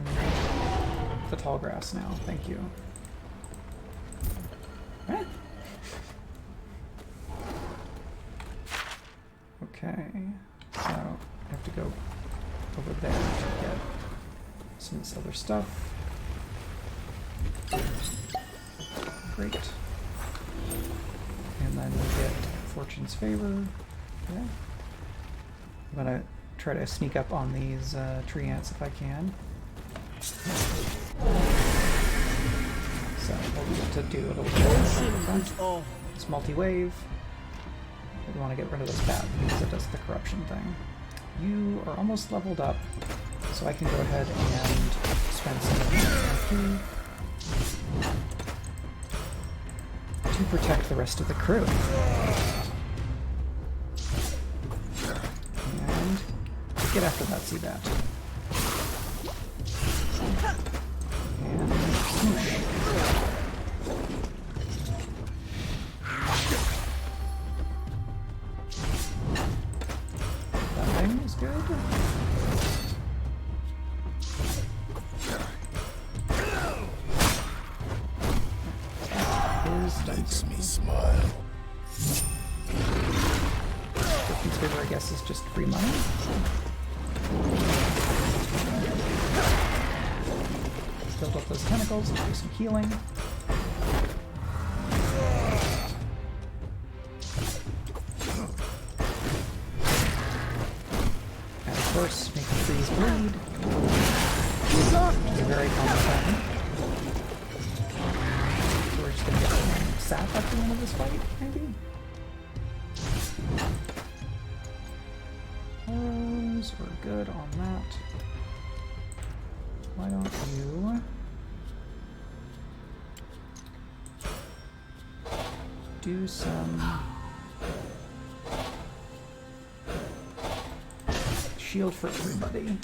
the tall grass now. Thank you. Eh? Okay, so I have to go over there to get some of this other stuff. Great. And then we get Fortune's Favor. Yeah. I'm gonna try to sneak up on these tree ants if I can. So we'll get to do a little bit of it's multi-wave. We want to get rid of this bat because it does the corruption thing. You are almost leveled up, so I can go ahead and spend some MP to protect the rest of the crew. And get after that Seabat. And that thing is good. Makes me smile. Fortune's Favor, I guess, is just free money. Build up those tentacles to do some healing. And of course, make the trees bleed. A very common thing. sap at the end of this fight, maybe? Those were good on that. Why don't you do some shield for everybody.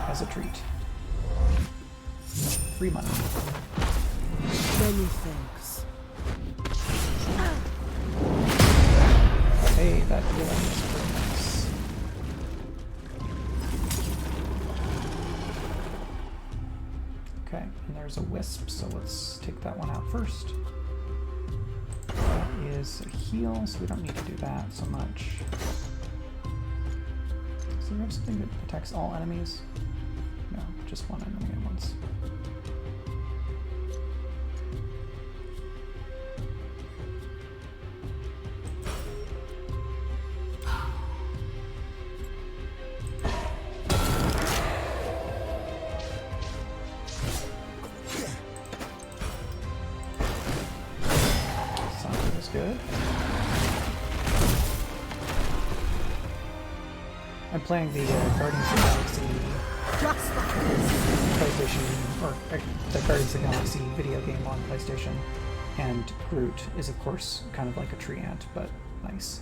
As a treat. Free money. Many thanks. Hey, that healing is pretty nice. Okay, and there's a wisp, so let's take that one out first. That is a heal, so we don't need to do that so much. So we have something that protects all enemies? No, just one enemy at once. Good. I'm playing the Guardians of the Galaxy PlayStation, or the Guardians of the Galaxy video game on PlayStation, and Groot is of course kind of like a tree ant, but nice.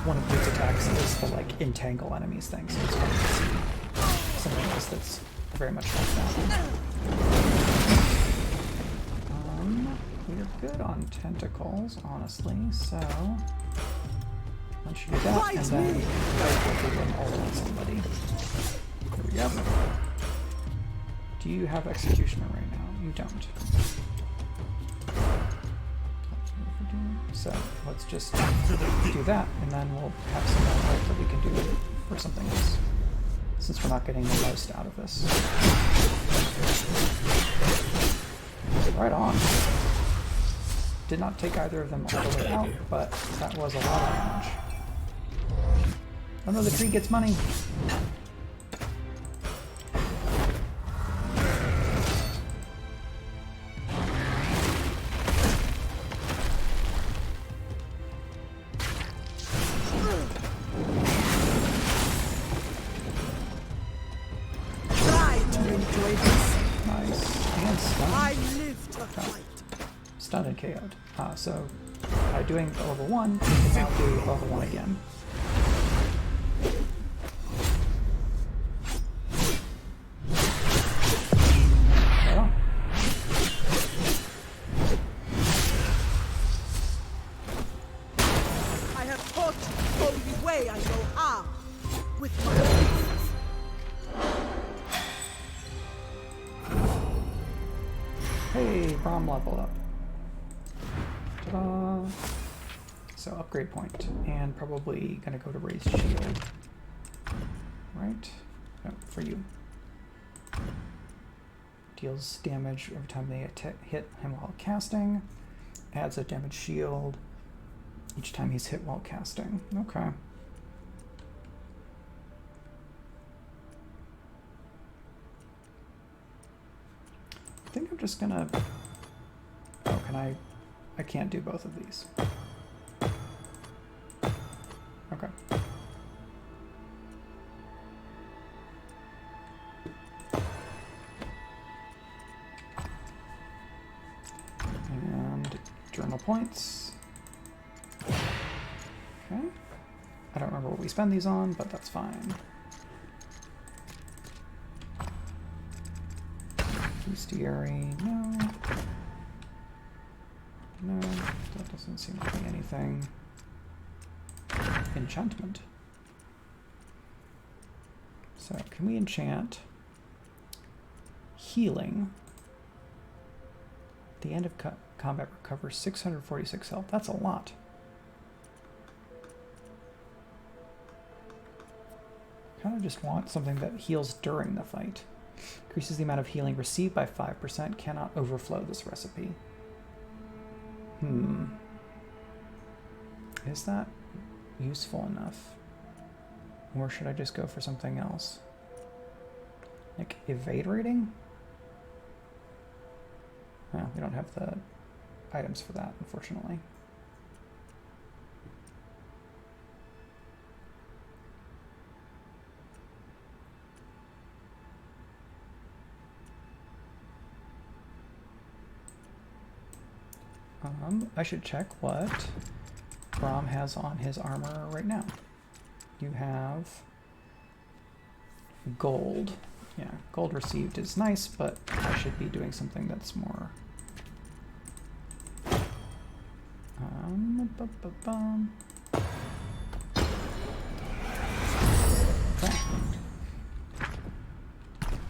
One of Groot's attacks is the like entangle enemies thing, so it's fun to see something else that's very much like that. We're good on tentacles, honestly, so once you do that, and then hopefully then ultimate somebody. There we go. Do you have Executioner right now? You don't. So let's just do that, and then we'll have some more help that we can do for something else, since we're not getting the most out of this. Right on. Did not take either of them all the way out, but that was a lot of damage. Oh no, the tree gets money! Try to enjoy this. Nice. And stun. I live to fight. Stunned and KO'd. So by doing the level 1, we can now do level 1 again. Right on. I have taught you the way I know how. With my Hey, bomb level up. Ta-da! So upgrade point, and probably gonna go to raised shield. Right? No, for you. Deals damage every time they hit him while casting. Adds a damage shield each time he's hit while casting. Okay. I think I'm just gonna... Oh, can I can't do both of these. Okay. And journal points. Okay. I don't remember what we spend these on, but that's fine. Bestiary, no. No, that doesn't seem to be anything. Enchantment. So, can we enchant healing? The end of combat recovers 646 health. That's a lot. Kind of just want something that heals during the fight. Increases the amount of healing received by 5%. Cannot overflow this recipe. Is that useful enough? Or should I just go for something else? Like evade rating? Well, we don't have the items for that, unfortunately. I should check what Brom has on his armor right now. You have gold. Yeah, gold received is nice, but I should be doing something that's more... Okay.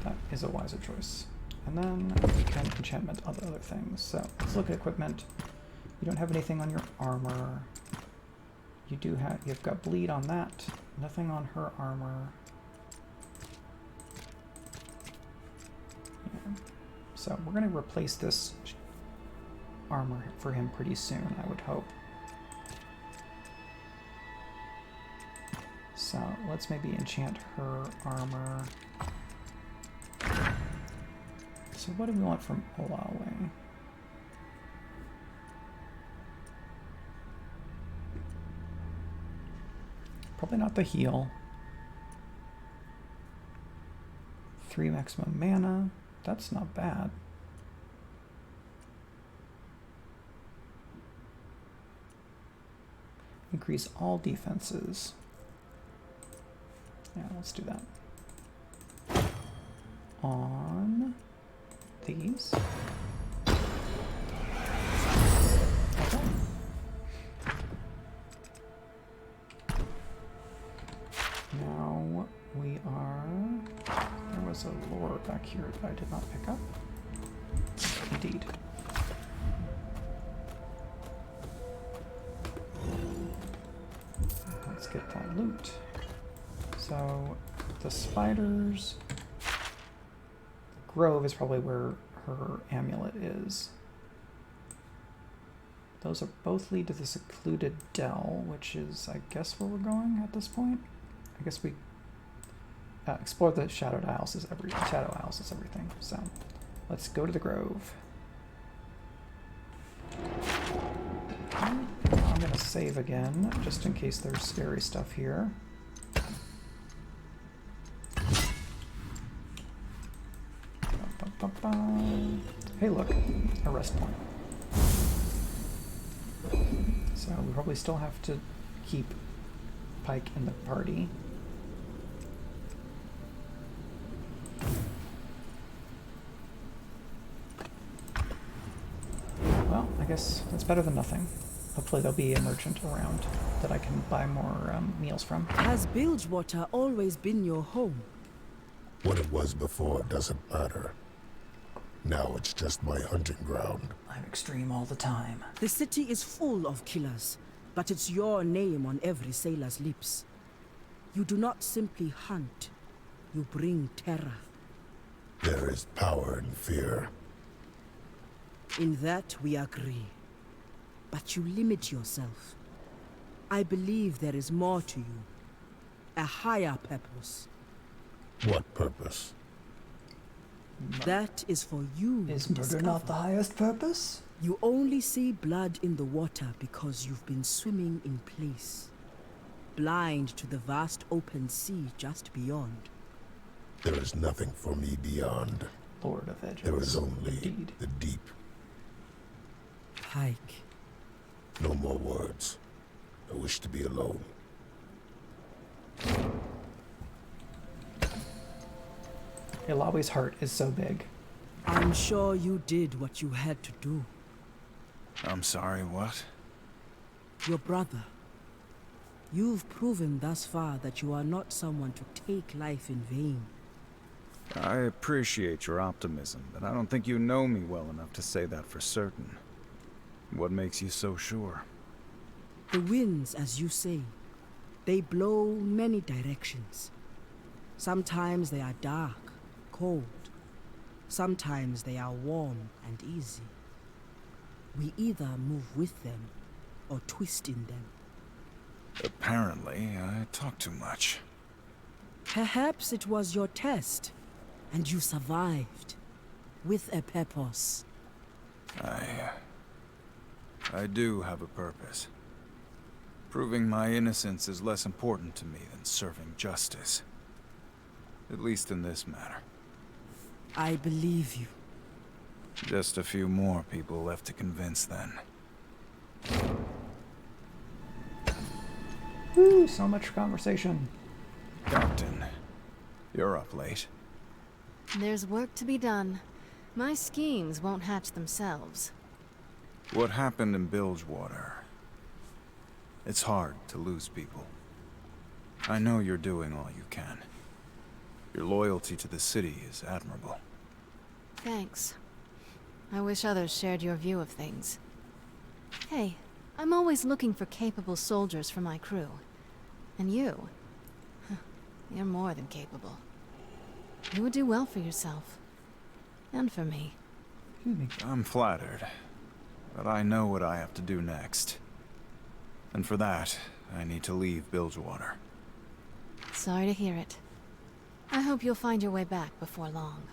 That is a wiser choice. And then we can enchantment other things. So let's look at equipment. You don't have anything on your armor. You do have, you've got bleed on that. Nothing on her armor. Yeah. So we're going to replace this armor for him pretty soon, I would hope. So let's maybe enchant her armor. So what do we want from Olawe? Probably not the heal. 3 maximum mana. That's not bad. Increase all defenses. Yeah, let's do that. On these. Okay. Now we are... There was a lore back here that I did not pick up. Indeed. Let's get that loot. So, the spiders... Grove is probably where her amulet is. Those are both lead to the secluded dell, which is, I guess, where we're going at this point. I guess we explore the Shadowed Isles is everything. So, let's go to the Grove. I'm gonna save again, just in case there's scary stuff here. Hey, look, a rest point. So we probably still have to keep Pike in the party. Well, I guess that's better than nothing. Hopefully there'll be a merchant around that I can buy more meals from. Has Bilgewater always been your home? What it was before doesn't matter. Now it's just my hunting ground. I'm extreme all the time. The city is full of killers, but it's your name on every sailor's lips. You do not simply hunt, you bring terror. There is power in fear. In that we agree. But you limit yourself. I believe there is more to you. A higher purpose. What purpose? That is for you Is to murder discover. not the highest purpose? You only see blood in the water because you've been swimming in place. Blind to the vast open sea just beyond. There is nothing for me beyond. Lord of Edges. There is only Indeed. the deep. Pike. No more words. I wish to be alone. Ilawi's heart is so big. I'm sure you did what you had to do. I'm sorry, what? Your brother. You've proven thus far that you are not someone to take life in vain. I appreciate your optimism, but I don't think you know me well enough to say that for certain. What makes you so sure? The winds, as you say, they blow many directions. Sometimes they are dark, cold. Sometimes they are warm and easy. We either move with them or twist in them. Apparently, I talk too much. Perhaps it was your test, and you survived. With a purpose. I do have a purpose. Proving my innocence is less important to me than serving justice. At least in this matter. I believe you. Just a few more people left to convince then. Woo, so much conversation. Captain, you're up late. There's work to be done. My schemes won't hatch themselves. What happened in Bilgewater? It's hard to lose people. I know you're doing all you can. Your loyalty to the city is admirable. Thanks. I wish others shared your view of things. Hey, I'm always looking for capable soldiers for my crew. And you? You're more than capable. You would do well for yourself. And for me. I'm flattered. But I know what I have to do next. And for that, I need to leave Bilgewater. Sorry to hear it. I hope you'll find your way back before long.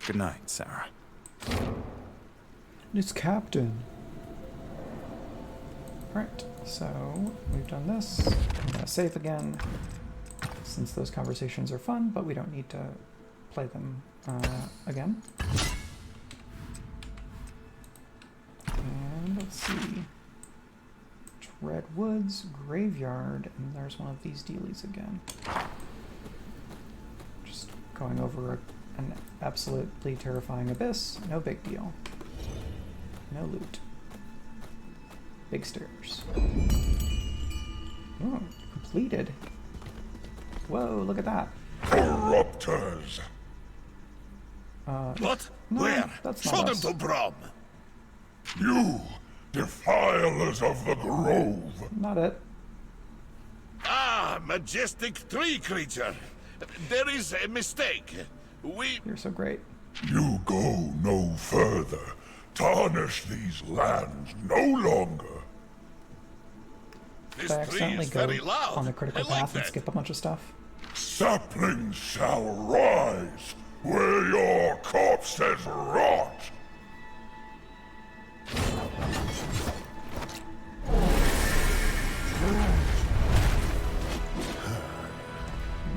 Good night, Sarah. It's Captain. Alright, so we've done this. I'm gonna save again, since those conversations are fun, but we don't need to play them again. And let's see. Red Woods, Graveyard, and there's one of these dealies again. Just going over an absolutely terrifying abyss, no big deal. No loot. Big stairs. Oh, completed. Whoa, look at that. Corruptors! What? No, Where? that's Show not them us. to Brom. You, defilers of the grove! Not it. Ah, majestic tree creature. There is a mistake. You're so great. You go no further. Tarnish these lands no longer. This Did I tree accidentally is go very loud. on the critical I like path and that. skip a bunch of stuff? Saplings shall rise where your corpses rot.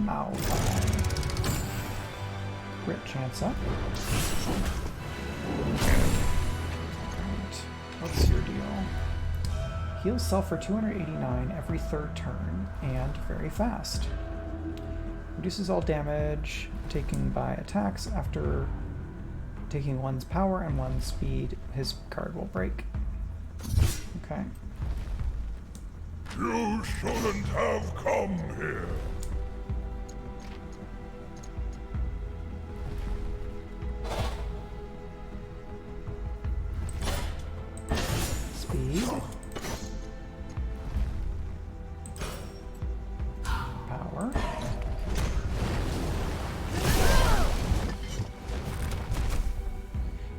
Malphite. Crit chance up. Alright, what's your deal? Heals self for 289 every third turn, and very fast. Reduces all damage taken by attacks after taking one's power and one's speed. His card will break. Okay. You shouldn't have come here. Speed. Power.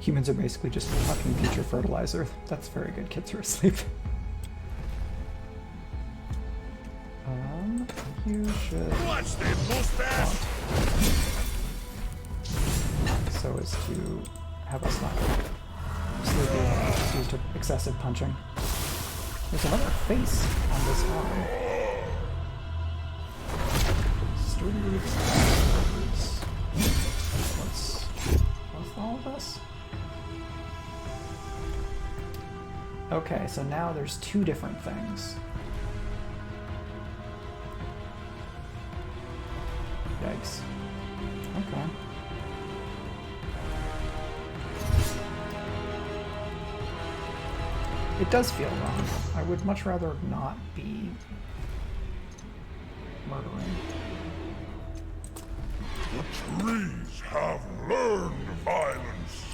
Humans are basically just fucking future fertilizer. That's very good. Kids are asleep. You should Watch the mustache. so as to have us not sleepy and due to excessive punching. There's another face on this arm. What's all of this? Okay, so now there's two different things. Yikes. Okay. It does feel wrong. I would much rather not be murdering. The trees have learned violence.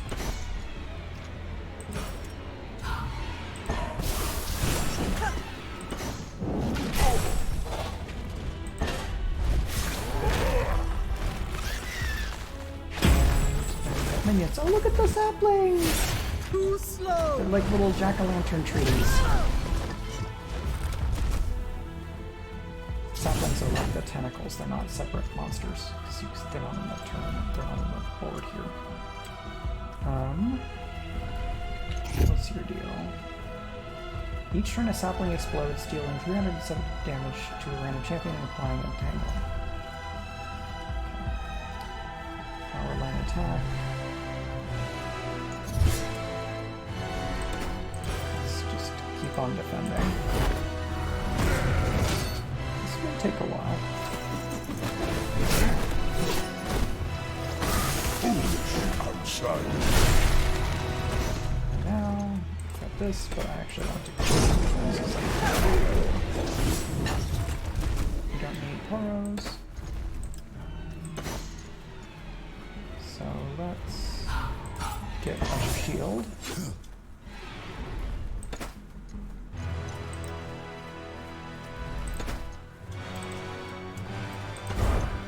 Minions. Oh, look at the saplings! Too slow. They're like little jack-o'-lantern trees. Saplings are the tentacles. They're not separate monsters. They're not in the turn. They're not in the board here. What's your deal? Each turn a sapling explodes, dealing 307 damage to a random champion and applying a tangle. Okay. Power line attack. Let's just keep on defending. This will take a while. Outside. Now, got this, but I actually want to we don't need poros. So let's get a bunch of shield.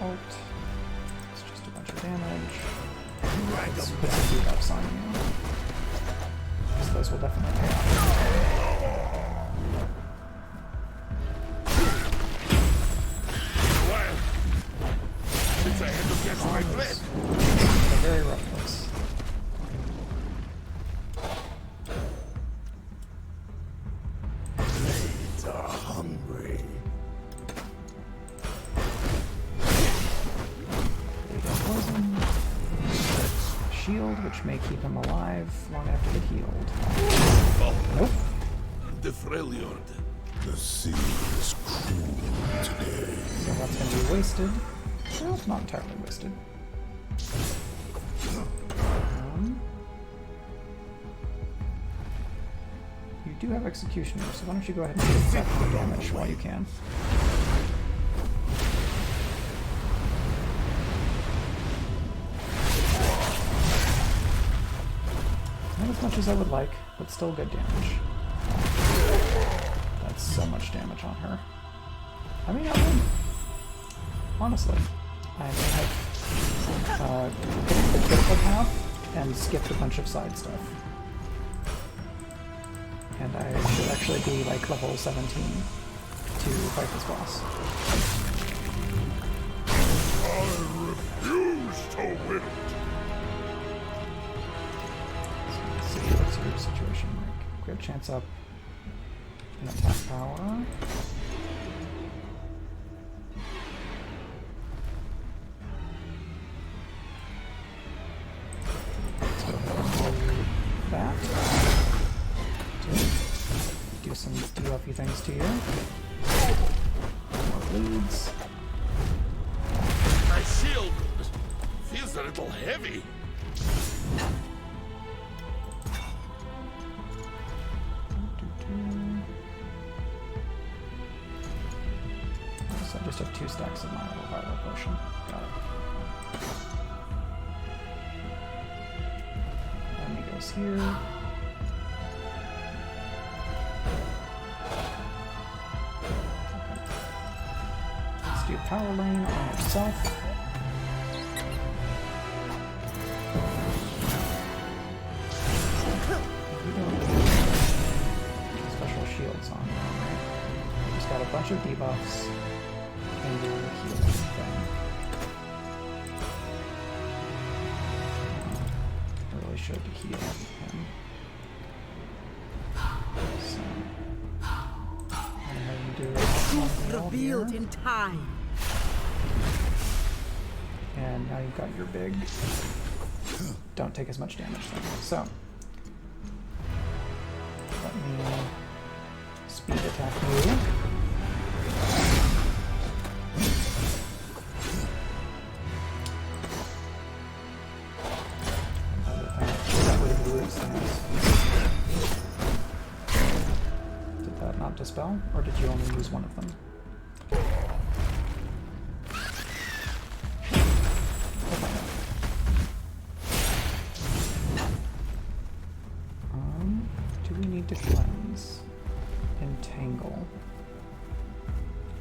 Ult. It's just a bunch of damage. Let's put some debuffs on you. So those will definitely pay off. Well, since I had to catch my breath. They're very reckless. Blades are hungry. Poison. Shield, which may keep him alive long after they healed. Oh, Nope. the Freljord. The sea is cruel today. So that's going to be wasted. Well, not entirely wasted. You do have Executioner, so why don't you go ahead and take back the damage while you can. Not as much as I would like, but still good damage. That's so much damage on her. I mean, I would. Honestly, I may have picked the critical path and skipped a bunch of side stuff. And I should actually be like level 17 to fight this boss. I refuse to win. Let's see what's your situation like. Crit chance up and attack power. Let's go ahead and do that. Do some debuffy things to you. More bleeds. My shield feels a little heavy. So I just have 2 stacks of my revival potion. Got it. And he goes here. Let's do power lane on itself. We don't need special shields on now, right? Just got a bunch of debuffs and do the healing thing. I really should heal him. So, go ahead and do Truth a revealed here. in time. And now you've got your big. Don't take as much damage then. So, let me speed attack you. Did that not dispel, or did you only use one of them? Do we need to cleanse? Entangle.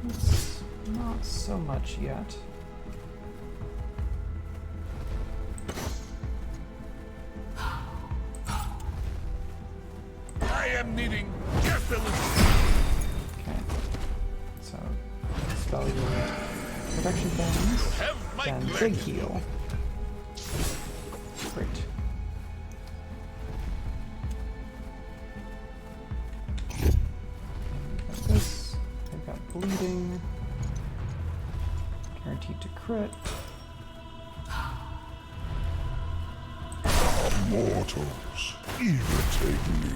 It's not so much yet. I am needing carefully. Okay. So, spell your protection things, Have my then big gladness. heal. Great. Got this. I've got bleeding. Guaranteed to crit. Mortals irritate me.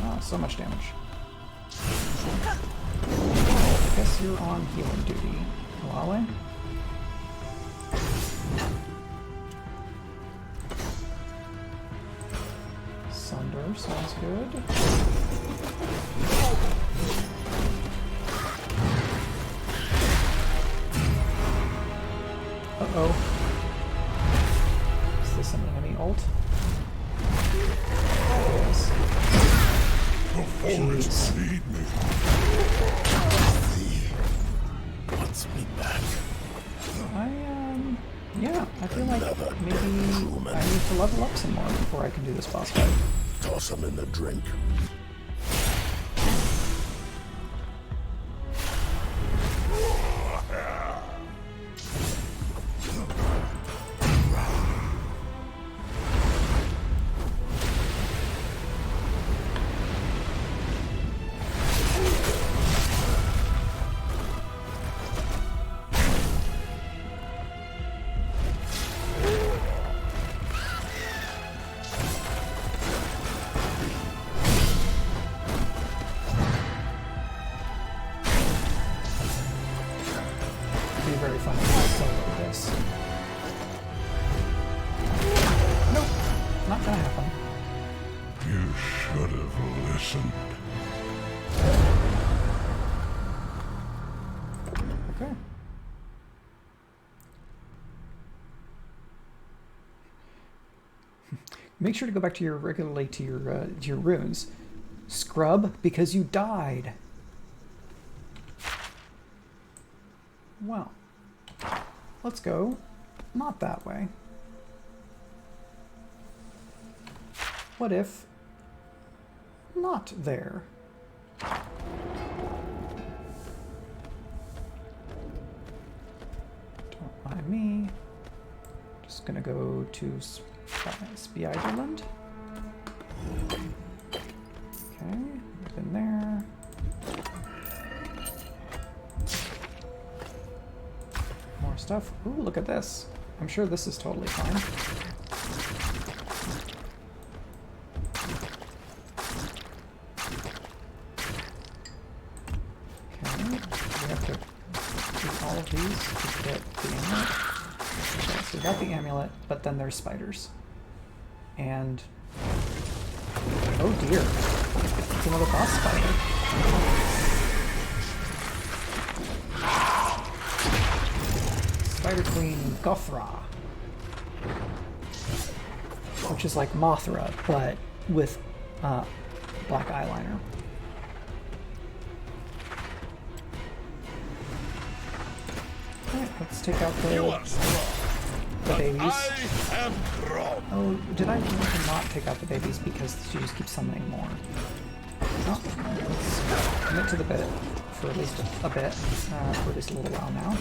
Ah, so much damage. I guess you're on healing duty, Huawei. Sunder sounds good. Uh-oh. Is this an enemy ult? Yes. The forests need me. Wants me back. Yeah, I feel like maybe I need to level up some more before I can do this boss fight. Toss him in the drink. It'd be very fun to solo this. Nope, not gonna happen. You should have listened. Okay. Make sure to go back to your regularly to your runes. Scrub because you died. Well, let's go not that way. What if not there? Don't mind me. Just gonna go to Spiderland. Okay, we've been there. More stuff. Ooh, look at this. I'm sure this is totally fine. Okay, we have to do all of these to get the amulet. Okay, so we got the amulet, but then there's spiders. And oh dear, it's another boss spider. Spider Queen Gothra, which is like Mothra, but with black eyeliner. Alright, let's take out You are strong. the babies. I am grown. Oh, did I want to not take out the babies because she just keeps summoning more? Oh, let's commit to the bit for at least a bit, for at least a little while now.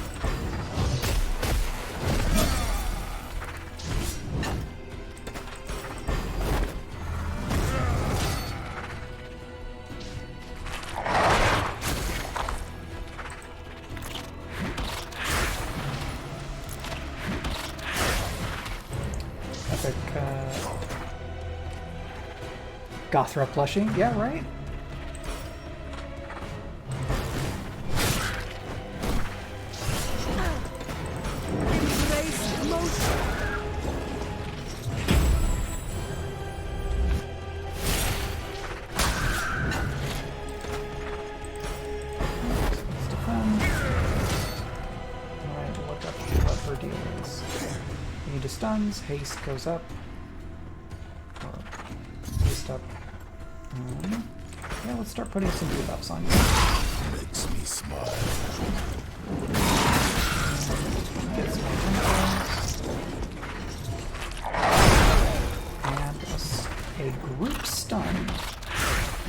Epic, Gothra plushie, yeah, right? Embrace emotion. Let's defend. Alright, look up what her deal is. Need to stuns, haste goes up. Or haste up. Yeah, let's start putting some debuffs on you. Makes me smile. Get some momentum. And a group stun,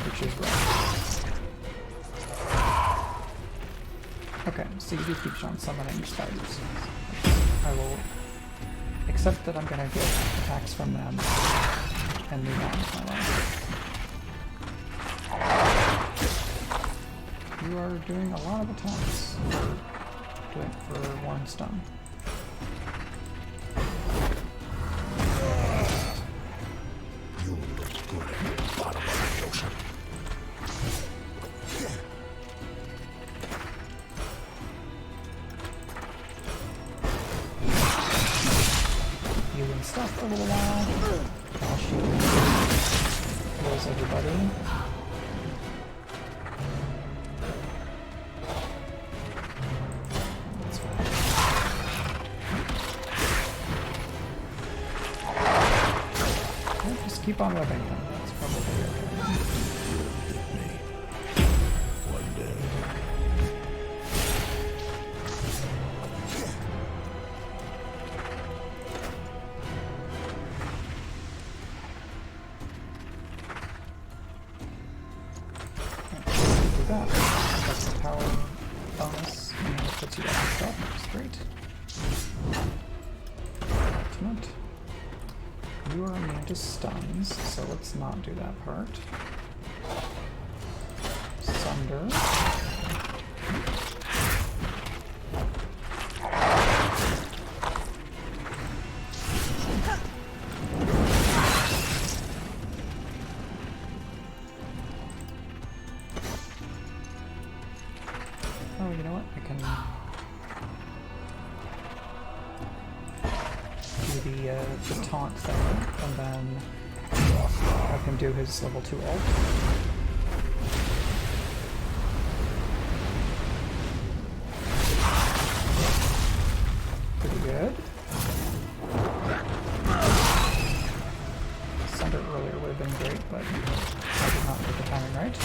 which is right. Okay, So you do keep on summoning spiders. I will accept that I'm gonna get attacks from them and move on with my life. You are doing a lot of attacks for one stun. You look good at the bottom of the ocean. You and stuff for a little while she heals everybody. That's fine. Yeah, just keep on webbing them. That's probably okay. One day. Do that. That's the power bonus, and it puts you back to stuff, which is great. Ultimate. You are immune to stuns, so let's not do that part. Sunder. Oh, you know what? I can do the taunt thing, and then have him do his level 2 ult. Pretty good. Sunder earlier would have been great, but I did not get the timing right.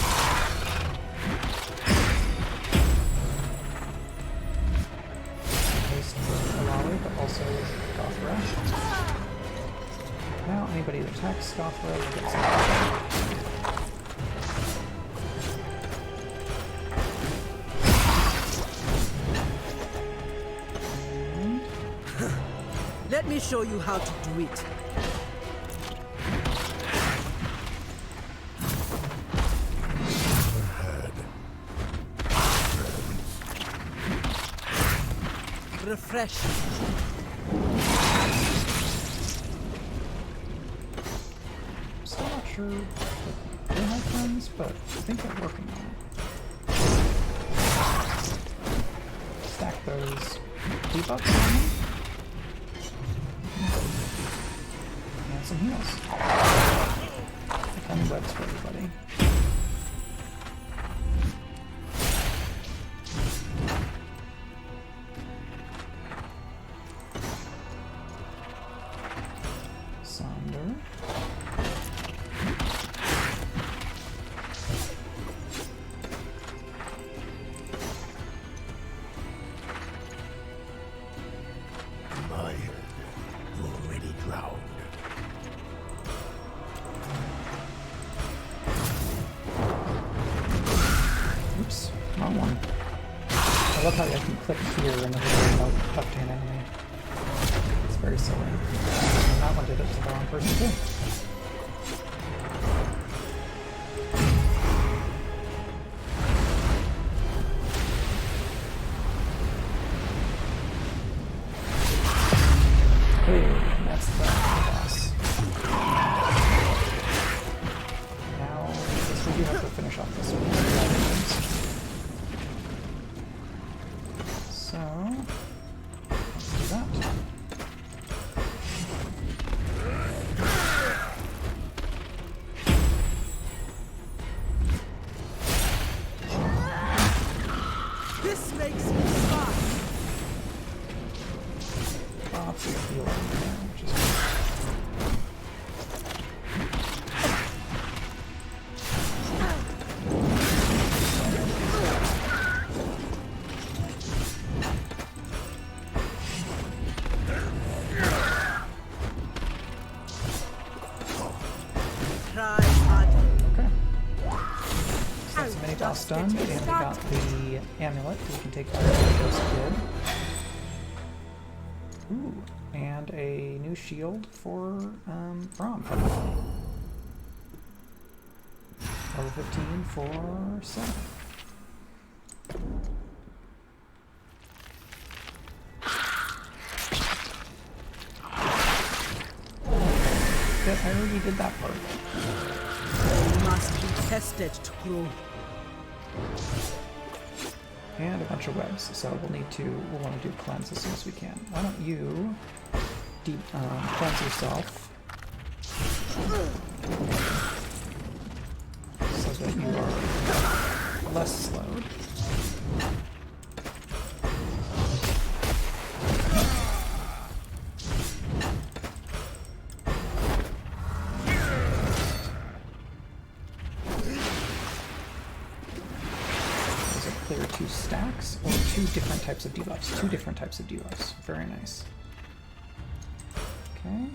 But also Gothra. Now anybody that attacks Gothra will get something. Let me show you how to do it. Refresh. Still not sure if they have friends, but I think they're working on it. Stack those debuffs on them. And some heals. 10 webs for everybody. Wrong one. I love how I can click here and then remote up to an enemy. It's very silly. And that one did it to the wrong person too. Hey, and that's the boss. Now, I guess we do have to finish off this one. So, let's do that. This makes me smile. Lots of healing there, which is good. Try hard. Okay. So that's a mini boss almost done, and we got the amulet. We can take that to this kid. Ooh, and a new shield for Brom. Level 15 for Seth. I already did that part. They must be tested to grow. And a bunch of webs, so we'll want to do cleanse as soon as we can. Why don't you cleanse yourself so that you are less slowed. Clear 2 stacks or 2 different types of debuffs. 2 different types of debuffs. Very nice. Okay.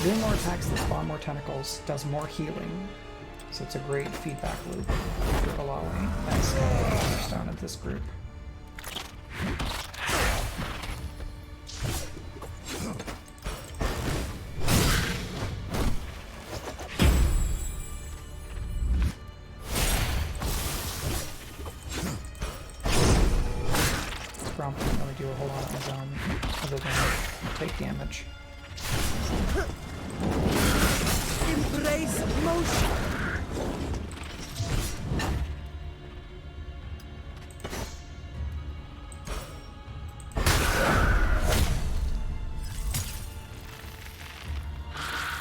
Doing more attacks that spawn more tentacles does more healing, so it's a great feedback loop for allowing. That's kind of the cornerstone of this group. This Brom can't really do a whole lot on his own, other than take damage. Embrace motion.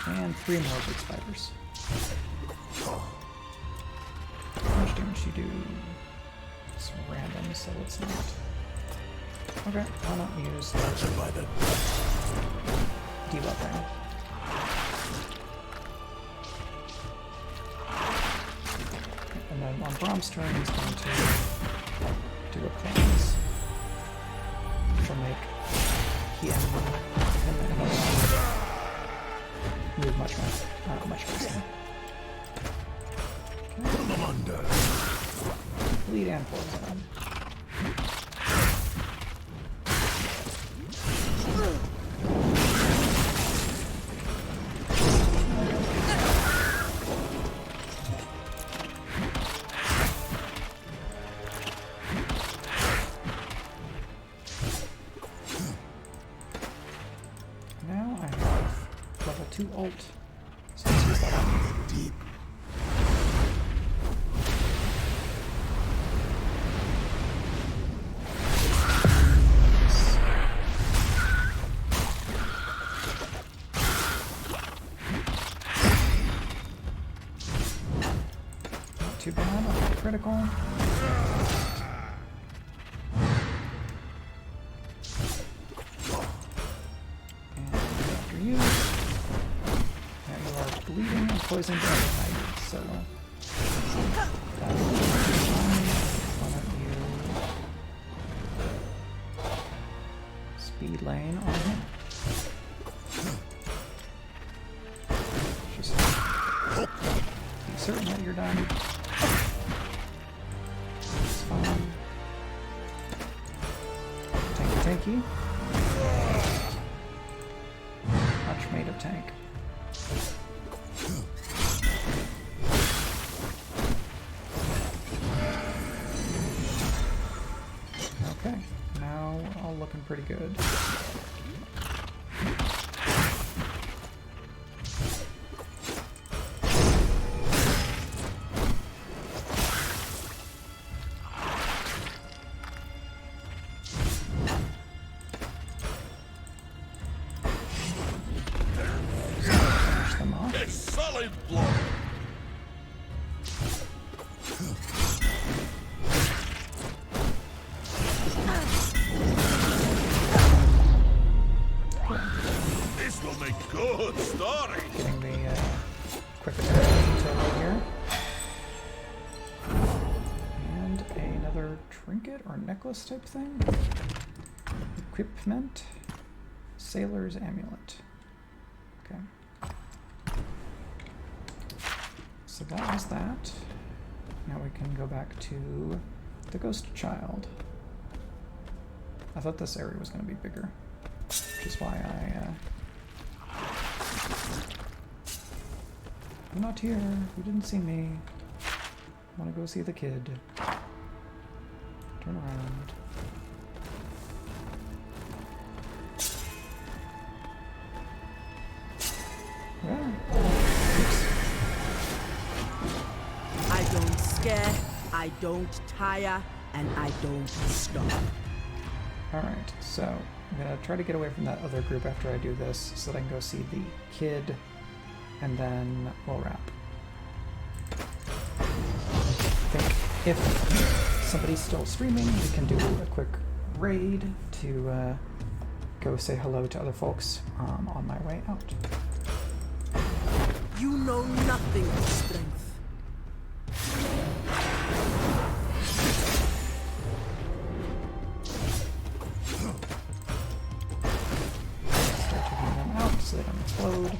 And 3 more big spiders. How much damage you do? It's random, so it's not. Okay, why not use the debuff thing? And then on Brom's turn, he's going to do a cleanse, which will make him move much faster. Okay. Bleed and poison. Level 2 ult. So let's use that one. Deep. Not too bad on the critical. And after you. Bleeding and poison to everybody, so why don't you speed lane on him? Just be certain that you're done. It's fine. Tanky. Much made of tank. Okay, now all looking pretty good. Finish them off. A solid blow. quick attack utility here. And another trinket or necklace type thing. Equipment. Sailor's amulet. Okay. So that was that. Now we can go back to the ghost child. I thought this area was going to be bigger, which is why I'm not here. You didn't see me. I want to go see the kid. Turn around. Yeah. I don't scare, I don't tire, and I don't stop. Alright, so I'm gonna try to get away from that other group after I do this so that I can go see the kid, and then we'll wrap. I think if somebody's still streaming, we can do a quick raid to go say hello to other folks on my way out. You know nothing of strength. Start taking them out so they don't explode.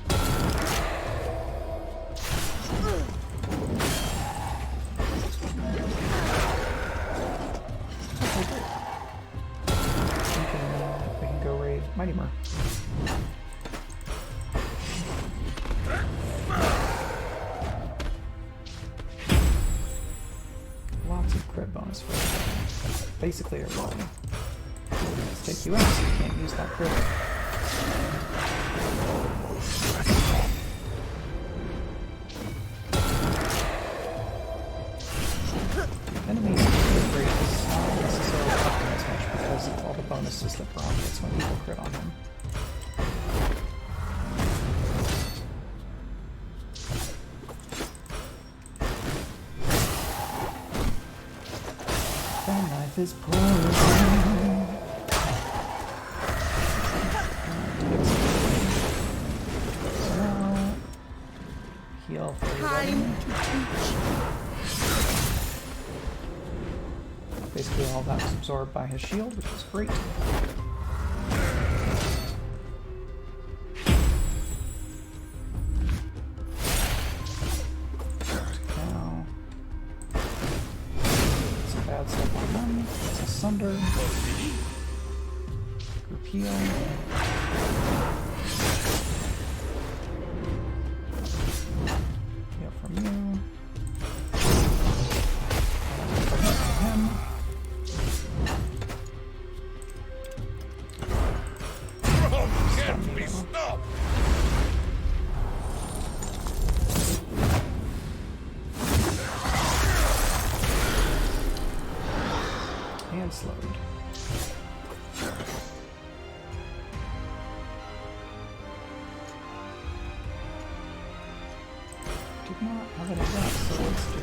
Okay, great. We can go raid Mighty Mer. Lots of crit bonus for everybody. Basically everybody. Let's take you out so you can't use that crit. Enemies crit rate is not necessarily helping as much because of all the bonuses that Braum gets when people crit on him. Life is poison. So now, heal for Time to teach. Basically all that was absorbed by his shield, which is great. Now, some bad stuff on them. It's a Sunder. Group heal. Heal from you. Him. Can't be stopped! And slowed. Did not have any of that, so let's do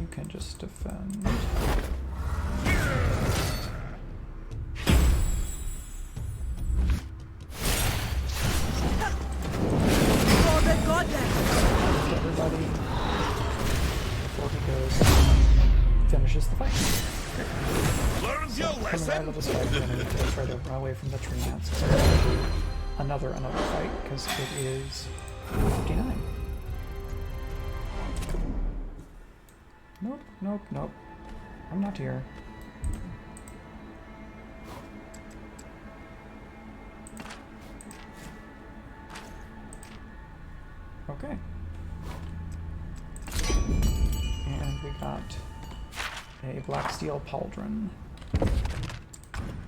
you can just defend. For the goddess! Everybody before he goes finishes the fight. Learn your Coming out lesson! of this fight, we're gonna need to try to run away from the tree ants. So we're gonna do another fight because it is 59. Nope, nope, nope. I'm not here. Okay. And we got a black steel pauldron,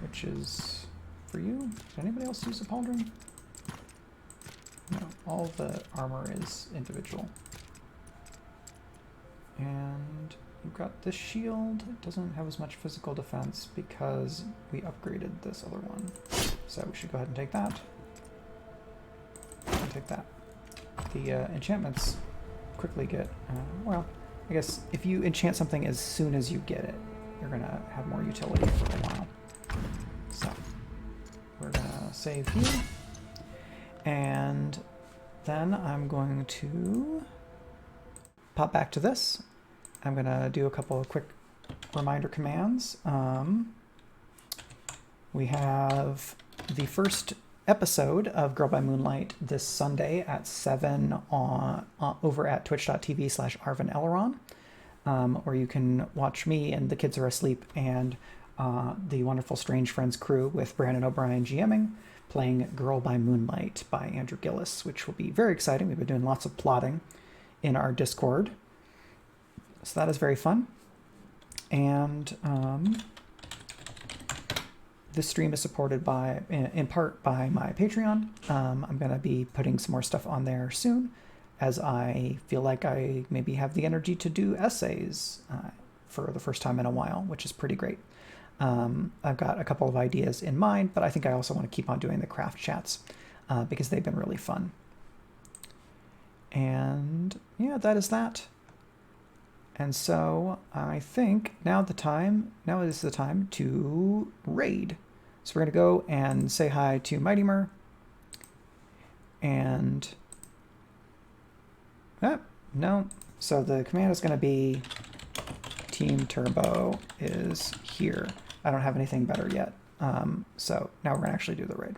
which is for you. Did anybody else use a pauldron? No, all the armor is individual. And you've got this shield. It doesn't have as much physical defense because we upgraded this other one. So we should go ahead and take that. take that. The enchantments quickly get, well, I guess if you enchant something as soon as you get it, you're going to have more utility for a while. So, we're going to save here. And then I'm going to pop back to this. I'm going to do a couple of quick reminder commands. We have the first episode of Girl by Moonlight this Sunday at 7 over at twitch.tv/ArvinEleron, or you can watch me and the kids are asleep and the wonderful Strange Friends crew with Brandon O'Brien GMing, playing Girl by Moonlight by Andrew Gillis, which will be very exciting. We've been doing lots of plotting in our Discord, so that is very fun. And this stream is supported by, in part, by my Patreon. I'm going to be putting some more stuff on there soon, as I feel like I maybe have the energy to do essays for the first time in a while, which is pretty great. I've got a couple of ideas in mind, but I think I also want to keep on doing the craft chats because they've been really fun. And yeah, that is that. And so I think now is the time to raid. So we're going to go and say hi to Mighty Mer. And no. So the command is going to be Team Turbo is here. I don't have anything better yet. So now we're going to actually do the raid.